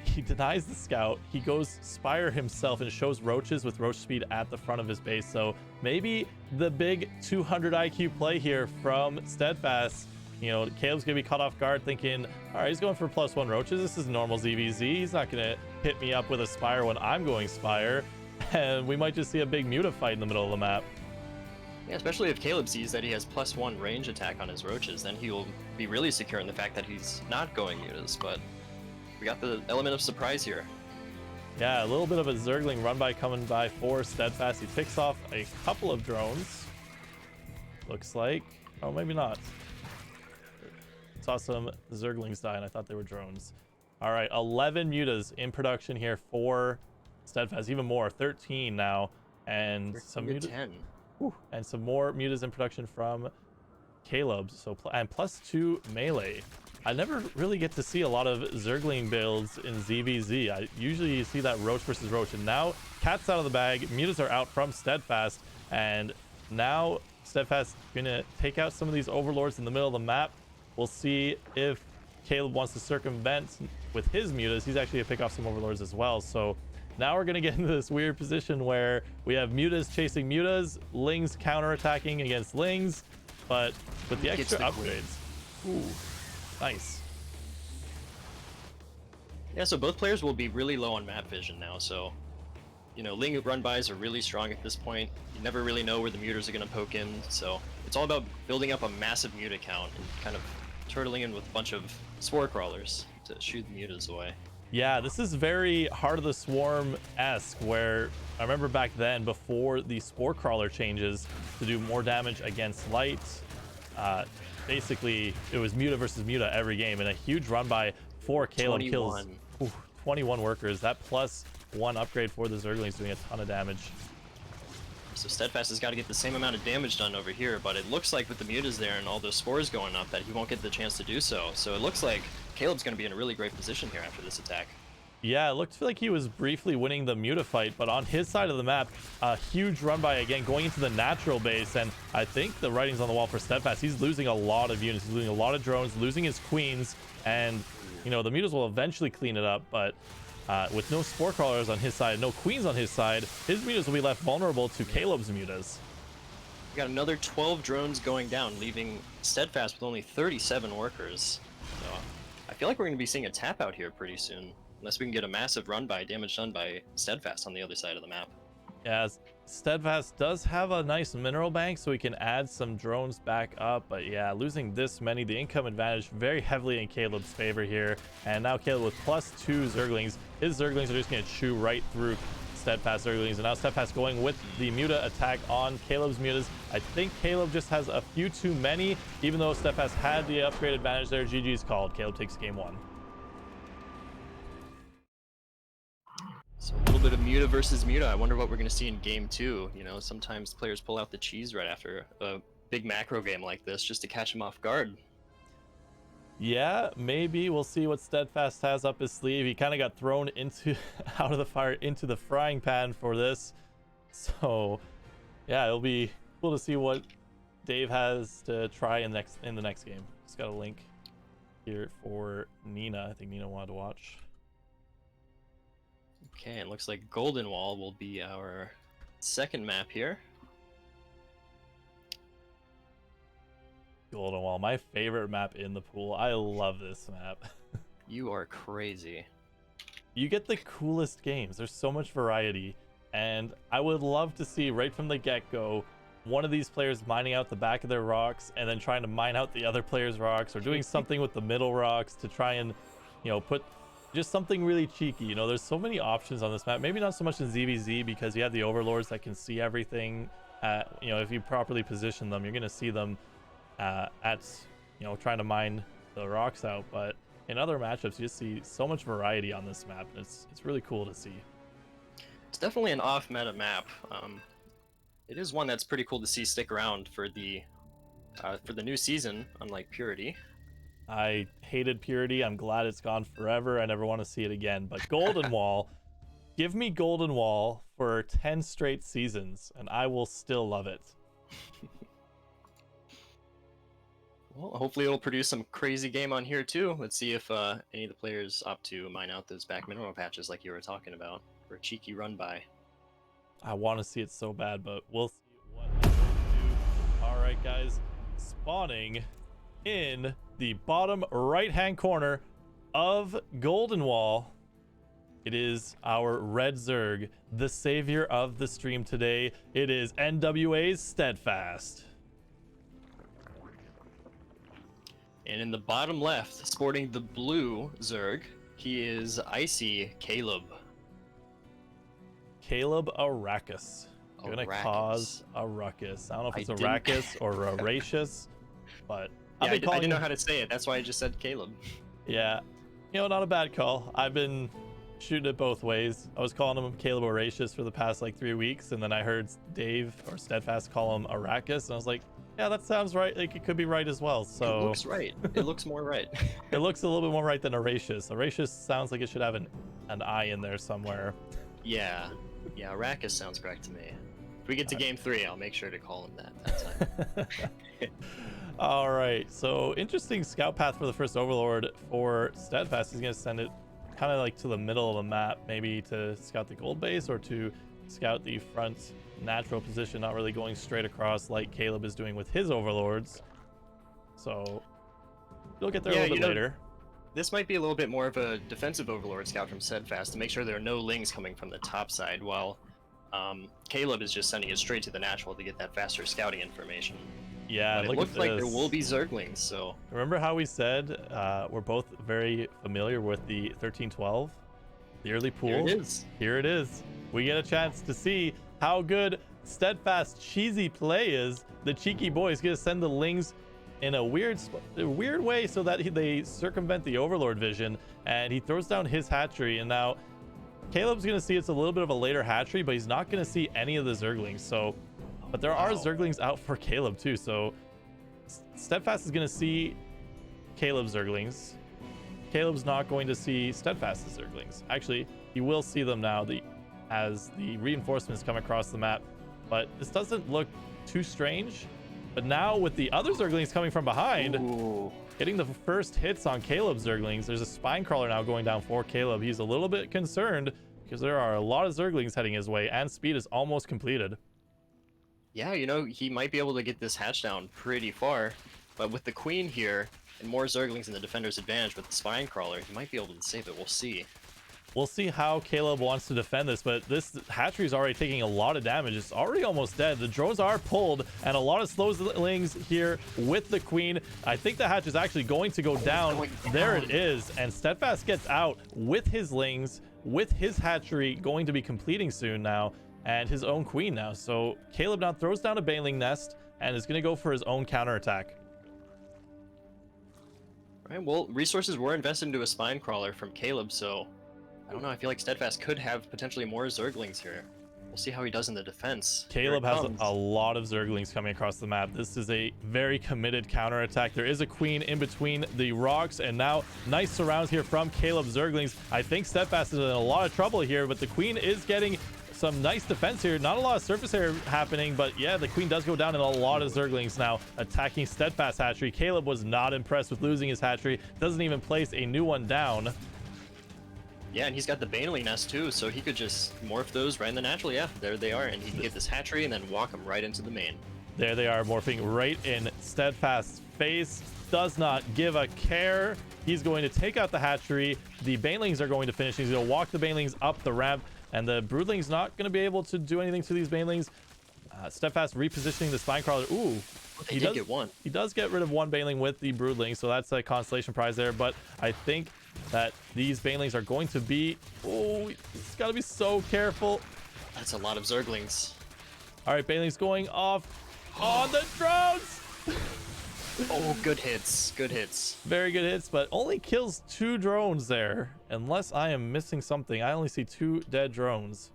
he denies the scout. He goes Spire himself and shows roaches with roach speed at the front of his base. So maybe the big 200 IQ play here from Steadfast. Caleb's gonna be caught off guard, thinking, all right, he's going for +1 roaches. This is normal ZVZ. He's not gonna hit me up with a Spire when I'm going Spire. And we might just see a big muta fight in the middle of the map. Yeah, especially if Caleb sees that he has +1 range attack on his roaches, then he will be really secure in the fact that he's not going mutas. But we got the element of surprise here. Yeah, a little bit of a Zergling run by coming by for Steadfast. He picks off a couple of drones. Looks like. Oh, maybe not. Saw some Zerglings die, and I thought they were drones. All right, 11 mutas in production here for Steadfast. Even more, 13 now. And some mutas. 10. And some more mutas in production from Caleb. So and +2 melee. I never really get to see a lot of Zergling builds in ZVZ. I usually see that roach versus roach, and now cat's out of the bag. Mutas are out from Steadfast, and now Steadfast gonna take out some of these overlords in the middle of the map. We'll see if Caleb wants to circumvent with his mutas. He's actually gonna pick off some overlords as well. So now we're gonna get into this weird position where we have mutas chasing mutas, Lings counterattacking against Lings, but with the extra upgrades. Ooh. Nice. Yeah, so both players will be really low on map vision now, so Ling run-bys are really strong at this point. You never really know where the mutas are going to poke in, so it's all about building up a massive muta count and kind of turtling in with a bunch of spore crawlers to shoot the mutas away. Yeah, this is very Heart of the Swarm-esque, where I remember back then, before the spore crawler changes to do more damage against light, basically it was muta versus muta every game, and a huge run by for Caleb 21. kills 21 workers. That +1 upgrade for the Zerglings doing a ton of damage. So Steadfast has got to get the same amount of damage done over here, but it looks like with the mutas there and all those spores going up that he won't get the chance to do so. So it looks like Caleb's going to be in a really great position here after this attack. Yeah, it looked like he was briefly winning the muta fight, but on his side of the map, a huge run by again, going into the natural base, and I think the writing's on the wall for Steadfast. He's losing a lot of units, he's losing a lot of drones, losing his queens, and the mutas will eventually clean it up, but with no spore crawlers on his side, no queens on his side, his mutas will be left vulnerable to Caleb's mutas. We got another 12 drones going down, leaving Steadfast with only 37 workers. So I feel like we're going to be seeing a tap out here pretty soon. Unless we can get a massive run by damage done by Steadfast on the other side of the map. Yeah, Steadfast does have a nice mineral bank, so we can add some drones back up. But yeah, losing this many, the income advantage very heavily in Caleb's favor here. And now Caleb with +2 Zerglings. His Zerglings are just going to chew right through Steadfast Zerglings. And now Steadfast going with the muta attack on Caleb's mutas. I think Caleb just has a few too many, even though Steadfast had the upgrade advantage there. GG's called. Caleb takes game 1. So a little bit of muta versus muta. I wonder what we're going to see in game 2. Sometimes players pull out the cheese right after a big macro game like this just to catch them off guard. Yeah, maybe we'll see what Steadfast has up his sleeve. He kind of got thrown out of the fire into the frying pan for this. So yeah, it'll be cool to see what Dave has to try in the next game. Just got a link here for Nina. I think Nina wanted to watch. Okay, it looks like Golden Wall will be our second map here. Golden Wall, my favorite map in the pool. I love this map. You are crazy. You get the coolest games. There's so much variety, and I would love to see right from the get-go one of these players mining out the back of their rocks and then trying to mine out the other player's rocks, or doing something with the middle rocks to try and, you know, put just something really cheeky. You know, there's so many options on this map. Maybe not so much in ZVZ because you have the overlords that can see everything. You know, if you properly position them, you're going to see them at, you know, trying to mine the rocks out. But in other matchups, you just see so much variety on this map, and it's really cool to see. It's definitely an off-meta map. It is one that's pretty cool to see stick around for the new season, unlike Purity. I hated Purity. I'm glad it's gone forever. I never want to see it again. But Golden Wall, give me Golden Wall for 10 straight seasons, and I will still love it. Well, hopefully it'll produce some crazy game on here too. Let's see if any of the players opt to mine out those back mineral patches like you were talking about for a cheeky run by. I want to see it so bad, but we'll see what it's going to do. All right, guys, spawning in the bottom right-hand corner of Golden Wall, it is our Red Zerg, the savior of the stream today. It is NWA's Steadfast. And in the bottom left, sporting the blue Zerg, he is Icy Caleb. Caleb Arrakis. You're gonna cause a ruckus. I don't know if it's Arrakis or Aracious, but yeah, I didn't know how to say it. That's why I just said Caleb. Yeah, you know, not a bad call. I've been shooting it both ways. I was calling him Caleb Aracious for the past like 3 weeks, and then I heard Dave or Steadfast call him Arrakis, and I was like, yeah, that sounds right. Like, it could be right as well. So it looks right. It looks more right. It looks a little bit more right than Aracious. Aracious sounds like it should have an I in there somewhere. Yeah, Arrakis sounds correct to me. If we get to game 3, I'll make sure to call him that time. All right, so interesting scout path for the first Overlord for Steadfast. He's going to send it kind of like to the middle of the map, maybe to scout the gold base or to scout the front natural position, not really going straight across like Caleb is doing with his Overlords. So you'll get there a little bit later. This might be a little bit more of a defensive Overlord scout from Steadfast to make sure there are no lings coming from the top side, while Caleb is just sending it straight to the natural to get that faster scouting information. Yeah, but it looks like there will be Zerglings, so... Remember how we said we're both very familiar with the 1312? The early pool? Here it is. Here it is. We get a chance to see how good Steadfast cheesy play is. The cheeky boy is going to send the lings in a weird way so that they circumvent the Overlord vision, and he throws down his hatchery, and now Caleb's going to see it's a little bit of a later hatchery, but he's not going to see any of the Zerglings. So, but there are Zerglings out for Caleb too, so Steadfast is going to see Caleb's Zerglings. Caleb's not going to see Steadfast's Zerglings. Actually, he will see them now as the reinforcements come across the map, but this doesn't look too strange. But now with the other Zerglings coming from behind, getting the first hits on Caleb's Zerglings, there's a spine crawler now going down for Caleb. He's a little bit concerned because there are a lot of Zerglings heading his way, and speed is almost completed. Yeah, you know, he might be able to get this hatch down pretty far, but with the queen here and more Zerglings in the defender's advantage with the spine crawler, he might be able to save it. We'll see. We'll see how Caleb wants to defend this, but this hatchery is already taking a lot of damage. It's already almost dead. The drones are pulled, and a lot of slowlings here with the queen. I think the hatch is actually going to go down. There it is, and Steadfast gets out with his lings, with his hatchery going to be completing soon now, and his own queen now. So Caleb now throws down a baneling nest and is going to go for his own counterattack. All right, well, resources were invested into a spine crawler from Caleb, so I don't know. I feel like Steadfast could have potentially more Zerglings here. We'll see how he does in the defense. Caleb has a lot of Zerglings coming across the map. This is a very committed counterattack. There is a queen in between the rocks, and now nice surrounds here from Caleb Zerglings. I think Steadfast is in a lot of trouble here, but the queen is getting some nice defense here. Not a lot of surface area happening, but yeah, the queen does go down, and a lot of Zerglings now attacking Steadfast hatchery. Caleb was not impressed with losing his hatchery. Doesn't even place a new one down. Yeah, and he's got the baneling nest too, so he could just morph those right in the natural. Yeah, there they are, and he can get this hatchery and then walk them right into the main. There they are, morphing right in Steadfast's face. Does not give a care. He's going to take out the hatchery. The banelings are going to finish. He's going to walk the banelings up the ramp, and the broodling's not going to be able to do anything to these banelings. Steadfast repositioning the spine crawler. Ooh, he did get one. He does get rid of one baneling with the broodling, so that's a constellation prize there. But I think that these banelings are going to be... Oh, he's got to be so careful. That's a lot of Zerglings. All right, banelings going off on the drones. Oh, good hits. Good hits. Very good hits, but only kills 2 drones there. Unless I am missing something. I only see 2 dead drones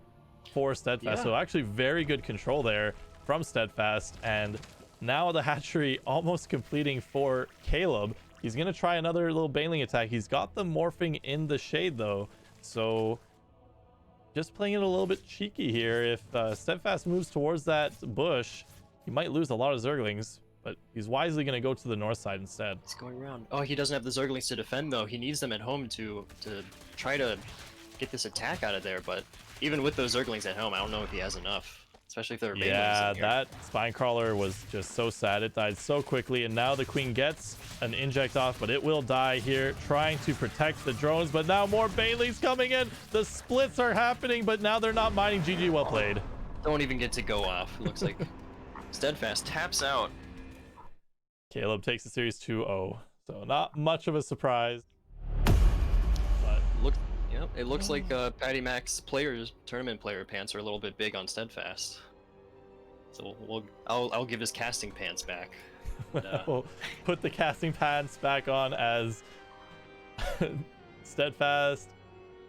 for Steadfast. Yeah. So actually very good control there from Steadfast. And now the hatchery almost completing for Caleb. He's going to try another little baneling attack. He's got them morphing in the shade though. So just playing it a little bit cheeky here. If Steadfast moves towards that bush, he might lose a lot of Zerglings. But he's wisely going to go to the north side instead. He's going around. Oh, he doesn't have the Zerglings to defend, though. He needs them at home to try to get this attack out of there. But even with those Zerglings at home, I don't know if he has enough. Especially if they're Yeah, that spine crawler was just so sad. It died so quickly. And now the queen gets an inject off, but it will die here. Trying to protect the drones. But now more banelings coming in. The splits are happening, but now they're not mining. GG, well played. Don't even get to go off. It looks like Steadfast taps out. Caleb takes the series 2-0, so not much of a surprise. But It looks like Patty Mac's tournament player pants are a little bit big on Steadfast. So I'll give his casting pants back. We'll put the casting pants back on as Steadfast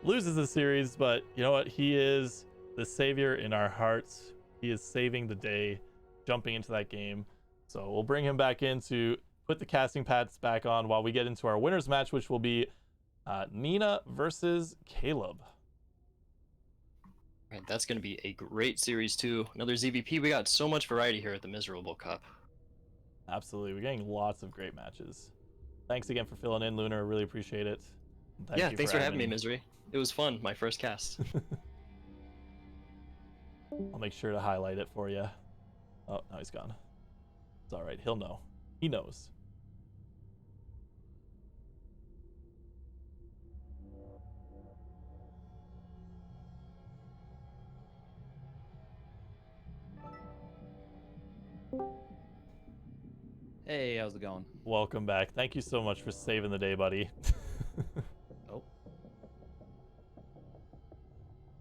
loses the series, but you know what? He is the savior in our hearts. He is saving the day, jumping into that game. So we'll bring him back in to put the casting pads back on while we get into our winners match, which will be Nina versus Caleb. Right, that's going to be a great series too. Another ZVP. We got so much variety here at the Miserable Cup. Absolutely. We're getting lots of great matches. Thanks again for filling in, Lunar. Really appreciate it. Thanks for having me, Misery. It was fun, my first cast. I'll make sure to highlight it for you. Oh, no, he's gone. It's all right. He'll know. He knows. Hey, how's it going? Welcome back. Thank you so much for saving the day, buddy. Oh.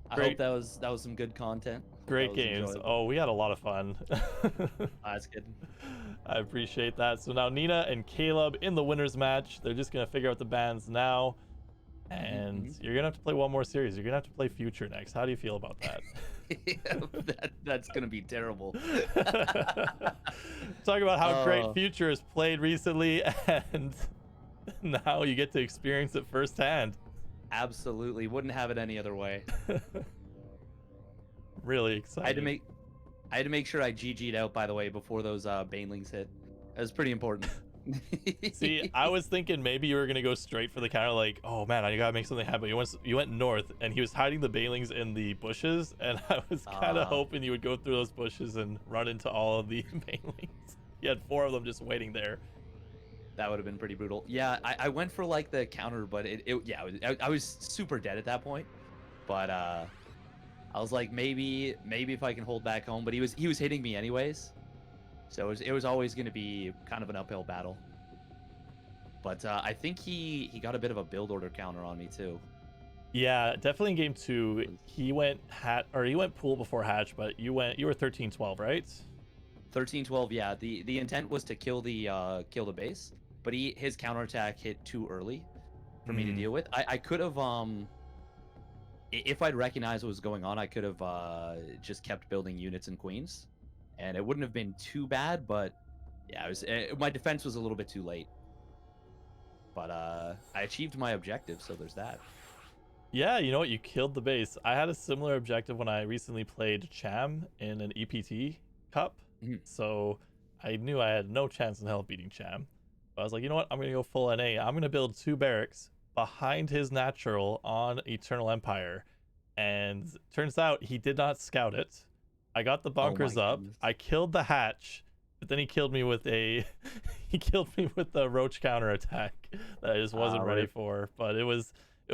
I hope that was some good content. Great games. Enjoyable. Oh, we had a lot of fun. That's good. I appreciate that. So now Nina and Caleb in the winners match. They're just going to figure out the bans now. And you're going to have to play one more series. You're going to have to play Future next. How do you feel about that? That's going to be terrible. Talk about how great Future has played recently, and now you get to experience it firsthand. Absolutely. Wouldn't have it any other way. Really excited. I had to make sure I GG'd out, by the way, before those banelings hit. That was pretty important. See, I was thinking maybe you were gonna go straight for the counter, like, oh man, I gotta make something happen. You went north, and he was hiding the banelings in the bushes, and I was kind of hoping you would go through those bushes and run into all of the banelings. You had 4 of them just waiting there. That would have been pretty brutal. Yeah, I went for like the counter, but I was super dead at that point. But I was like, maybe if I can hold back home. But he was hitting me anyways. So it was always going to be kind of an uphill battle. But I think he got a bit of a build order counter on me too. Yeah, definitely in game 2, he went pool before hatch, but you were 13-12, right? 13-12, yeah. The intent was to kill the base, but his counterattack hit too early for me to deal with. I could have if I'd recognized what was going on, I could have just kept building units and queens. And it wouldn't have been too bad, but yeah, my defense was a little bit too late. But I achieved my objective, so there's that. Yeah, you know what? You killed the base. I had a similar objective when I recently played Cham in an EPT Cup. So I knew I had no chance in hell of beating Cham. But I was like, you know what? I'm going to go full NA. I'm going to build 2 barracks behind his natural on Eternal Empire. And turns out he did not scout it. I got the bunkers up. I killed the hatch. but then he killed me with a roach counter attack that I just wasn't ready for. But it was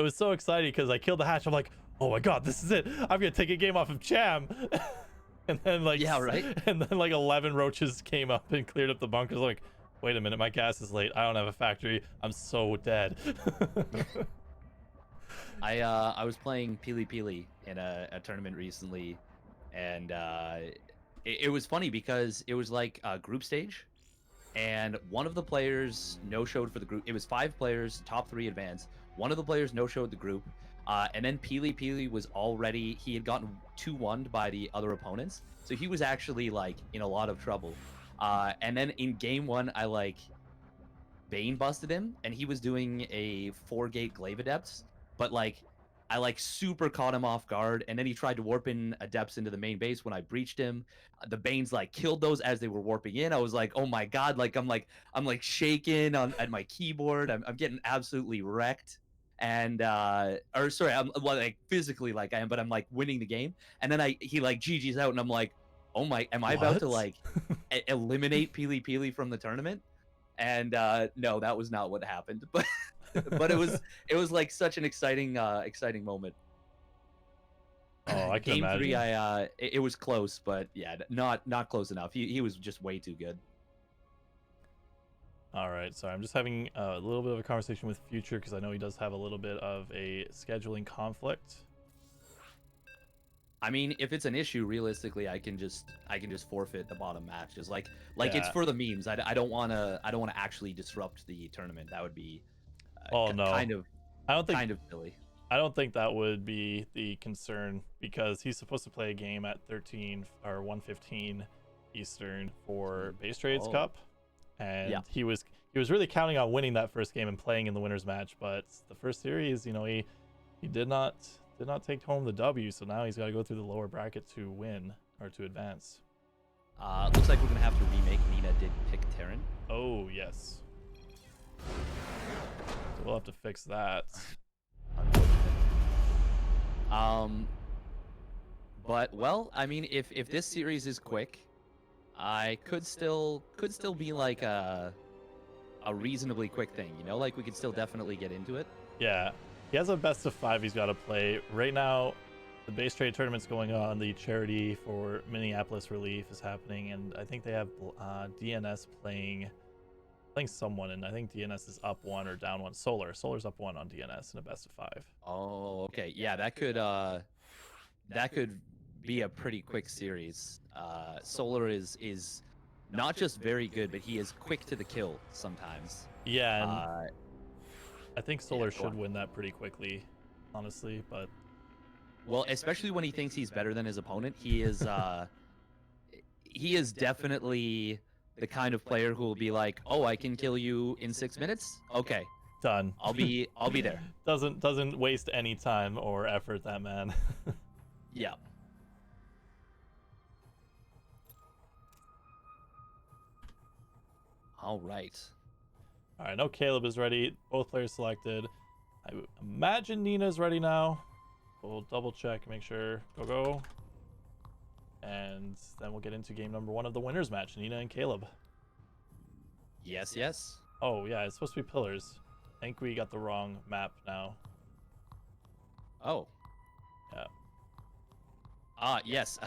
so exciting because I killed the hatch. I'm like, oh my god, this is it. I'm gonna take a game off of Cham. And then like Yeah, right. And then like 11 roaches came up and cleared up the bunkers. Like, wait a minute, my gas is late. I don't have a factory. I'm so dead. I was playing Pili Pili in a tournament recently, and it was funny because it was like a group stage, and one of the players no-showed for the group. It was 5 players, top 3 advance. One of the players no-showed the group, and then Pili Pili was already, he had gotten 2-1'd by the other opponents, so he was actually like in a lot of trouble. And then in game 1, I like Bane busted him, and he was doing a 4-gate Glaive Adepts, but like I like super caught him off guard, and then he tried to warp in Adepts into the main base when I breached him. The Banes like killed those as they were warping in. I was like, oh my god, like I'm shaking at my keyboard. I'm getting absolutely wrecked. And or sorry, I'm like physically like I am, but I'm like winning the game. And then he like GG's out, and I'm like, oh my, am I about to like eliminate Pili Pili from the tournament? And no, that was not what happened. But but it was like such an exciting moment. Oh, I can Game imagine. 3, it was close, but yeah, not close enough. He was just way too good. All right, so I'm just having a little bit of a conversation with Future because I know he does have a little bit of a scheduling conflict. I mean, if it's an issue, realistically, I can just forfeit the bottom matches. Like it's Yeah. for the memes. I don't want to actually disrupt the tournament. That would be Oh no, kind of kind of silly. I don't think that would be the concern because he's supposed to play a game at 13 or 1:15 Eastern for Base Trades Oh. Cup, and Yeah. he was really counting on winning that first game and playing in the winners match. But the first series, you know, he did not take home the W, so now he's got to go through the lower bracket to win or to advance. Looks like we're gonna have to remake Nina did pick Terran. Oh yes, so we'll have to fix that. But well, I mean, if this series is quick, I could still be like a reasonably quick thing, you know, like we could still definitely get into it. Yeah, he has a best of 5 he's got to play. Right now, the base trade tournament's going on. The charity for Minneapolis Relief is happening, and I think they have DNS playing someone, and I think DNS is up 1 or down 1. Solar's up 1 on DNS in a best of 5. Oh, okay. Yeah, that could be a pretty quick series. Solar is not just very good, but he is quick to the kill sometimes. Yeah, and I think Solar go should on. win that pretty quickly, honestly, but Well, especially when he thinks he's better than his opponent, he is definitely the kind of player who will be like, "Oh, I can kill you in 6 minutes. Okay, done. I'll be there." Doesn't waste any time or effort, that man. Yeah. All right. All right, I know Caleb is ready. Both players selected. I would imagine Nina's ready now. We'll double check, make sure. Go. And then we'll get into game number 1 of the winners match, Nina and Caleb. Yes. Oh, yeah, it's supposed to be pillars. I think we got the wrong map now. Oh. Yeah. Yes.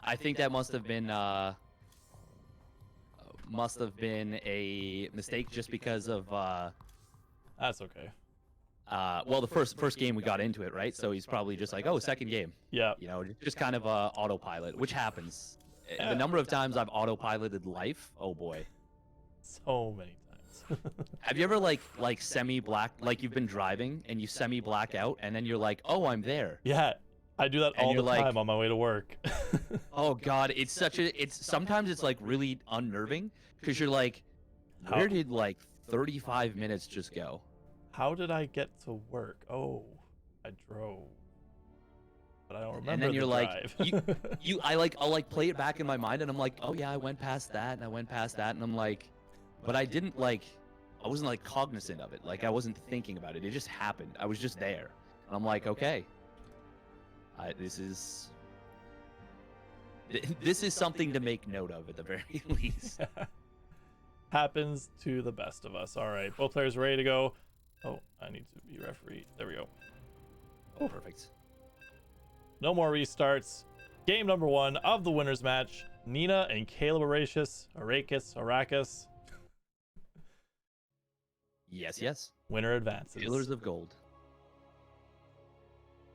I think that must have been a mistake just because of That's okay. well, the first game we got into it, right? So he's probably just like, oh, second game. Yeah. You know, just kind of autopilot, which happens. Yeah. The number of times I've autopiloted life, oh boy. So many times. Have you ever like semi-black, like you've been driving and you semi-black out and then you're like, oh, I'm there. Yeah, I do that And all you're the like- time on my way to work. Oh God, sometimes it's like really unnerving because you're like, How- where did like 35 minutes just go? How did I get to work? Oh, I drove. But I don't remember And then the you're like, drive. I'll like play it back in my mind and I'm like, oh yeah, I went past that and I went past that and I'm like, but I didn't I wasn't like cognizant of it. Like I wasn't thinking about it. It just happened. I was just there. And I'm like, okay, this is This is something to make note of at the very least. Happens to the best of us. All right, both players ready to go. Oh, I need to be referee. There we go. Oh, perfect. No more restarts. Game number 1 of the winners match. Nina and Caleb Arrakis. Yes. Winner advances. Pillars of Gold.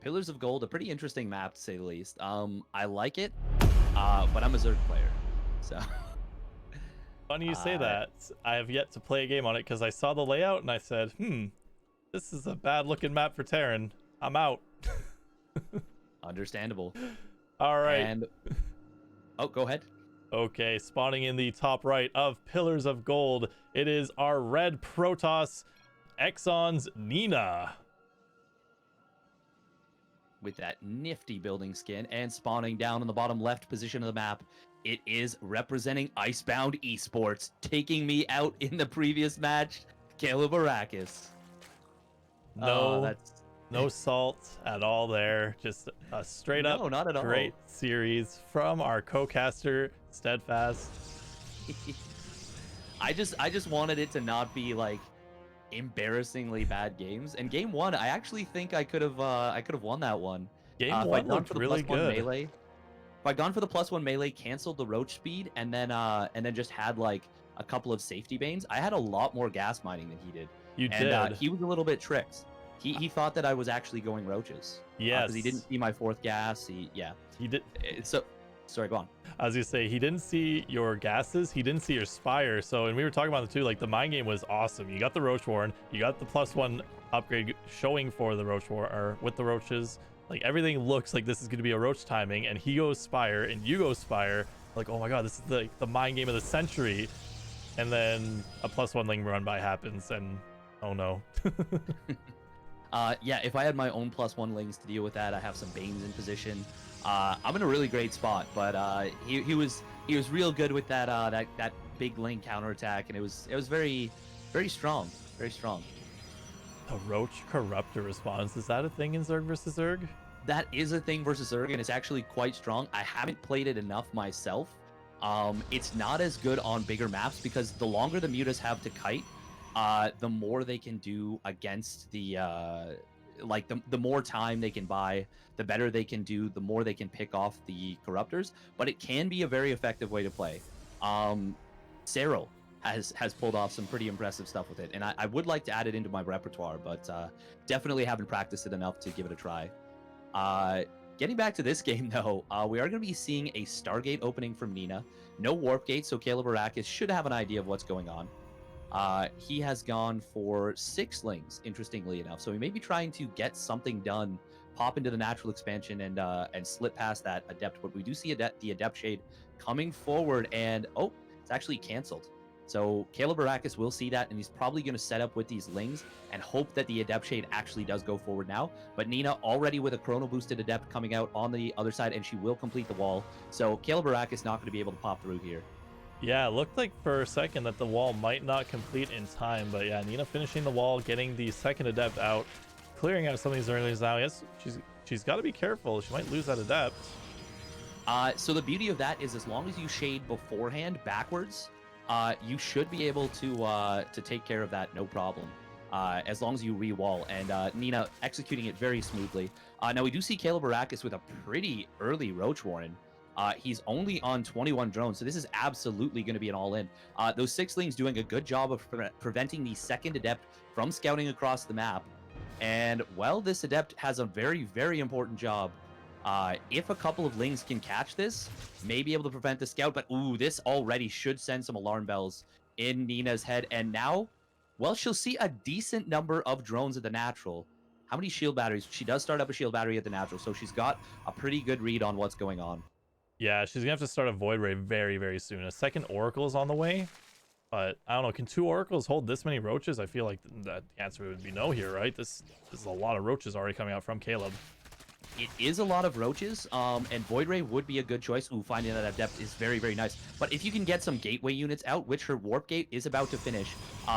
Pillars of Gold, a pretty interesting map to say the least. I like it, but I'm a Zerg player, so. Funny you say that. I have yet to play a game on it because I saw the layout and I said, this is a bad looking map for Terran. I'm out. Understandable. All right. And oh, go ahead. Okay, spawning in the top right of Pillars of Gold, it is our red Protoss Exxon's Nina. With that nifty building skin, and spawning down in the bottom left position of the map, it is representing Icebound Esports, taking me out in the previous match, Caleb Arrakis. No salt at all there. Just a straight up not at all. Great series from our co-caster, Steadfast. I just wanted it to not be like embarrassingly bad games. And game 1, I actually think I could have won that one. Game 1 looked really good. Melee, if I'd gone for the +1 melee, canceled the roach speed, and then just had like a couple of safety banes, I had a lot more gas mining than he did. You did. He was a little bit tricked. He thought that I was actually going roaches. Yes. Because he didn't see my 4th gas. He did. So, sorry, go on. I was gonna say, he didn't see your gases, he didn't see your spire. So, and we were talking about it too, like the mind game was awesome. You got the roach warren, you got the +1 upgrade showing for the roach war, or with the roaches. Like everything looks like this is gonna be a roach timing, and he goes spire and you go spire. Like, oh my god, this is the mind game of the century. And then a +1 ling run by happens, and oh no. Yeah, if I had my own +1 lings to deal with that, I have some Banes in position. I'm in a really great spot, but he was real good with that big ling counterattack, and it was very strong, very strong. A roach corruptor response, is that a thing in Zerg versus Zerg? That is a thing versus Zerg, and it's actually quite strong. I haven't played it enough myself. It's not as good on bigger maps because the longer the mutas have to kite, the more they can do against the the more time they can buy, the better they can do, the more they can pick off the corruptors. But it can be a very effective way to play. Cyril has pulled off some pretty impressive stuff with it, and I would like to add it into my repertoire, but definitely haven't practiced it enough to give it a try. Getting back to this game, though, we are going to be seeing a Stargate opening from Nina. No Warp Gate, so Caleb Arrakis should have an idea of what's going on. He has gone for 6 lings, interestingly enough, so he may be trying to get something done, pop into the natural expansion, and slip past that Adept. But we do see the Adept Shade coming forward, and oh, it's actually canceled. So Caleb Arrakis will see that, and he's probably going to set up with these lings and hope that the Adept Shade actually does go forward now. But Nina already with a Chrono Boosted Adept coming out on the other side, and she will complete the wall. So Caleb Arrakis not going to be able to pop through here. Yeah, it looked like for a second that the wall might not complete in time, but yeah, Nina finishing the wall, getting the second Adept out, clearing out some of these earlings now. Yes, she's got to be careful. She might lose that Adept. So the beauty of that is as long as you shade beforehand backwards, you should be able to take care of that no problem, as long as you re-wall. And Nina executing it very smoothly. Now we do see Caleb Arrakis with a pretty early Roach Warren. He's only on 21 drones, so this is absolutely going to be an all-in. Those 6 lings doing a good job of preventing the second Adept from scouting across the map. And, well, this Adept has a very, very important job. If a couple of lings can catch this, may be able to prevent the scout, but ooh, this already should send some alarm bells in Nina's head. And now, well, she'll see a decent number of drones at the natural. How many shield batteries? She does start up a shield battery at the natural, so she's got a pretty good read on what's going on. Yeah, she's gonna have to start a Void Ray very, very soon. A second Oracle is on the way, but I don't know. Can 2 Oracles hold this many roaches? I feel like the answer would be no here, right? This is a lot of roaches already coming out from Caleb. It is a lot of roaches, and Void Ray would be a good choice. Ooh, finding that Adept is very, very nice. But if you can get some Gateway units out, which her Warp Gate is about to finish,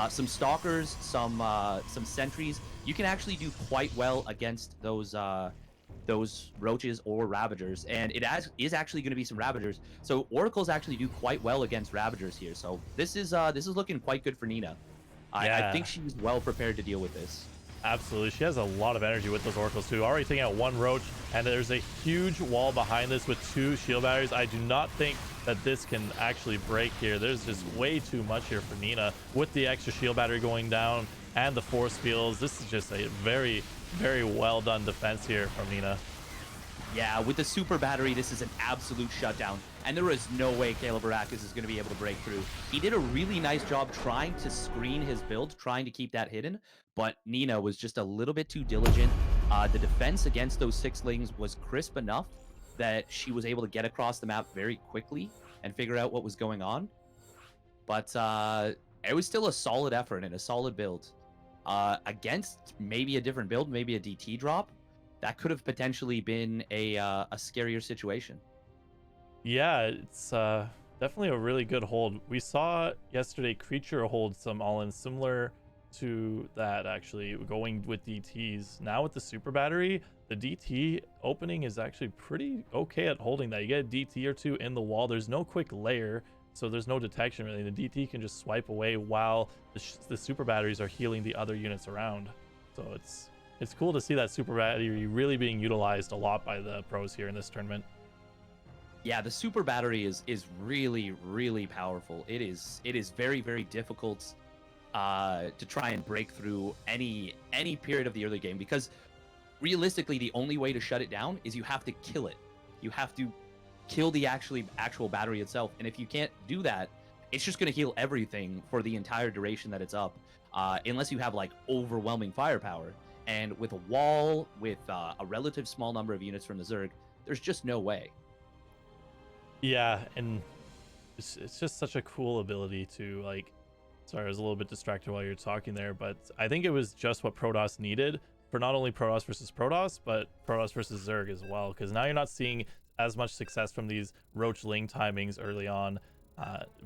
some Stalkers, some Sentries, you can actually do quite well against those those Roaches or Ravagers, and it is actually going to be some Ravagers. So Oracles actually do quite well against Ravagers here. So this is looking quite good for Nina. I think she's well prepared to deal with this. Absolutely. She has a lot of energy with those Oracles too. Already taking out one Roach, and there's a huge wall behind this with 2 shield batteries. I do not think that this can actually break here. There's just way too much here for Nina with the extra shield battery going down and the force fields. This is just a very, very well done defense here from Nina. Yeah, with the super battery, this is an absolute shutdown. And there is no way Caleb Arrakis is going to be able to break through. He did a really nice job trying to screen his build, trying to keep that hidden, but Nina was just a little bit too diligent. The defense against those 6-lings was crisp enough that she was able to get across the map very quickly and figure out what was going on. But it was still a solid effort and a solid build. Against maybe a different build, maybe a DT drop, that could have potentially been a scarier situation. Yeah, it's definitely a really good hold. We saw yesterday Creature hold some all-in similar to that, actually, going with DTs. Now with the super battery, the DT opening is actually pretty okay at holding that. You get a DT or 2 in the wall. There's no quick layer, so there's no detection really. The DT can just swipe away while the super batteries are healing the other units around. So it's cool to see that super battery really being utilized a lot by the pros here in this tournament. Yeah, the super battery is really, really powerful. It is very, very difficult to try and break through any period of the early game, because realistically the only way to shut it down is you have to kill it. You have to kill the actual battery itself, and if you can't do that, it's just going to heal everything for the entire duration that it's up, unless you have like overwhelming firepower. And with a wall, with a relative small number of units from the Zerg, there's just no way. Yeah, and it's just such a cool ability to, like, sorry, I was a little bit distracted while you're talking there, but I think it was just what Protoss needed for not only Protoss versus Protoss, but Protoss versus Zerg as well, because now you're not seeing as much success from these Roach Ling timings early on.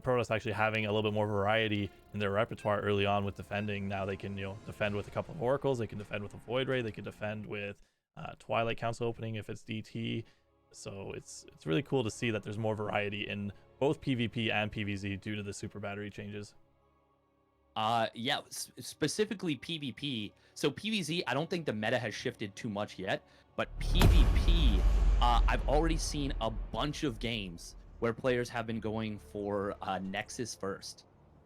Protoss actually having a little bit more variety in their repertoire early on with defending. Now they can, defend with a couple of Oracles, they can defend with a Void Ray, they can defend with Twilight Council opening if it's DT. So it's really cool to see that there's more variety in both PvP and PvZ due to the super battery changes. Yeah, specifically PvP. So PvZ, I don't think the meta has shifted too much yet, but PvP, I've already seen a bunch of games where players have been going for Nexus first.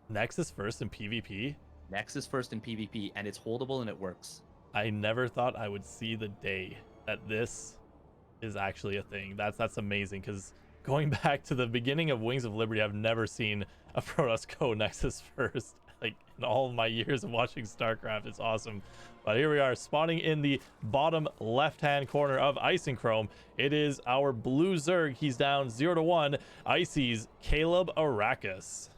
Nexus first in PvP? Nexus first in PvP, and it's holdable and it works. I never thought I would see the day that this is actually a thing. That's amazing, because going back to the beginning of Wings of Liberty, I've never seen a Protoss go Nexus first. Like, in all of my years of watching StarCraft, it's awesome. But here we are, spawning in the bottom left-hand corner of Icenchrome. It is our blue Zerg. He's down 0-1. Icy's Caleb Arrakis.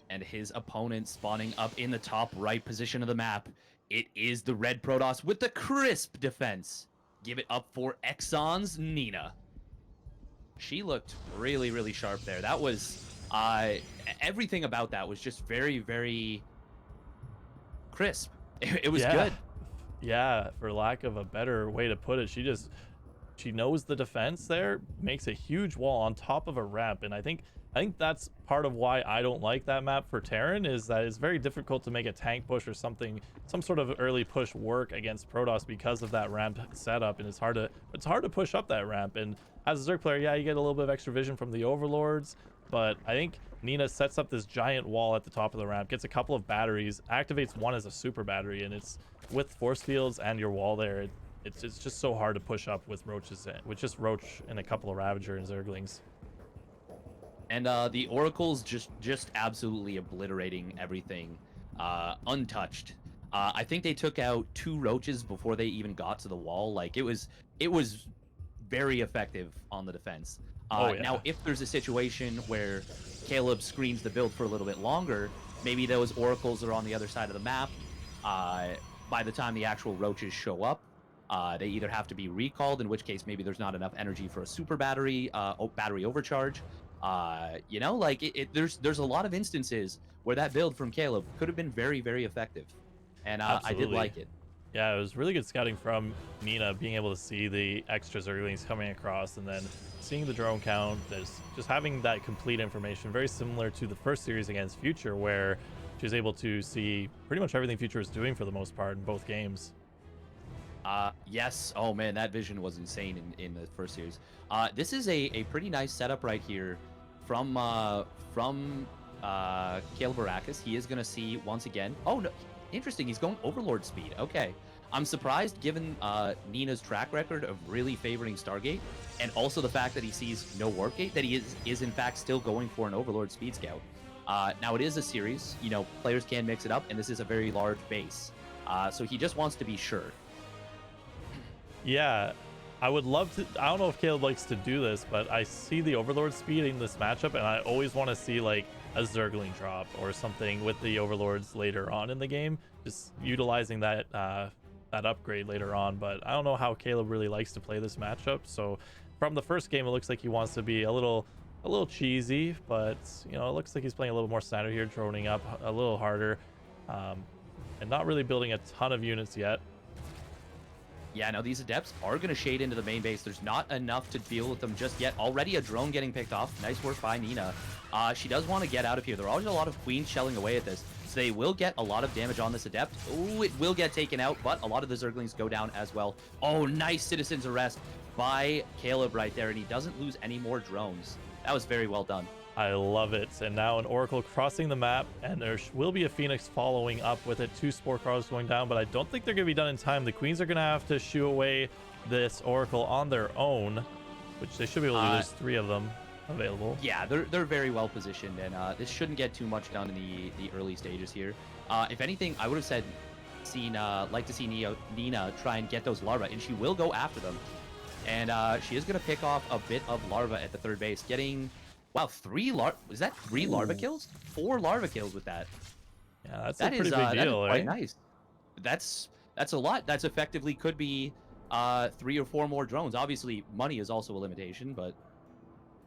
And his opponent spawning up in the top right position of the map. It is the red Protoss with the crisp defense. Give it up for Exxon's Nina. She looked really, really sharp there. That was... everything about that was just very, very crisp. It was good. Yeah, for lack of a better way to put it, she knows the defense there, makes a huge wall on top of a ramp, and I think that's part of why I don't like that map for Terran, is that it's very difficult to make a tank push or some sort of early push work against Protoss because of that ramp setup, and it's hard to push up that ramp. And as a Zerg player, yeah, you get a little bit of extra vision from the Overlords, but I think Nina sets up this giant wall at the top of the ramp, gets a couple of batteries, activates one as a super battery, and it's with force fields and your wall there. It's just so hard to push up with Roaches, with just Roach and a couple of Ravager and Zerglings. And the Oracles just absolutely obliterating everything, untouched. I think they took out 2 Roaches before they even got to the wall. Like, it was very effective on the defense. Yeah. Now, if there's a situation where Caleb screens the build for a little bit longer, maybe those Oracles are on the other side of the map. By the time the actual Roaches show up, they either have to be recalled, in which case maybe there's not enough energy for a super battery, battery overcharge. There's a lot of instances where that build from Caleb could have been very, very effective, and I did like it. Yeah, it was really good scouting from Nina, being able to see the extra Zerglings coming across and then seeing the drone count. There's just having that complete information, very similar to the first series against Future, where she was able to see pretty much everything Future was doing for the most part in both games. Yes. Oh man, that vision was insane in the first series. This is a pretty nice setup right here from Caleb Arrakis. He is gonna see once again. Oh no, interesting. He's going Overlord speed. Okay. I'm surprised given Nina's track record of really favoring Stargate, and also the fact that he sees no Warp Gate, that he is in fact still going for an Overlord speed scout. Now it is a series, you know, players can mix it up, and this is a very large base. So he just wants to be sure. Yeah, I would love to. I don't know if Caleb likes to do this, but I see the Overlord speed in this matchup, and I always want to see like a Zergling drop or something with the Overlords later on in the game, just utilizing that that upgrade later on. But I don't know how Caleb really likes to play this matchup. So from the first game, it looks like he wants to be a little cheesy, but you know, it looks like he's playing a little more standard here, droning up a little harder, and not really building a ton of units yet. Yeah, no, these Adepts are going to shade into the main base. There's not enough to deal with them just yet. Already a drone getting picked off. Nice work by Nina. She does want to get out of here. There are always a lot of Queens shelling away at this. So they will get a lot of damage on this Adept. Ooh, it will get taken out, but a lot of the Zerglings go down as well. Oh, nice Citizen's Arrest by Caleb right there, and he doesn't lose any more drones. That was very well done. I love it. And now an Oracle crossing the map, and there will be a Phoenix following up with it. 2 Spore Crawlers going down, but I don't think they're going to be done in time. The Queens are going to have to shoo away this Oracle on their own, which they should be able to do. There's 3 of them available. Yeah, they're very well positioned, and this shouldn't get too much done in the early stages here. If anything, I would have like to see Nina try and get those larvae, and she will go after them. And she is going to pick off a bit of larva at the third base, getting... Wow, 3 is that 3 larva kills? 4 larva kills with that. Yeah, that's a pretty big deal, right? Quite nice. That's a lot. That's effectively could be 3 or 4 more drones. Obviously, money is also a limitation, but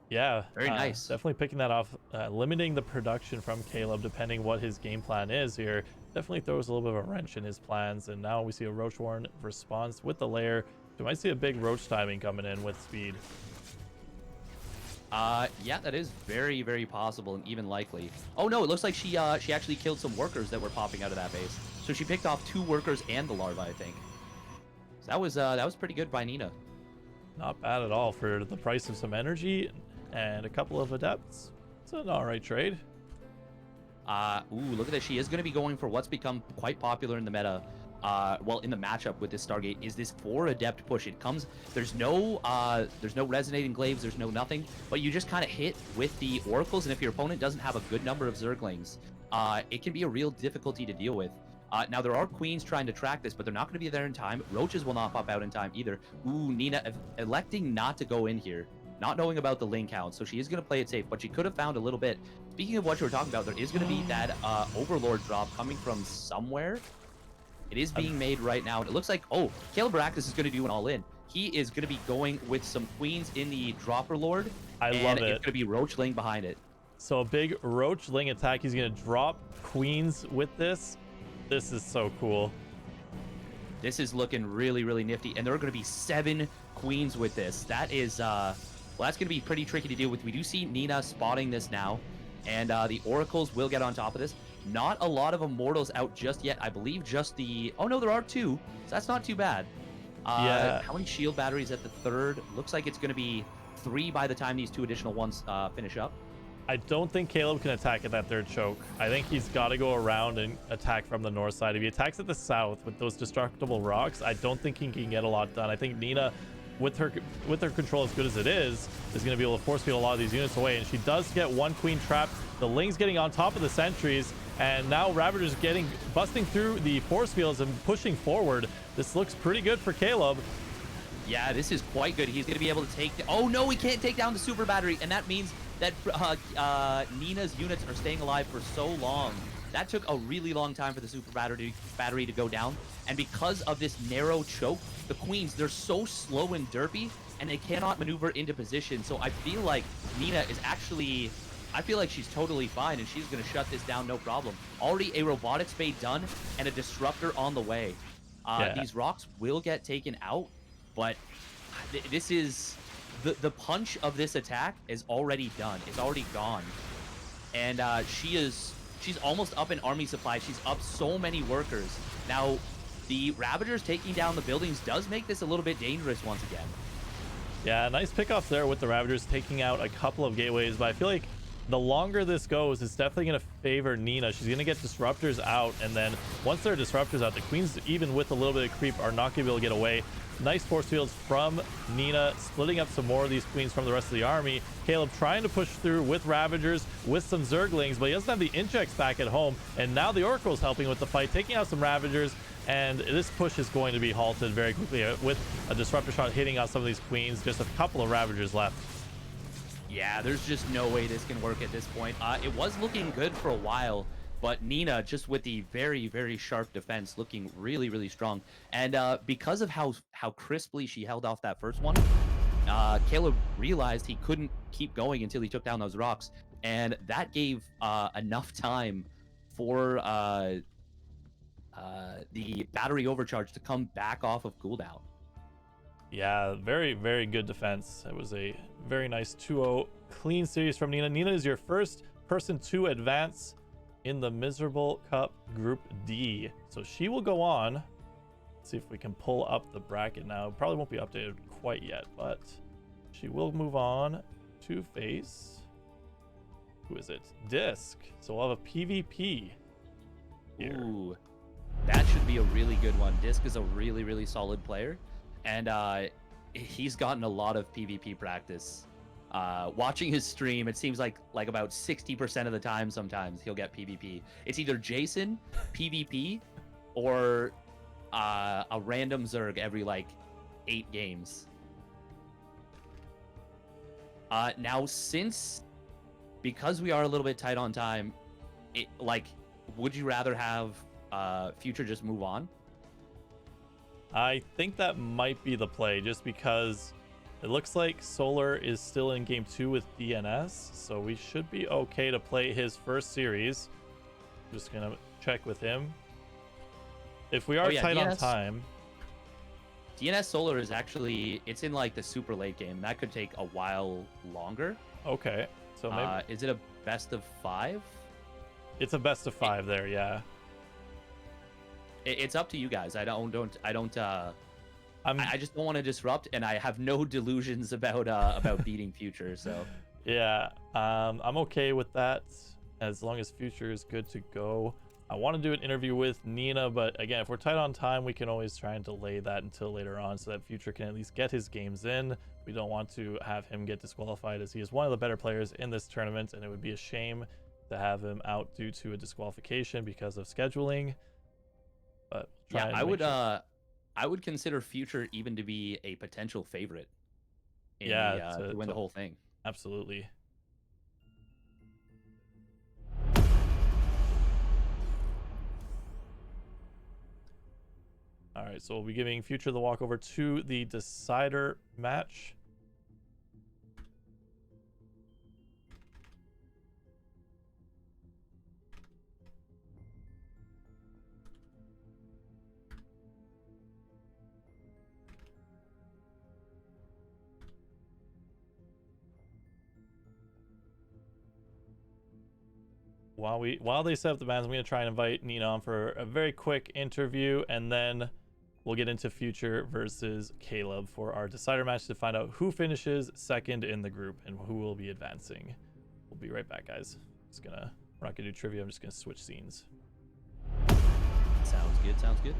yeah, very nice. Definitely picking that off, limiting the production from Caleb, depending what his game plan is here. Definitely throws a little bit of a wrench in his plans, and now we see a Roach Warren response with the lair. So we might see a big Roach timing coming in with speed. Yeah, that is very, very possible and even likely. Oh no, it looks like she actually killed some workers that were popping out of that base. So she picked off 2 workers and the larva, I think. So that was pretty good by Nina. Not bad at all for the price of some energy and a couple of Adepts. It's an alright trade. Ooh, look at this. She is going to be going for what's become quite popular in the meta. Well, in the matchup with this Stargate, is this 4 Adept push. It comes, there's no resonating glaives, there's no nothing, but you just kind of hit with the Oracles, and if your opponent doesn't have a good number of Zerglings, it can be a real difficulty to deal with. Now, there are Queens trying to track this, but they're not going to be there in time. Roaches will not pop out in time either. Ooh, Nina electing not to go in here, not knowing about the link count, so she is going to play it safe, but she could have found a little bit. Speaking of what you were talking about, there is going to be that Overlord drop coming from somewhere. It is being made right now, and it looks like, oh, Caleb Arrakis is going to do an all-in. He is going to be going with some Queens in the Dropper Lord. I love it. And it's going to be Roach Ling behind it. So a big Roach Ling attack. He's going to drop Queens with this. This is so cool. This is looking really, really nifty, and there are going to be 7 Queens with this. That is, well, that's going to be pretty tricky to deal with. We do see Nina spotting this now, and the Oracles will get on top of this. Not a lot of Immortals out just yet. I believe just the... Oh, no, there are 2. So that's not too bad. Yeah. How many shield batteries at the third? Looks like it's going to be 3 by the time these 2 additional ones finish up. I don't think Caleb can attack at that third choke. I think he's got to go around and attack from the north side. If he attacks at the south with those destructible rocks, I don't think he can get a lot done. I think Nina, with her control as good as it is going to be able to force field a lot of these units away. And she does get 1 Queen trapped. The Ling's getting on top of the sentries. And now Ravager's busting through the force fields and pushing forward. This looks pretty good for Caleb. Yeah, this is quite good. He's going to be able to take... Oh, no, he can't take down the super battery. And that means that Nina's units are staying alive for so long. That took a really long time for the super battery to go down. And because of this narrow choke, the Queens, they're so slow and derpy, and they cannot maneuver into position. So I feel like Nina is actually... I feel like she's totally fine, and she's going to shut this down no problem. Already a Robotic Spade done and a Disruptor on the way. Yeah. These rocks will get taken out, but this is the punch of this attack is already done. It's already gone, and she's almost up in army supply. She's up so many workers now. The Ravagers taking down the buildings does make this a little bit dangerous once again. Yeah, nice pickoffs there with the Ravagers taking out a couple of gateways, but I feel like the longer this goes, it's definitely going to favor Nina. She's going to get disruptors out, and then once there are disruptors out, the queens, even with a little bit of creep, are not going to be able to get away. Nice force fields from Nina, splitting up some more of these queens from the rest of the army. Caleb trying to push through with Ravagers, with some Zerglings, but he doesn't have the injects back at home, and now the Oracle's helping with the fight, taking out some Ravagers, and this push is going to be halted very quickly with a disruptor shot hitting on some of these queens. Just a couple of Ravagers left. Yeah, there's just no way this can work at this point. It was looking good for a while, but Nina, just with the very, very sharp defense, looking really, really strong. And because of how crisply she held off that first one, Caleb realized he couldn't keep going until he took down those rocks, and that gave enough time for the battery overcharge to come back off of cooldown. Yeah, very, very good defense. It was a very nice 2-0 clean series from Nina. Nina is your first person to advance in the Miserable Cup Group D. So she will go on. Let's see if we can pull up the bracket now. Probably won't be updated quite yet, but she will move on to face... who is it? Disc. So we'll have a PvP here. Ooh, that should be a really good one. Disc is a really, really solid player. And he's gotten a lot of PvP practice. Watching his stream, it seems like about 60% of the time sometimes he'll get PvP. It's either Jason, PvP, or a random Zerg every like 8 games. Now, because we are a little bit tight on time, would you rather have Future just move on? I think that might be the play, just because it looks like Solar is still in game 2 with DNS, so we should be okay to play his first series. Just gonna check with him. If we are tight on time. DNS Solar is actually, it's in like the super late game. That could take a while longer. Okay, so maybe is it a best of 5? It's a best of 5 there, yeah. It's up to you guys. I just don't want to disrupt, and I have no delusions about beating Future. So yeah, I'm okay with that as long as Future is good to go. I want to do an interview with Nina, but again, if we're tight on time, we can always try and delay that until later on so that Future can at least get his games in. We don't want to have him get disqualified, as he is one of the better players in this tournament, and it would be a shame to have him out due to a disqualification because of scheduling. But yeah, I would consider Future even to be a potential favorite in to win the whole thing. Absolutely. All right, so we'll be giving Future the walkover to the decider match. While they set up the bands, I'm going to try and invite Nina on for a very quick interview, and then we'll get into Future versus Caleb for our decider match to find out who finishes second in the group and who will be advancing. We'll be right back, guys. We're not gonna do trivia. I'm just gonna switch scenes. Sounds good. Sounds good.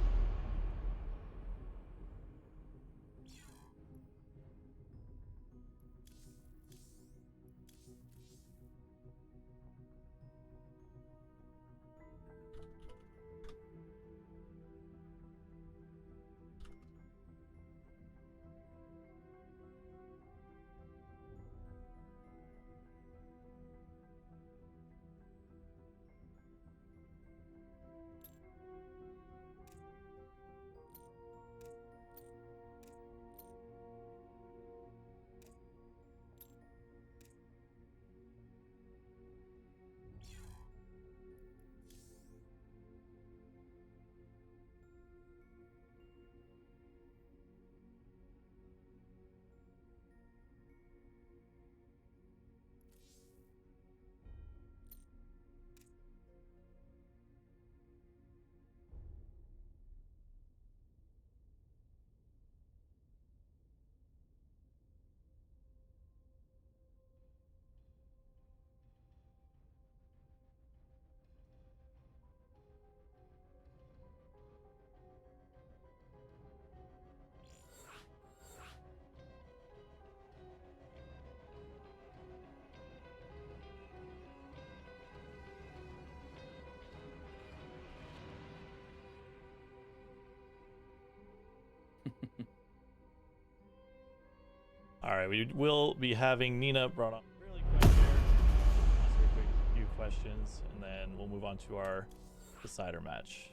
right, we will be having Nina brought up really quick here. Ask her a quick few questions, and then we'll move on to our decider match.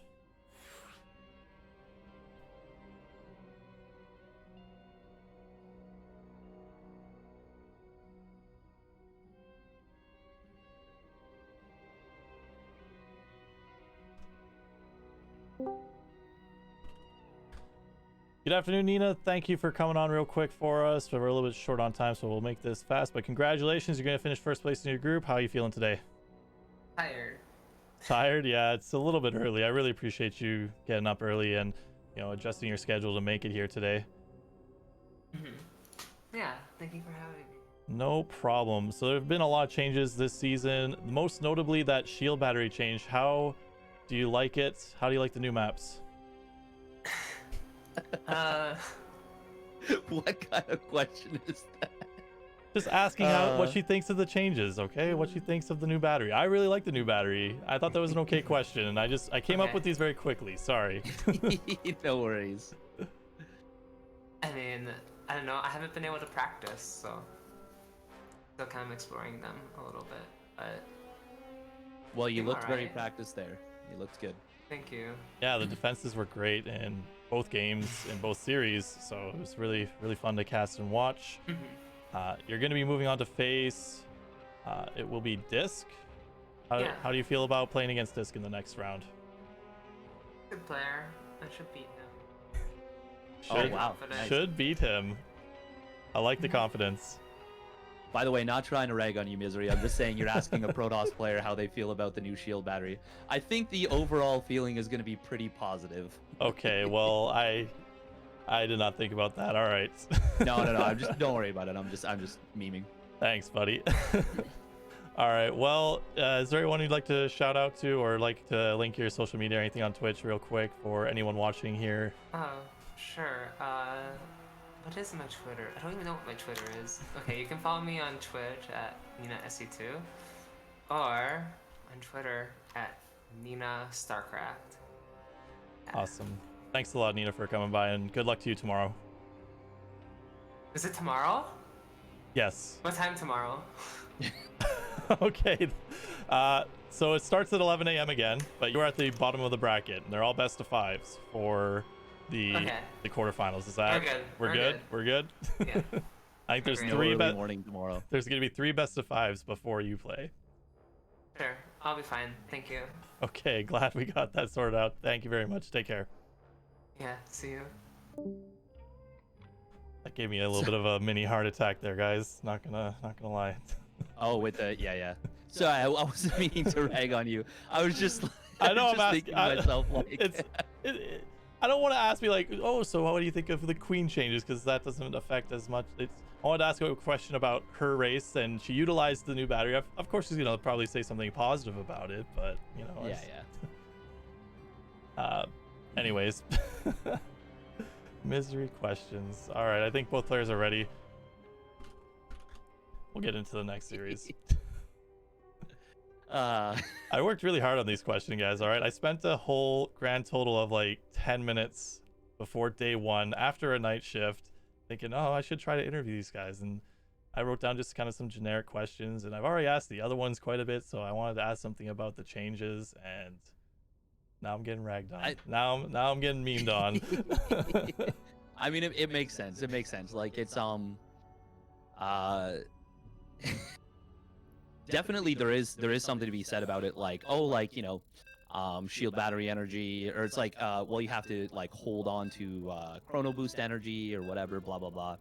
Good afternoon, Nina. Thank you for coming on real quick for us. We're a little bit short on time, so we'll make this fast. But congratulations, you're going to finish first place in your group. How are you feeling today? Tired. Tired? Yeah, it's a little bit early. I really appreciate you getting up early and, you know, adjusting your schedule to make it here today. Yeah, thank you for having me. No problem. So there have been a lot of changes this season, most notably that shield battery change. How do you like it? How do you like the new maps? What kind of question is that? Just asking what she thinks of the changes, okay? What she thinks of the new battery. I really like the new battery. I thought that was an okay question, and I came up with these very quickly. Sorry. No worries. I mean, I don't know. I haven't been able to practice, so still kind of exploring them a little bit. But Well, you doing looked very alright. practiced there. You looked good. Thank you. Yeah, the defenses were great in both games, in both series, so it was really, really fun to cast and watch. You're going to be moving on to face. It will be Disc. Yeah. How do you feel about playing against Disc in the next round? Good player. I should beat him. Should, wow. Confident. Should beat him. I like the confidence. By the way, not trying to rag on you, Misery. I'm just saying you're asking a Protoss player how they feel about the new shield battery. I think the overall feeling is going to be pretty positive. Okay, well, I did not think about that. All right. No. I'm just don't worry about it. I'm just memeing. Thanks, buddy. All right. Well, is there anyone you'd like to shout out to, or like to link your social media or anything on Twitch real quick for anyone watching here? Oh, sure. What is my Twitter? I don't even know what my Twitter is. Okay, you can follow me on Twitch at NinaSC2, or on Twitter at Nina Starcraft. Awesome. Thanks a lot, Nina, for coming by, and good luck to you tomorrow. Is it tomorrow? Yes. What time tomorrow? Okay. So it starts at 11 a.m. again, but you're at the bottom of the bracket, and they're all best of fives for the quarterfinals. Is that? We're good. We're good. Yeah. I think there's Agreed. three Early morning tomorrow. There's gonna be 3 best of fives before you play. Sure, I'll be fine. Thank you. Okay, glad we got that sorted out. Thank you very much. Take care. Yeah, see you. That gave me a little bit of a mini heart attack there, guys. Not gonna lie. Oh, with the yeah. So I wasn't meaning to rag on you. I was just. I know just I'm thinking asking. to myself like. I don't want to ask me like, oh, so what do you think of the queen changes? Because that doesn't affect as much. I wanted to ask her a question about her race, and she utilized the new battery. Of course, she's gonna probably say something positive about it, but you know. Yeah. Anyways, misery questions. All right, I think both players are ready. We'll get into the next series. I worked really hard on these questions, guys. All right, I spent a whole grand total of like 10 minutes before day one after a night shift thinking, oh, I should try to interview these guys. And I wrote down just kind of some generic questions, and I've already asked the other ones quite a bit, so I wanted to ask something about the changes, and now I'm getting ragged on. Now I'm getting memed on. I mean, it makes sense. It makes sense. Like it's definitely there is something to be said about it. Like, oh, like, you know, shield battery energy, or it's like, well, you have to like hold on to chrono boost energy or whatever, blah blah blah.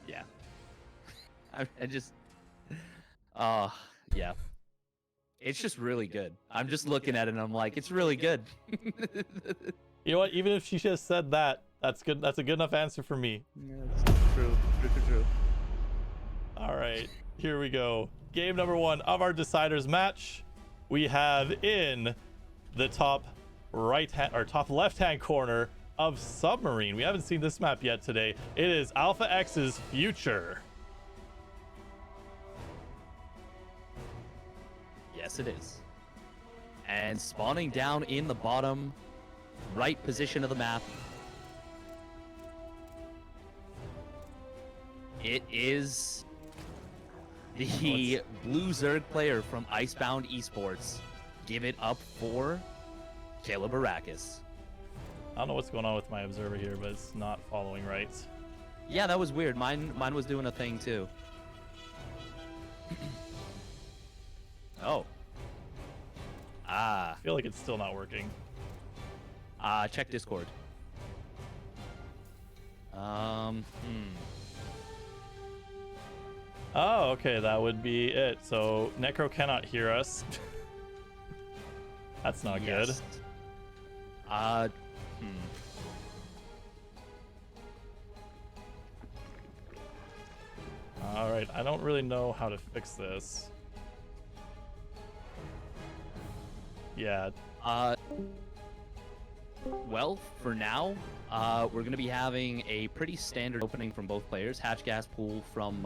Yeah. I just, yeah. It's just really good. I'm just looking at it and I'm like, it's really good. You know what? Even if she just said that, that's good. That's a good enough answer for me. Yeah, that's true. All right, here we go. Game number 1 of our deciders match. We have in the top top left-hand corner of Submarine. We haven't seen this map yet today. It is Alpha X's Future. Yes, it is. And spawning down in the bottom right position of the map It is the Blue Zerg player from Icebound Esports. Give it up for Caleb Arrakis. I don't know what's going on with my observer here, but it's not following right. Yeah, that was weird. Mine was doing a thing too. Oh. I feel like it's still not working. Check Discord. Oh, okay, that would be it. So Necro cannot hear us. That's not good. All right, I don't really know how to fix this. Yeah. Well, for now, we're going to be having a pretty standard opening from both players. Hatch Gas Pool from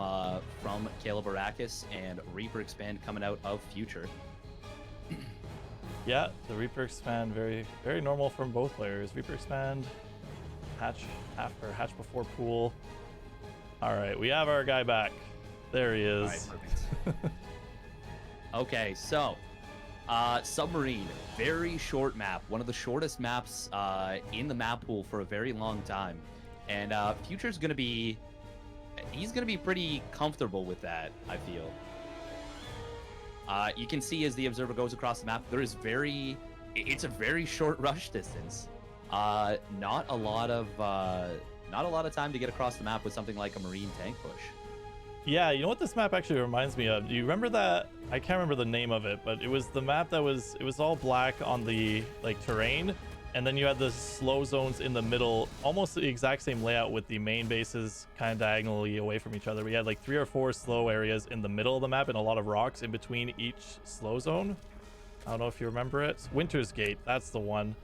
Caleb Arrakis and Reaper Expand coming out of Future. Yeah, the Reaper Expand, very, very normal from both players. Reaper Expand, Hatch after Hatch before Pool. All right, we have our guy back. There he is. All right, perfect. Okay, so Submarine, very short map, one of the shortest maps in the map pool for a very long time, and Future's gonna be, he's gonna be pretty comfortable with that, I feel. You can see as the observer goes across the map, there is it's a very short rush distance. Not a lot of time to get across the map with something like a Marine tank push. Yeah, you know what this map actually reminds me of? Do you remember that? I can't remember the name of it, but it was the map that was all black on the terrain, and then you had the slow zones in the middle, almost the exact same layout with the main bases kind of diagonally away from each other. We had like 3 or 4 slow areas in the middle of the map and a lot of rocks in between each slow zone. I don't know if you remember it. Winter's Gate, that's the one.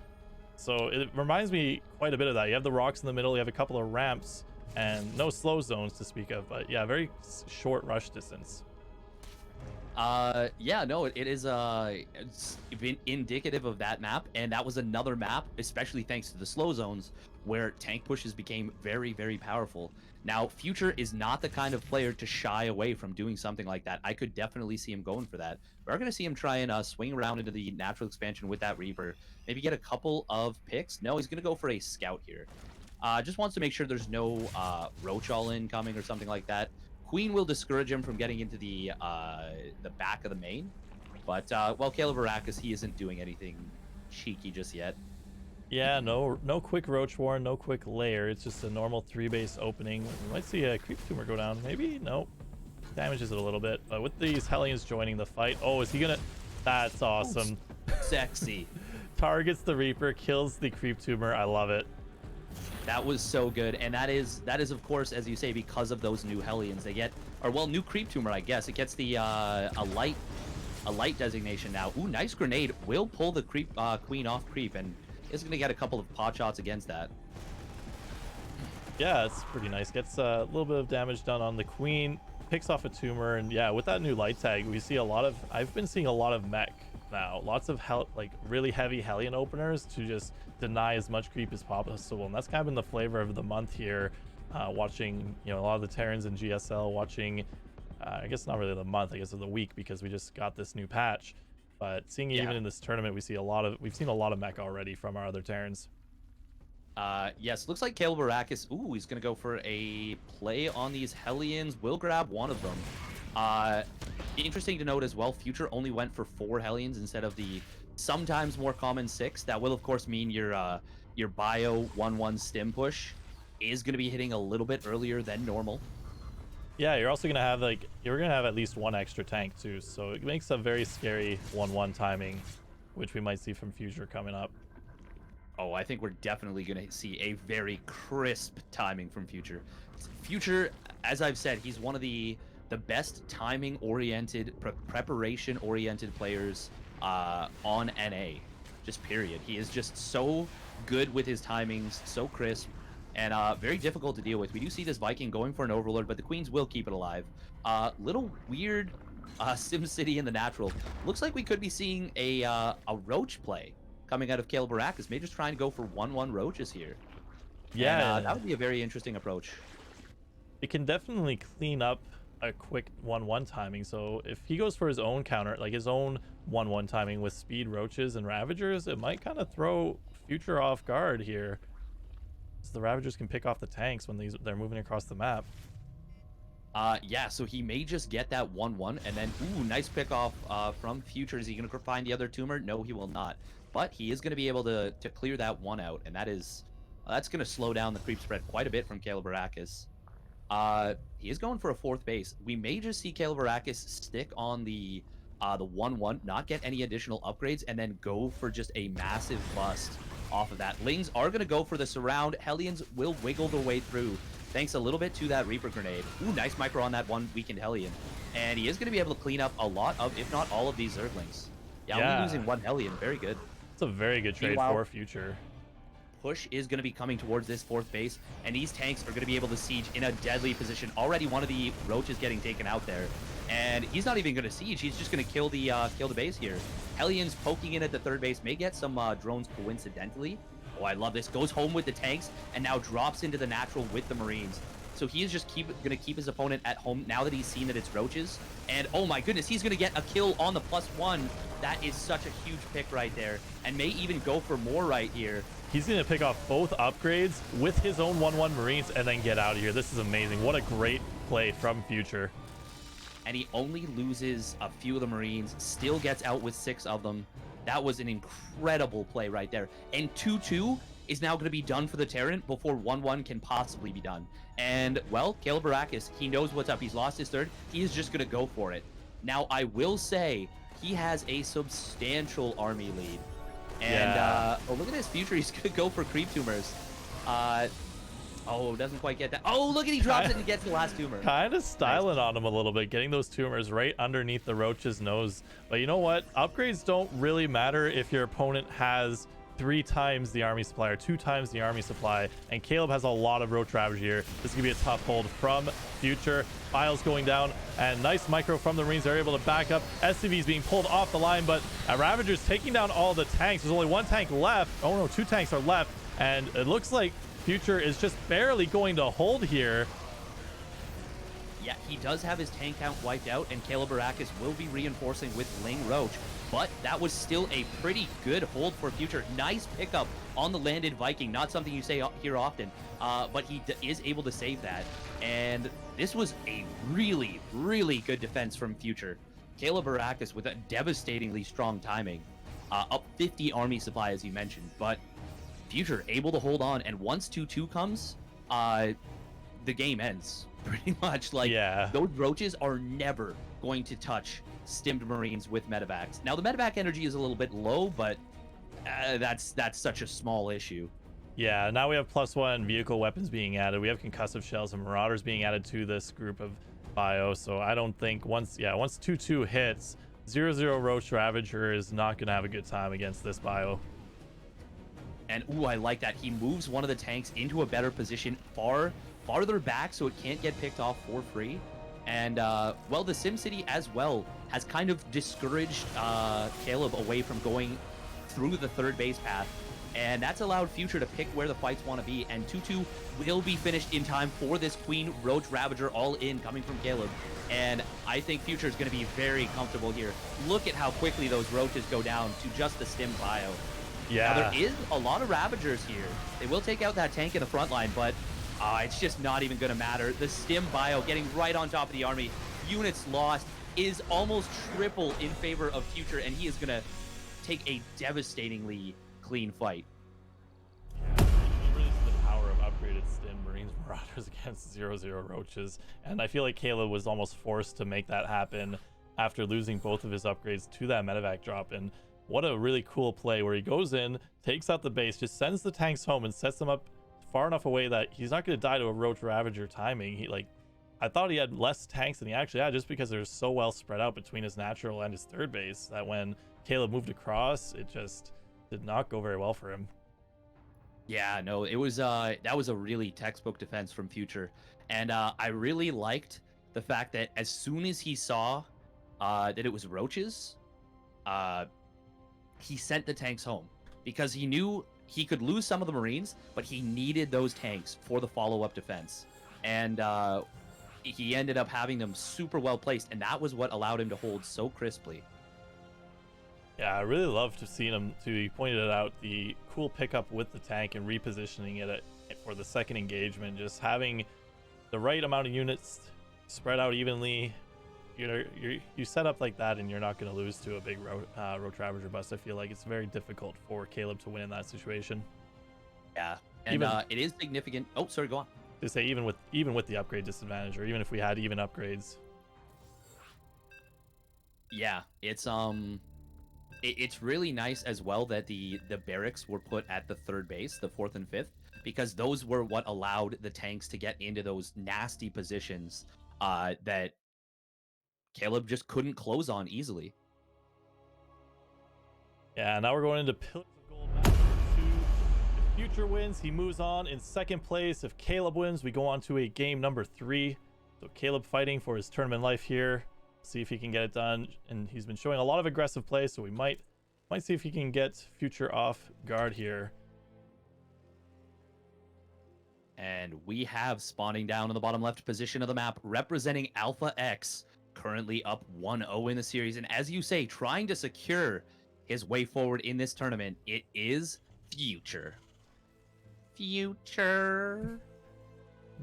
So it reminds me quite a bit of that. You have the rocks in the middle, you have a couple of ramps, and no slow zones to speak of, but yeah, very short rush distance. Yeah, no, it is it's been indicative of that map, and that was another map, especially thanks to the slow zones, where tank pushes became very, very powerful. Now, Future is not the kind of player to shy away from doing something like that. I could definitely see him going for that. We're going to see him try and swing around into the natural expansion with that Reaper, maybe get a couple of picks. No, he's going to go for a scout here. Just wants to make sure there's no roach all-in coming or something like that. Queen will discourage him from getting into the back of the main, but well, Caleb Arrakis, he isn't doing anything cheeky just yet. Yeah, no quick roach warren, no quick layer. It's just a normal 3-base opening. We might see a creep tumor go down. Maybe no, damages it a little bit. But with these Hellions joining the fight, oh, is he gonna? That's awesome. Sexy. Targets the Reaper, kills the creep tumor. I love it. That was so good, and that is of course, as you say, because of those new Hellions. They get, or well, new creep tumor, I guess. It gets the a light designation now. Ooh, nice grenade. Will pull the creep queen off creep, and is gonna get a couple of pot shots against that. Yeah, it's pretty nice. Gets a little bit of damage done on the queen, picks off a tumor, and yeah, with that new light tag, we see a lot of. I've been seeing a lot of mech now. Lots of really heavy Hellion openers to just deny as much creep as possible, and that's kind of been the flavor of the month here. Watching, you know, a lot of the Terrans in GSL, watching, I guess not really the month, I guess of the week, because we just got this new patch. But seeing even in this tournament, we've seen a lot of mech already from our other Terrans. Yes, looks like Caleb Arrakis, ooh, he's gonna go for a play on these Hellions. Will grab one of them. Interesting to note as well, Future only went for 4 Hellions instead of the sometimes more common 6. That will of course mean your bio 1-1 stim push is going to be hitting a little bit earlier than normal. Yeah, you're also going to have at least 1 extra tank too, so it makes a very scary 1-1 timing, which we might see from Future coming up. Oh, I think we're definitely going to see a very crisp timing from Future. Future, as I've said, he's one of the best timing oriented, preparation oriented players on NA, just period. He is just so good with his timings, so crisp, and very difficult to deal with. We do see this Viking going for an Overlord, but the Queens will keep it alive. Little weird SimCity in the natural. Looks like we could be seeing a Roach play coming out of Caleb Arrakis. Maybe just trying to go for 1-1 Roaches here. Yeah, and, that would be a very interesting approach. it can definitely clean up a quick 1-1 timing. So if he goes for his own counter, like his own 1-1 timing with speed roaches and ravagers, it might kind of throw Future off guard here. So the ravagers can pick off the tanks when they're moving across the map. Yeah, so he may just get that 1-1, and then, ooh, nice pick off from Future. Is he going to find the other tumor? No, he will not. But he is going to be able to clear that one out, and that's going to slow down the creep spread quite a bit from Caleb Arrakis. He is going for a 4th base. We may just see Caleb Arrakis stick on the 1-1, not get any additional upgrades, and then go for just a massive bust off of that. Lings are going to go for the surround. Hellions will wiggle their way through, thanks a little bit to that Reaper Grenade. Ooh, nice micro on that one weakened Hellion. And he is going to be able to clean up a lot of, if not all of these Zerglings. Yeah, only losing 1 Hellion. Very good. It's a very good trade for Future. Push is going to be coming towards this 4th base, and these tanks are going to be able to siege in a deadly position. Already one of the roaches getting taken out there, and he's not even going to siege. He's just going to kill the base here. Hellions poking in at the 3rd base, may get some drones coincidentally. Oh, I love this. Goes home with the tanks, and now drops into the natural with the Marines. So he is just going to keep his opponent at home now that he's seen that it's roaches. And oh my goodness, he's going to get a kill on the +1. That is such a huge pick right there, and may even go for more right here. He's going to pick off both upgrades with his own 1-1 Marines and then get out of here. This is amazing. What a great play from Future. And he only loses a few of the Marines, still gets out with 6 of them. That was an incredible play right there. And 2-2 is now going to be done for the Terran before 1-1 can possibly be done. And, well, Caleb Arrakis, he knows what's up. He's lost his 3rd. He is just going to go for it. Now, I will say he has a substantial army lead. And, oh, look at this Future. He's going to go for creep tumors. Oh, doesn't quite get that. Oh, look at he drops it and gets the last tumor. Kind of styling on him a little bit, getting those tumors right underneath the roach's nose. But you know what? Upgrades don't really matter if your opponent has 3 times the army supply or 2 times the army supply. And Caleb has a lot of roach ravage here. This is going to be a tough hold from Future. Files going down, and nice micro from the Marines. They're able to back up. SCV's being pulled off the line, but Ravager's taking down all the tanks. There's only 1 tank left. Oh no, 2 tanks are left, and it looks like Future is just barely going to hold here. Yeah, he does have his tank count wiped out, and Caleb Arrakis will be reinforcing with Ling Roach. But that was still a pretty good hold for Future. Nice pickup on the landed Viking. Not something you say here often, but he is able to save that. And this was a really, really good defense from Future. Caleb Arrakis with a devastatingly strong timing. Up 50 army supply, as you mentioned. But Future able to hold on. And once 2-2 comes, the game ends. Pretty much. Like, those roaches are never going to touch stimmed Marines with medevacs. Now the medevac energy is a little bit low, but that's such a small issue. Yeah, now we have +1 vehicle weapons being added. We have concussive shells and marauders being added to this group of bio. So I don't think once 2-2 hits, 0-0 Roach Ravager is not going to have a good time against this bio. And ooh, I like that. He moves one of the tanks into a better position farther back so it can't get picked off for free. And, well, the SimCity as well has kind of discouraged Caleb away from going through the 3rd base path. And that's allowed Future to pick where the fights want to be. And 2-2 will be finished in time for this Queen Roach Ravager all in coming from Caleb. And I think Future is going to be very comfortable here. Look at how quickly those Roaches go down to just the stim bio. Yeah. Now, there is a lot of Ravagers here. They will take out that tank in the front line, but it's just not even going to matter. The stim bio getting right on top of the army. Units lost is almost triple in favor of Future, and he is going to take a devastatingly clean fight. Yeah, really see the power of upgraded stim Marines Marauders against 0-0 Roaches. And I feel like Caleb was almost forced to make that happen after losing both of his upgrades to that medevac drop. And what a really cool play where he goes in, takes out the base, just sends the tanks home and sets them up far enough away that he's not going to die to a Roach Ravager timing. I thought he had less tanks than he actually had, just because they're so well spread out between his natural and his 3rd base that when Caleb moved across, it just did not go very well for him. Yeah, no, it was that was a really textbook defense from Future. And I really liked the fact that as soon as he saw that it was Roaches, he sent the tanks home because he knew he could lose some of the Marines, but he needed those tanks for the follow-up defense. and he ended up having them super well placed, and that was what allowed him to hold so crisply. Yeah, I really love to see him, he pointed it out, the cool pickup with the tank and repositioning it for the second engagement, just having the right amount of units spread out evenly. You set up like that and you're not going to lose to a big road Ravager bust. I feel like it's very difficult for Caleb to win in that situation. Yeah, and it is significant. Oh, sorry, go on. To say even with the upgrade disadvantage, or even if we had even upgrades. Yeah, it's really nice as well that the barracks were put at the third base, the 4th and 5th, because those were what allowed the tanks to get into those nasty positions that Caleb just couldn't close on easily. Yeah, now we're going into Pillars of Gold match number 2. If Future wins, he moves on in second place. If Caleb wins, we go on to a game number 3. So Caleb fighting for his tournament life here. See if he can get it done. And he's been showing a lot of aggressive play, so we might see if he can get Future off guard here. And we have spawning down in the bottom left position of the map, representing Alpha X, currently up 1-0 in the series. And as you say, trying to secure his way forward in this tournament, it is Future. Future.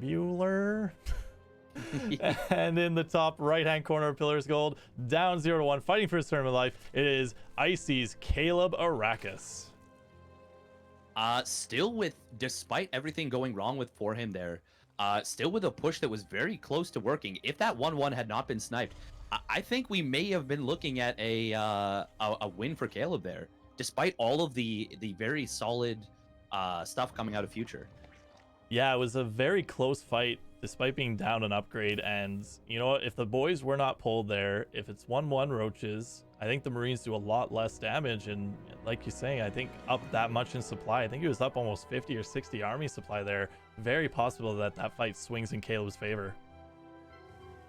Bueller. And in the top right-hand corner of Pillars Gold, down 0-1, fighting for his tournament life, it is Icy's Caleb Arrakis. Still with, despite everything going wrong for him there, still with a push that was very close to working. If that 1-1 had not been sniped, I think we may have been looking at a win for Caleb there, despite all of the very solid stuff coming out of Future. Yeah, it was a very close fight, despite being down an upgrade. And you know what? If the boys were not pulled there, if it's 1-1 roaches, I think the Marines do a lot less damage. And like you're saying, I think up that much in supply. I think it was up almost 50 or 60 army supply there. Very possible that that fight swings in Caleb's favor.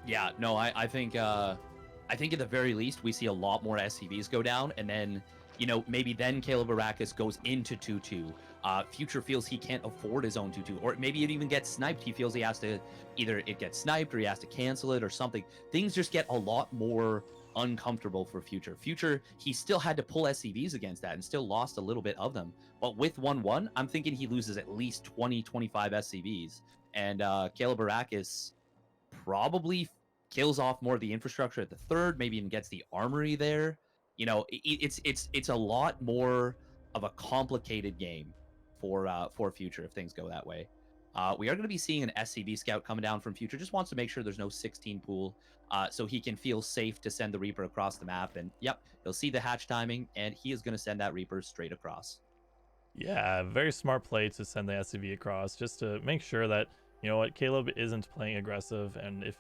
Yeah, no, I think at the very least we see a lot more SCVs go down, and then maybe then Caleb Arrakis goes into 2-2. Future feels he can't afford his own 2-2, or maybe it even gets sniped. He feels he has to, either it gets sniped or he has to cancel it or something. Things just get a lot more uncomfortable for Future. Future, he still had to pull SCVs against that and still lost a little bit of them. But with 1-1, I'm thinking he loses at least 20, 25 SCVs. And Caleb Arrakis probably kills off more of the infrastructure at the third, maybe even gets the armory there. It's a lot more of a complicated game for Future if things go that way. We are going to be seeing an SCV scout coming down from Future. Just wants to make sure there's no 16 pool, so he can feel safe to send the Reaper across the map. And yep, he'll see the hatch timing, and he is going to send that Reaper straight across. Yeah, very smart play to send the SCV across, just to make sure that, you know what, Caleb isn't playing aggressive, and if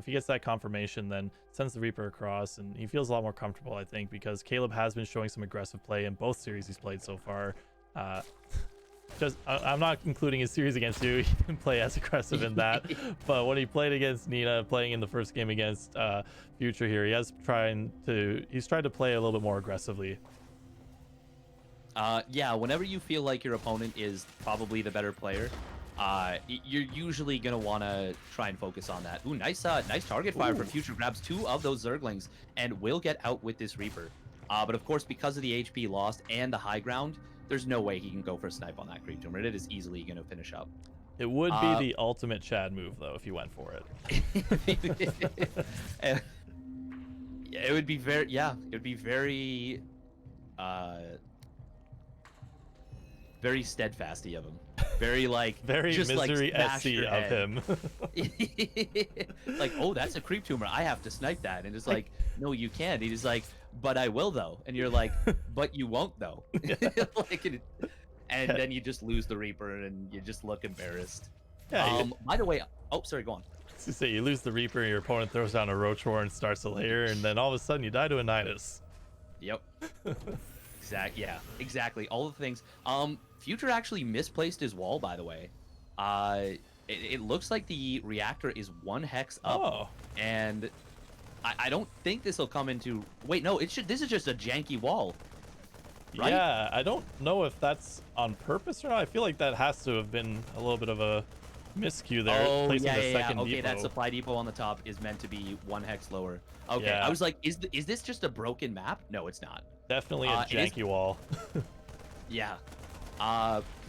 he gets that confirmation, then sends the Reaper across, and he feels a lot more comfortable, I think, because Caleb has been showing some aggressive play in both series he's played so far. I'm not including his series against you. He didn't play as aggressive in that, but when he played against Nina, playing in the first game against Future here, he's tried to play a little bit more aggressively. Yeah, whenever you feel like your opponent is probably the better player, you're usually going to want to try and focus on that. Ooh, nice target fire for Future. Grabs 2 of those Zerglings and will get out with this Reaper. But of course, because of the HP lost and the high ground, there's no way he can go for a snipe on that Creep Tumor. It is easily going to finish up. It would be the ultimate Chad move, though, if you went for it. It would be very, very steadfasty of him. Very very just misery like SC of him. Like, oh, that's a Creep Tumor, I have to snipe that. And it's like, no, you can't. He's like, but I will though. And you're like, but you won't though. And then you just lose the Reaper and you just look embarrassed. Yeah, by the way, oh, sorry, go on. To say, you lose the Reaper, your opponent throws down a Roach War and starts a layer, and then all of a sudden you die to a Nidus. Yep. Exactly. All the things. Future actually misplaced his wall, by the way. It looks like the reactor is 1 hex up. Oh. And I don't think this will come into... Wait, no, this is just a janky wall. Right? Yeah, I don't know if that's on purpose or not. I feel like that has to have been a little bit of a Miscue there, Oh, placing yeah, the yeah, second yeah. Okay, depot. that supply depot on the top is meant to be 1 hex lower. Okay, Yeah. I was like, is this just a broken map? No, it's not. Definitely a janky wall. Yeah.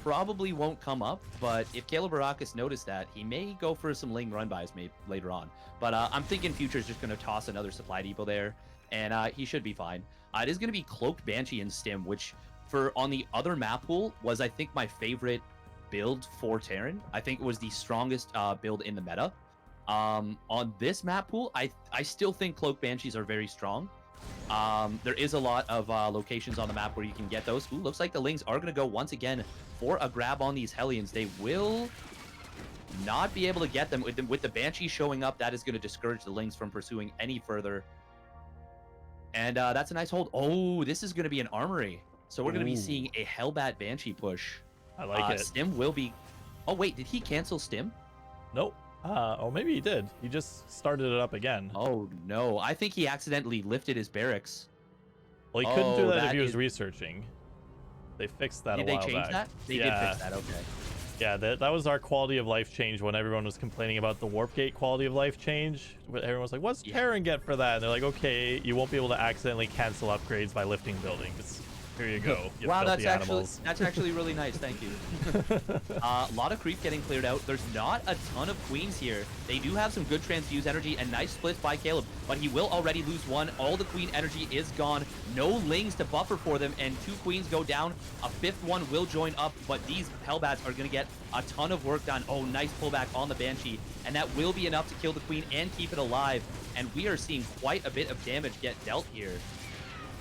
Probably won't come up, but if Caleb Baracus noticed that, he may go for some Ling run-bys later on. But I'm thinking Future's just going to toss another supply depot there, and he should be fine. It is going to be Cloaked Banshee and Stim, which on the other map pool was, I think, my favorite build for Terran. I think it was the strongest build in the meta. On this map pool, I still think Cloaked Banshees are very strong. There is a lot of locations on the map where you can get those. Ooh, looks like the Lings are going to go once again for a grab on these Hellions. They will not be able to get them. With the Banshee showing up, that is going to discourage the Lings from pursuing any further. And that's a nice hold. Oh, this is going to be an armory. So we're going to be seeing a Hellbat Banshee push. I like it. Stim will be... Oh, wait, did he cancel Stim? Nope. Oh, maybe he did. He just started it up again. Oh, no. I think he accidentally lifted his barracks. Well, he couldn't do that if he was researching. They fixed that a while back. Did they change that? They did fix that, okay. Yeah, that was our quality of life change when everyone was complaining about the Warp Gate quality of life change. Everyone was like, what's Terran get for that? And they're like, okay, you won't be able to accidentally cancel upgrades by lifting buildings. Here you go. You wow, that's animals. actually really nice. Thank you. A lot of creep getting cleared out. There's not a ton of queens here. They do have some good transfuse energy and nice splits by Caleb, but he will already lose one. All the queen energy is gone. No Lings to buffer for them, and 2 queens go down. A 5th one will join up, but these Hellbats are going to get a ton of work done. Oh, nice pullback on the Banshee, and that will be enough to kill the queen and keep it alive. And we are seeing quite a bit of damage get dealt here.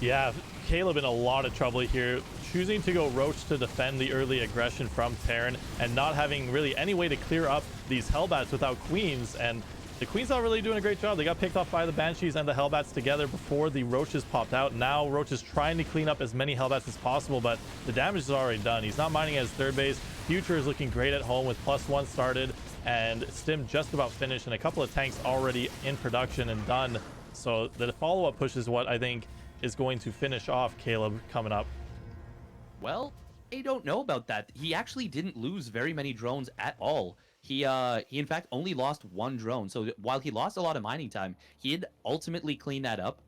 Yeah, Caleb in a lot of trouble here, choosing to go Roach to defend the early aggression from Terran and not having really any way to clear up these Hellbats without Queens. And the Queens not really doing a great job. They got picked off by the Banshees and the Hellbats together before the Roaches popped out. Now Roach is trying to clean up as many Hellbats as possible, but the damage is already done. He's not mining as third base. Future is looking great at home with +1 started, and Stim just about finished, and a couple of tanks already in production and done. So the follow-up push is what I think is going to finish off Caleb coming up. Well, I don't know about that. He actually didn't lose very many drones at all. He in fact only lost 1 drone. So while he lost a lot of mining time, he did ultimately clean that up.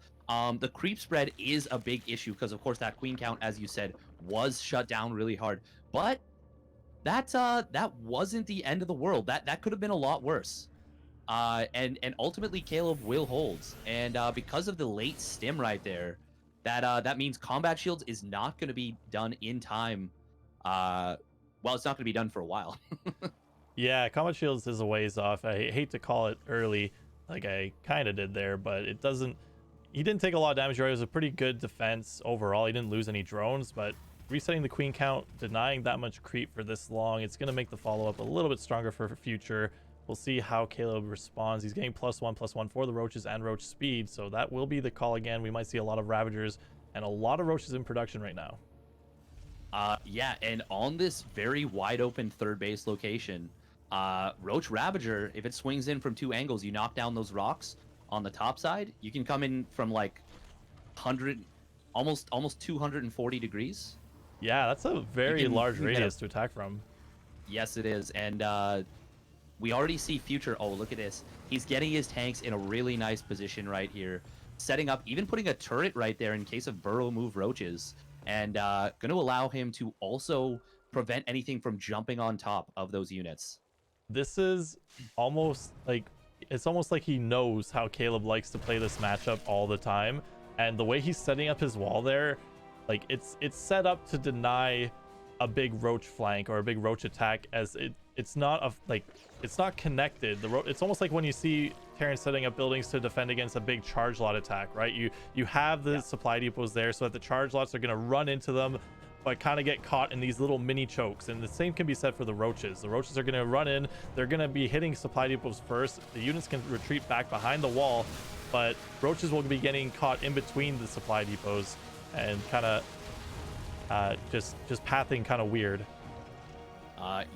The creep spread is a big issue because of course that queen count, as you said, was shut down really hard. But that wasn't the end of the world. That could have been a lot worse. And ultimately Caleb will hold, and because of the late stim right there, that means combat shields is not going to be done in time. Well, it's not going to be done for a while. Yeah, combat shields is a ways off. I hate to call it early, like I kind of did there, but it doesn't. He didn't take a lot of damage. Right, it was a pretty good defense overall. He didn't lose any drones, but resetting the queen count, denying that much creep for this long, it's going to make the follow-up a little bit stronger for future. We'll see how Caleb responds. He's getting +1/+1 for the Roaches and Roach speed, so that will be the call again. We might see a lot of Ravagers and a lot of Roaches in production right now. Yeah, and on this very wide open third base location, Roach Ravager, if it swings in from 2 angles, you knock down those rocks on the top side, you can come in from like 100, almost 240 degrees. Yeah, that's a very large radius to attack from. Yes, it is, and we already see Future. Oh, look at this. He's getting his tanks in a really nice position right here. Setting up, even putting a turret right there in case of burrow move Roaches. And going to allow him to also prevent anything from jumping on top of those units. This is almost like, it's almost like he knows how Caleb likes to play this matchup all the time. And the way he's setting up his wall there, like it's set up to deny a big Roach flank or a big Roach attack, as it's not it's not connected. It's almost like when you see Terran setting up buildings to defend against a big charge lot attack, right? You have the supply depots there so that the charge lots are going to run into them, but kind of get caught in these little mini chokes. And the same can be said for the Roaches. The Roaches are going to run in, they're going to be hitting supply depots first. The units can retreat back behind the wall, but Roaches will be getting caught in between the supply depots and kind of just pathing kind of weird.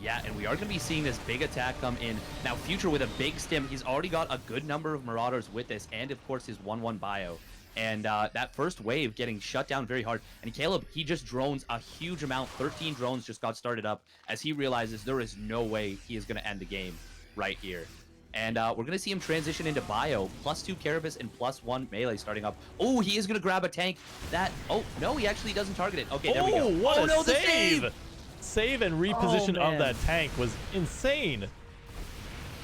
Yeah, and we are going to be seeing this big attack come in. Now, Future with a big stim, he's already got a good number of Marauders with this, and of course his 1-1 bio. And that first wave getting shut down very hard. And Caleb, he just drones a huge amount. 13 drones just got started up as he realizes there is no way he is going to end the game right here. And we're going to see him transition into bio. +2 Carapace and +1 melee starting up. Oh, he is going to grab a tank. Oh, no, he actually doesn't target it. Okay, there we go. What a no, save! Save and reposition of that tank was insane.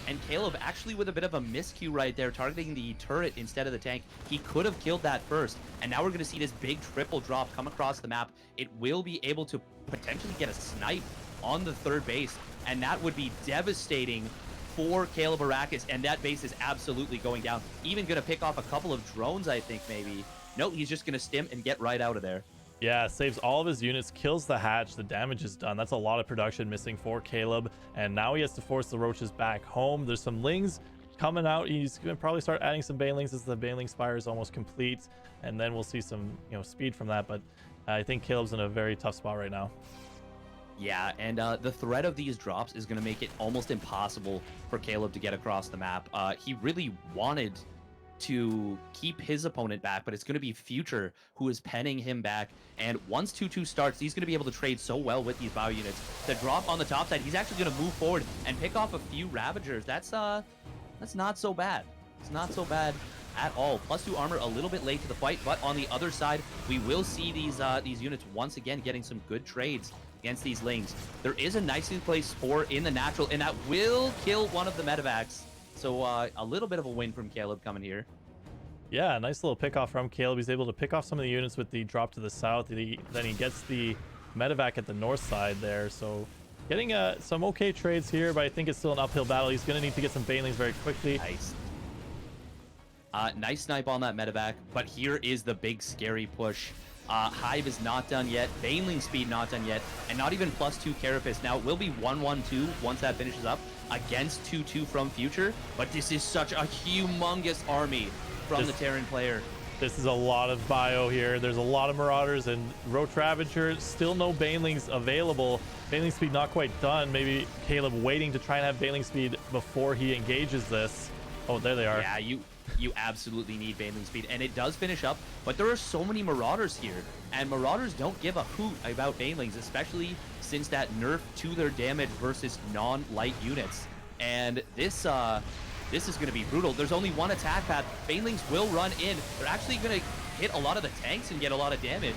And Caleb actually with a bit of a miscue right there, targeting the turret instead of the tank. He could have killed that first. And now we're going to see this big triple drop come across the map. It will be able to potentially get a snipe on the third base. And that would be devastating for Caleb Arrakis. And that base is absolutely going down. Even going to pick off a couple of drones, I think, maybe. No, he's just going to stim and get right out of there. Yeah, saves all of his units, kills the hatch, the damage is done. That's a lot of production missing for Caleb, and now he has to force the roaches back home. There's some lings coming out. He's going to probably start adding some banelings as the baneling spire is almost complete, and then we'll see some speed from that, but I think Caleb's in a very tough spot right now. Yeah, and the threat of these drops is going to make it almost impossible for Caleb to get across the map. He really wanted to keep his opponent back, but it's going to be Future who is penning him back. And once 2-2 starts, he's going to be able to trade so well with these bio units. The drop on the top side, he's actually going to move forward and pick off a few Ravagers. That's not so bad. It's not so bad at all. +2 armor a little bit late to the fight, but on the other side, we will see these units once again getting some good trades against these lings. There is a nicely placed Spore in the natural, and that will kill one of the medevacs. So a little bit of a win from Caleb coming here. Yeah, nice little pick off from Caleb. He's able to pick off some of the units with the drop to the south. Then he gets the medevac at the north side there. So getting some okay trades here, but I think it's still an uphill battle. He's going to need to get some banelings very quickly. Nice. Nice snipe on that medevac, but here is the big scary push. Hive is not done yet. Baneling speed not done yet. And not even +2 Carapace. Now, it will be 1-1-2 once that finishes up against 2-2 from Future. But this is such a humongous army from the Terran player. This is a lot of bio here. There's a lot of Marauders and Roach Ravager. Still no Banelings available. Baneling speed not quite done. Maybe Caleb waiting to try and have Baneling speed before he engages this. Oh, there they are. Yeah, you absolutely need Baneling speed, and it does finish up, but there are so many Marauders here, and Marauders don't give a hoot about Banelings, especially since that nerf to their damage versus non-light units. And this is going to be brutal. There's only one attack path. Banelings will run in. They're actually going to hit a lot of the tanks and get a lot of damage.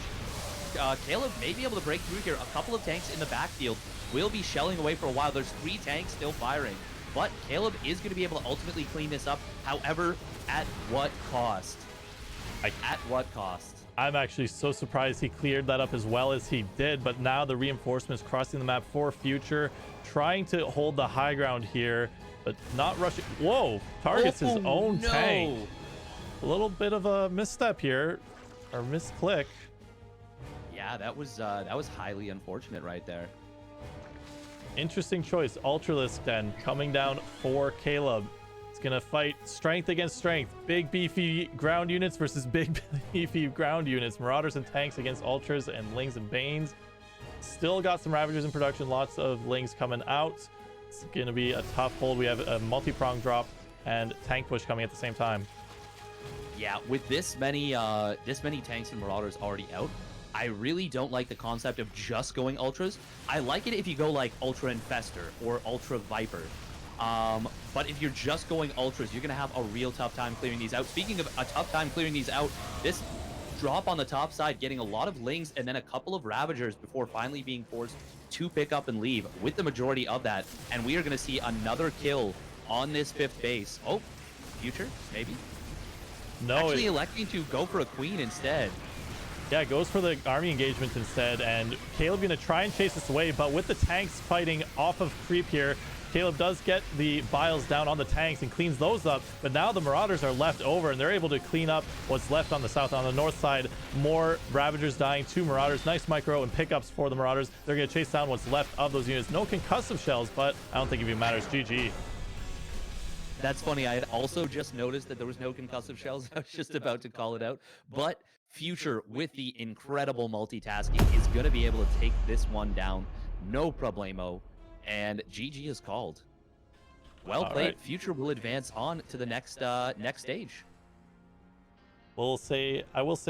Caleb may be able to break through here. A couple of tanks in the backfield will be shelling away for a while. There's 3 tanks still firing. But Caleb is going to be able to ultimately clean this up. However, at what cost? At what cost? I'm actually so surprised he cleared that up as well as he did. But now the reinforcements crossing the map for Future, trying to hold the high ground here, but not rushing. Whoa! Targets his own tank. A little bit of a misstep here, or misclick. Yeah, that was highly unfortunate right there. Interesting choice. Ultralisk then coming down for Caleb. It's gonna fight strength against strength. Big beefy ground units versus big beefy ground units. Marauders and tanks against Ultras and Lings and Banes. Still got some Ravagers in production. Lots of Lings coming out. It's gonna be a tough hold. We have a multi-prong drop and tank push coming at the same time. Yeah, with this many tanks and Marauders already out, I really don't like the concept of just going Ultras. I like it if you go like Ultra Infestor or Ultra Viper. But if you're just going Ultras, you're going to have a real tough time clearing these out. Speaking of a tough time clearing these out, this drop on the top side, getting a lot of Lings and then a couple of Ravagers before finally being forced to pick up and leave with the majority of that. And we are going to see another kill on this 5th base. Oh, Future, maybe? No. Actually electing to go for a Queen instead. Yeah, goes for the army engagement instead, and Caleb gonna try and chase this away, but with the tanks fighting off of creep here, Caleb does get the biles down on the tanks and cleans those up, but now the Marauders are left over, and they're able to clean up what's left on the south. On the north side, more Ravagers dying, 2 Marauders. Nice micro and pickups for the Marauders. They're gonna chase down what's left of those units. No concussive shells, but I don't think it even matters. GG. That's funny. I had also just noticed that there was no concussive shells. I was just about to call it out. But Future, with the incredible multitasking, is going to be able to take this one down. No problemo. And GG is called. Well All played. right. Future will advance on to the next stage. I will say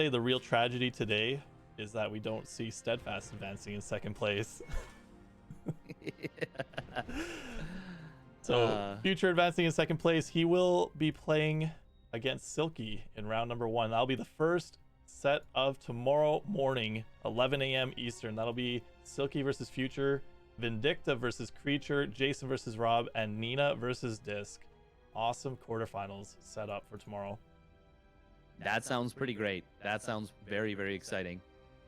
the real tragedy today is that we don't see Steadfast advancing in second place. So Future advancing in second place. He will be playing against Silky in round number 1. That'll be the first set of tomorrow morning, 11 a.m. Eastern. That'll be Silky versus Future, Vindicta versus Creature, Jason versus Rob, and Nina versus Disc. Awesome quarterfinals set up for tomorrow. That sounds pretty great. That sounds very, very exciting.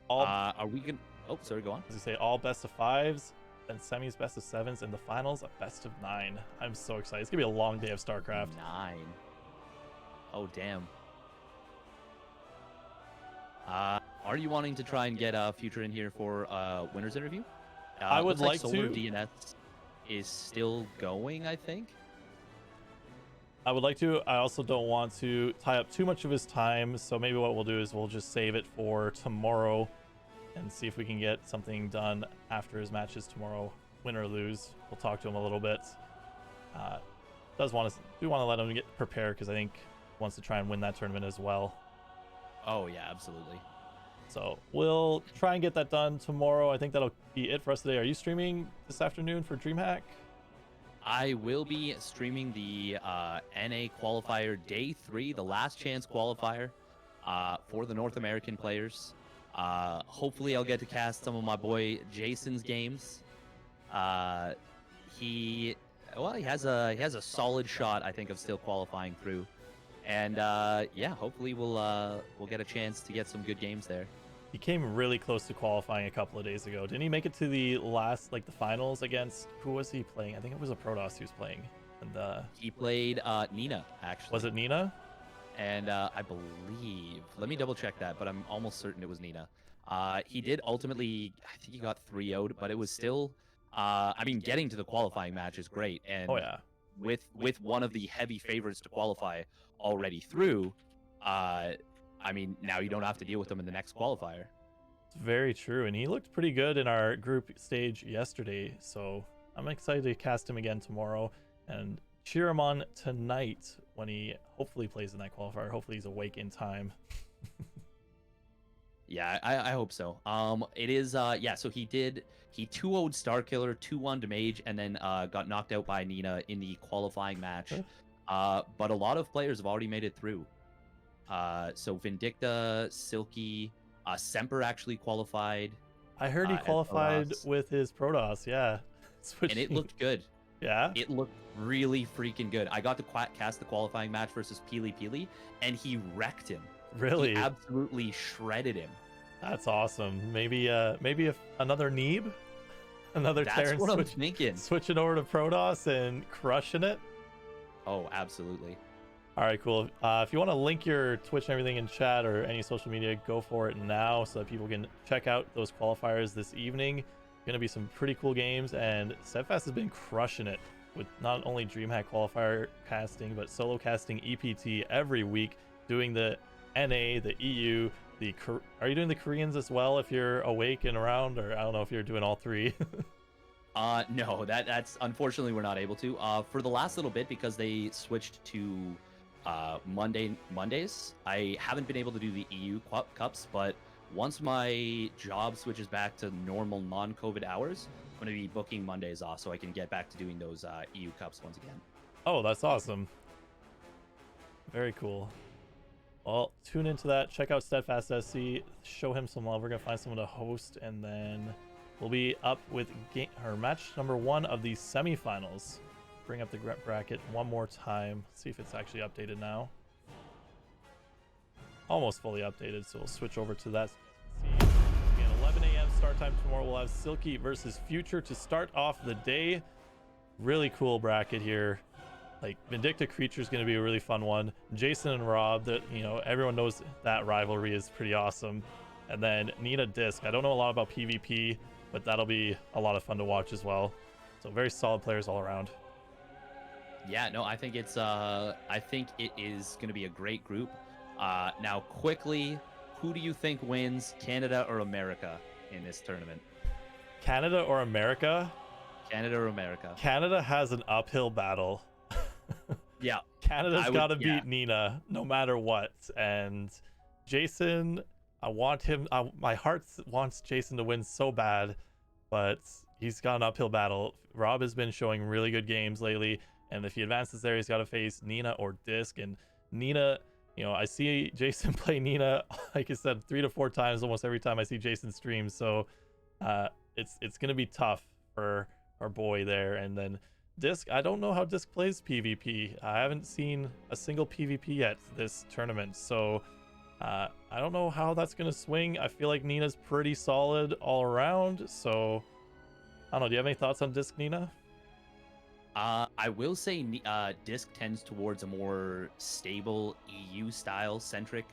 All, are we gonna? Oh, sorry. Go on. As you say, all best of 5s, then semis best of 7s, and the finals a best of 9. I'm so excited. It's gonna be a long day of StarCraft. 9. Oh damn. Are you wanting to try and get Future in here for winner's interview? I would like Solar to. DNS is still going, I think. I would like to. I also don't want to tie up too much of his time, so maybe what we'll do is we'll just save it for tomorrow and see if we can get something done after his matches tomorrow, win or lose. We'll talk to him a little bit. Do want to let him get prepared because I think he wants to try and win that tournament as well. Oh yeah, absolutely. So we'll try and get that done tomorrow. I think that'll be it for us today. Are you streaming this afternoon for DreamHack? I will be streaming the NA qualifier day 3, the last chance qualifier for the North American players. Hopefully I'll get to cast some of my boy Jason's games. He has a solid shot, I think, of still qualifying through. And yeah, hopefully we'll get a chance to get some good games there. He came really close to qualifying a couple of days ago. Didn't he make it to the last, the finals against, who was he playing? I think it was a Protoss he was playing. And he played Nina, actually. Was it Nina? And I believe, let me double check that, but I'm almost certain it was Nina. He did ultimately, I think he got 3-0'd, but it was still, I mean, getting to the qualifying match is great. And oh yeah, with one of the heavy favorites to qualify already through, I mean, now you don't have to deal with them in the next qualifier. It's very true, and he looked pretty good in our group stage yesterday, so I'm excited to cast him again tomorrow and cheer him on tonight when he hopefully plays in that qualifier. Hopefully he's awake in time. Yeah, I hope so. It is, yeah, so he 2-0'd Starkiller, 2-1 Mage, and then got knocked out by Nina in the qualifying match. But a lot of players have already made it through. So Vindicta, Silky, Semper actually qualified. I heard he qualified with his Protoss, yeah. And it looked good. Yeah? It looked really freaking good. I got to cast the qualifying match versus Peely, and he wrecked him. Really? He absolutely shredded him. That's awesome. Maybe another Neeb? Another Terran That's what I'm thinking. Switching over to Protoss and crushing it? Oh, absolutely. All right, cool. If you want to link your Twitch and everything in chat or any social media, go for it now so that people can check out those qualifiers this evening. Going to be some pretty cool games, and Steadfast has been crushing it with not only DreamHack qualifier casting, but solo casting EPT every week, doing the NA, the EU, are you doing the Koreans as well if you're awake and around, or I don't know if you're doing all 3? No, that's unfortunately we're not able to. For the last little bit, because they switched to Mondays, I haven't been able to do the EU cups, but once my job switches back to normal non-COVID hours, I'm going to be booking Mondays off so I can get back to doing those EU cups once again. Oh, that's awesome. Very cool. Well, tune into that. Check out Steadfast SC. Show him some love. We're going to find someone to host, and then we'll be up with match number 1 of the semifinals. Bring up the bracket one more time. See if it's actually updated now. Almost fully updated, so we'll switch over to that. Again, 11 a.m. start time tomorrow. We'll have Silky versus Future to start off the day. Really cool bracket here. Vindicta Creature is going to be a really fun one. Jason and Rob, everyone knows that rivalry is pretty awesome. And then Nina Disc. I don't know a lot about PvP, but that'll be a lot of fun to watch as well. So very solid players all around. Yeah, no, I think it is going to be a great group. Now, quickly, who do you think wins, Canada or America, in this tournament? Canada or America? Canada or America? Canada has an uphill battle. Yeah. Canada's got to beat Nina no matter what. And Jason, I want him. My heart wants Jason to win so bad, but he's got an uphill battle. Rob has been showing really good games lately, and if he advances there, he's got to face Nina or Disc. And Nina, you know, I see Jason play Nina, like I said, 3 to 4 times almost every time I see Jason stream. So it's gonna be tough for our boy there. And then Disc, I don't know how Disc plays PvP. I haven't seen a single PvP yet this tournament, so I don't know how that's gonna swing. I feel like Nina's pretty solid all around, so I don't know. Do you have any thoughts on Disc, Nina? I will say Disc tends towards a more stable EU style centric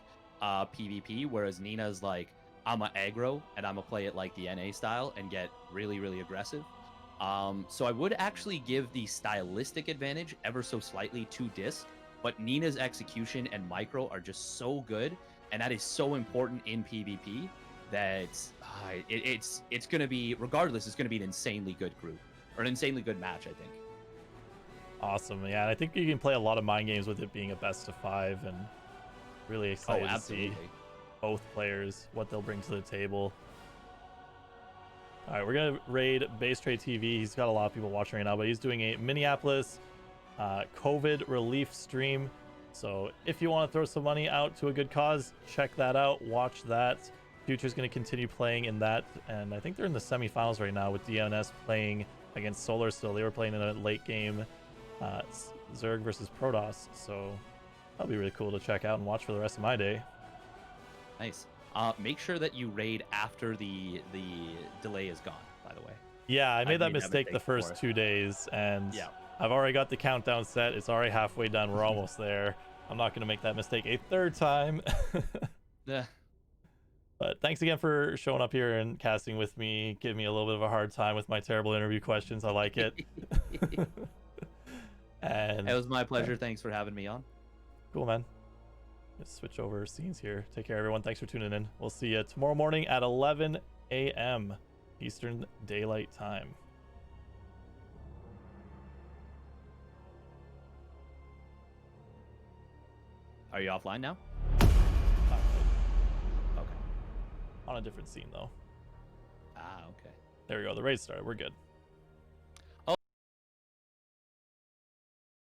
PvP, whereas Nina's like, I'm a aggro and I'm gonna play it like the NA style and get really, really aggressive. So I would actually give the stylistic advantage ever so slightly to Disc, but Nina's execution and micro are just so good, and that is so important in PvP that it's gonna be, regardless, it's gonna be an insanely good group or an insanely good match, I think. Awesome. Yeah, and I think you can play a lot of mind games with it being a best of 5, and really excited to see both players, what they'll bring to the table. All right, we're gonna raid Base Trade TV. He's got a lot of people watching right now, but he's doing a Minneapolis COVID relief stream. So if you want to throw some money out to a good cause, check that out. Watch that. Future's going to continue playing in that, and I think they're in the semifinals right now with DNS playing against Solar still. They were playing in a late game, Zerg versus Protoss. So that'll be really cool to check out and watch for the rest of my day. Nice. Make sure that you raid after the delay is gone, by the way. Yeah, I made that mistake the first 2 days, and I've already got the countdown set. It's already halfway done. We're almost there. I'm not going to make that mistake a third time. Yeah. But thanks again for showing up here and casting with me. Give me a little bit of a hard time with my terrible interview questions. I like it. And it was my pleasure. Thanks for having me on. Cool, man. Let's switch over scenes here. Take care, everyone. Thanks for tuning in. We'll see you tomorrow morning at 11 a.m. Eastern Daylight Time. Are you offline now? Okay. On a different scene, though. Ah, okay. There we go. The raid started. We're good.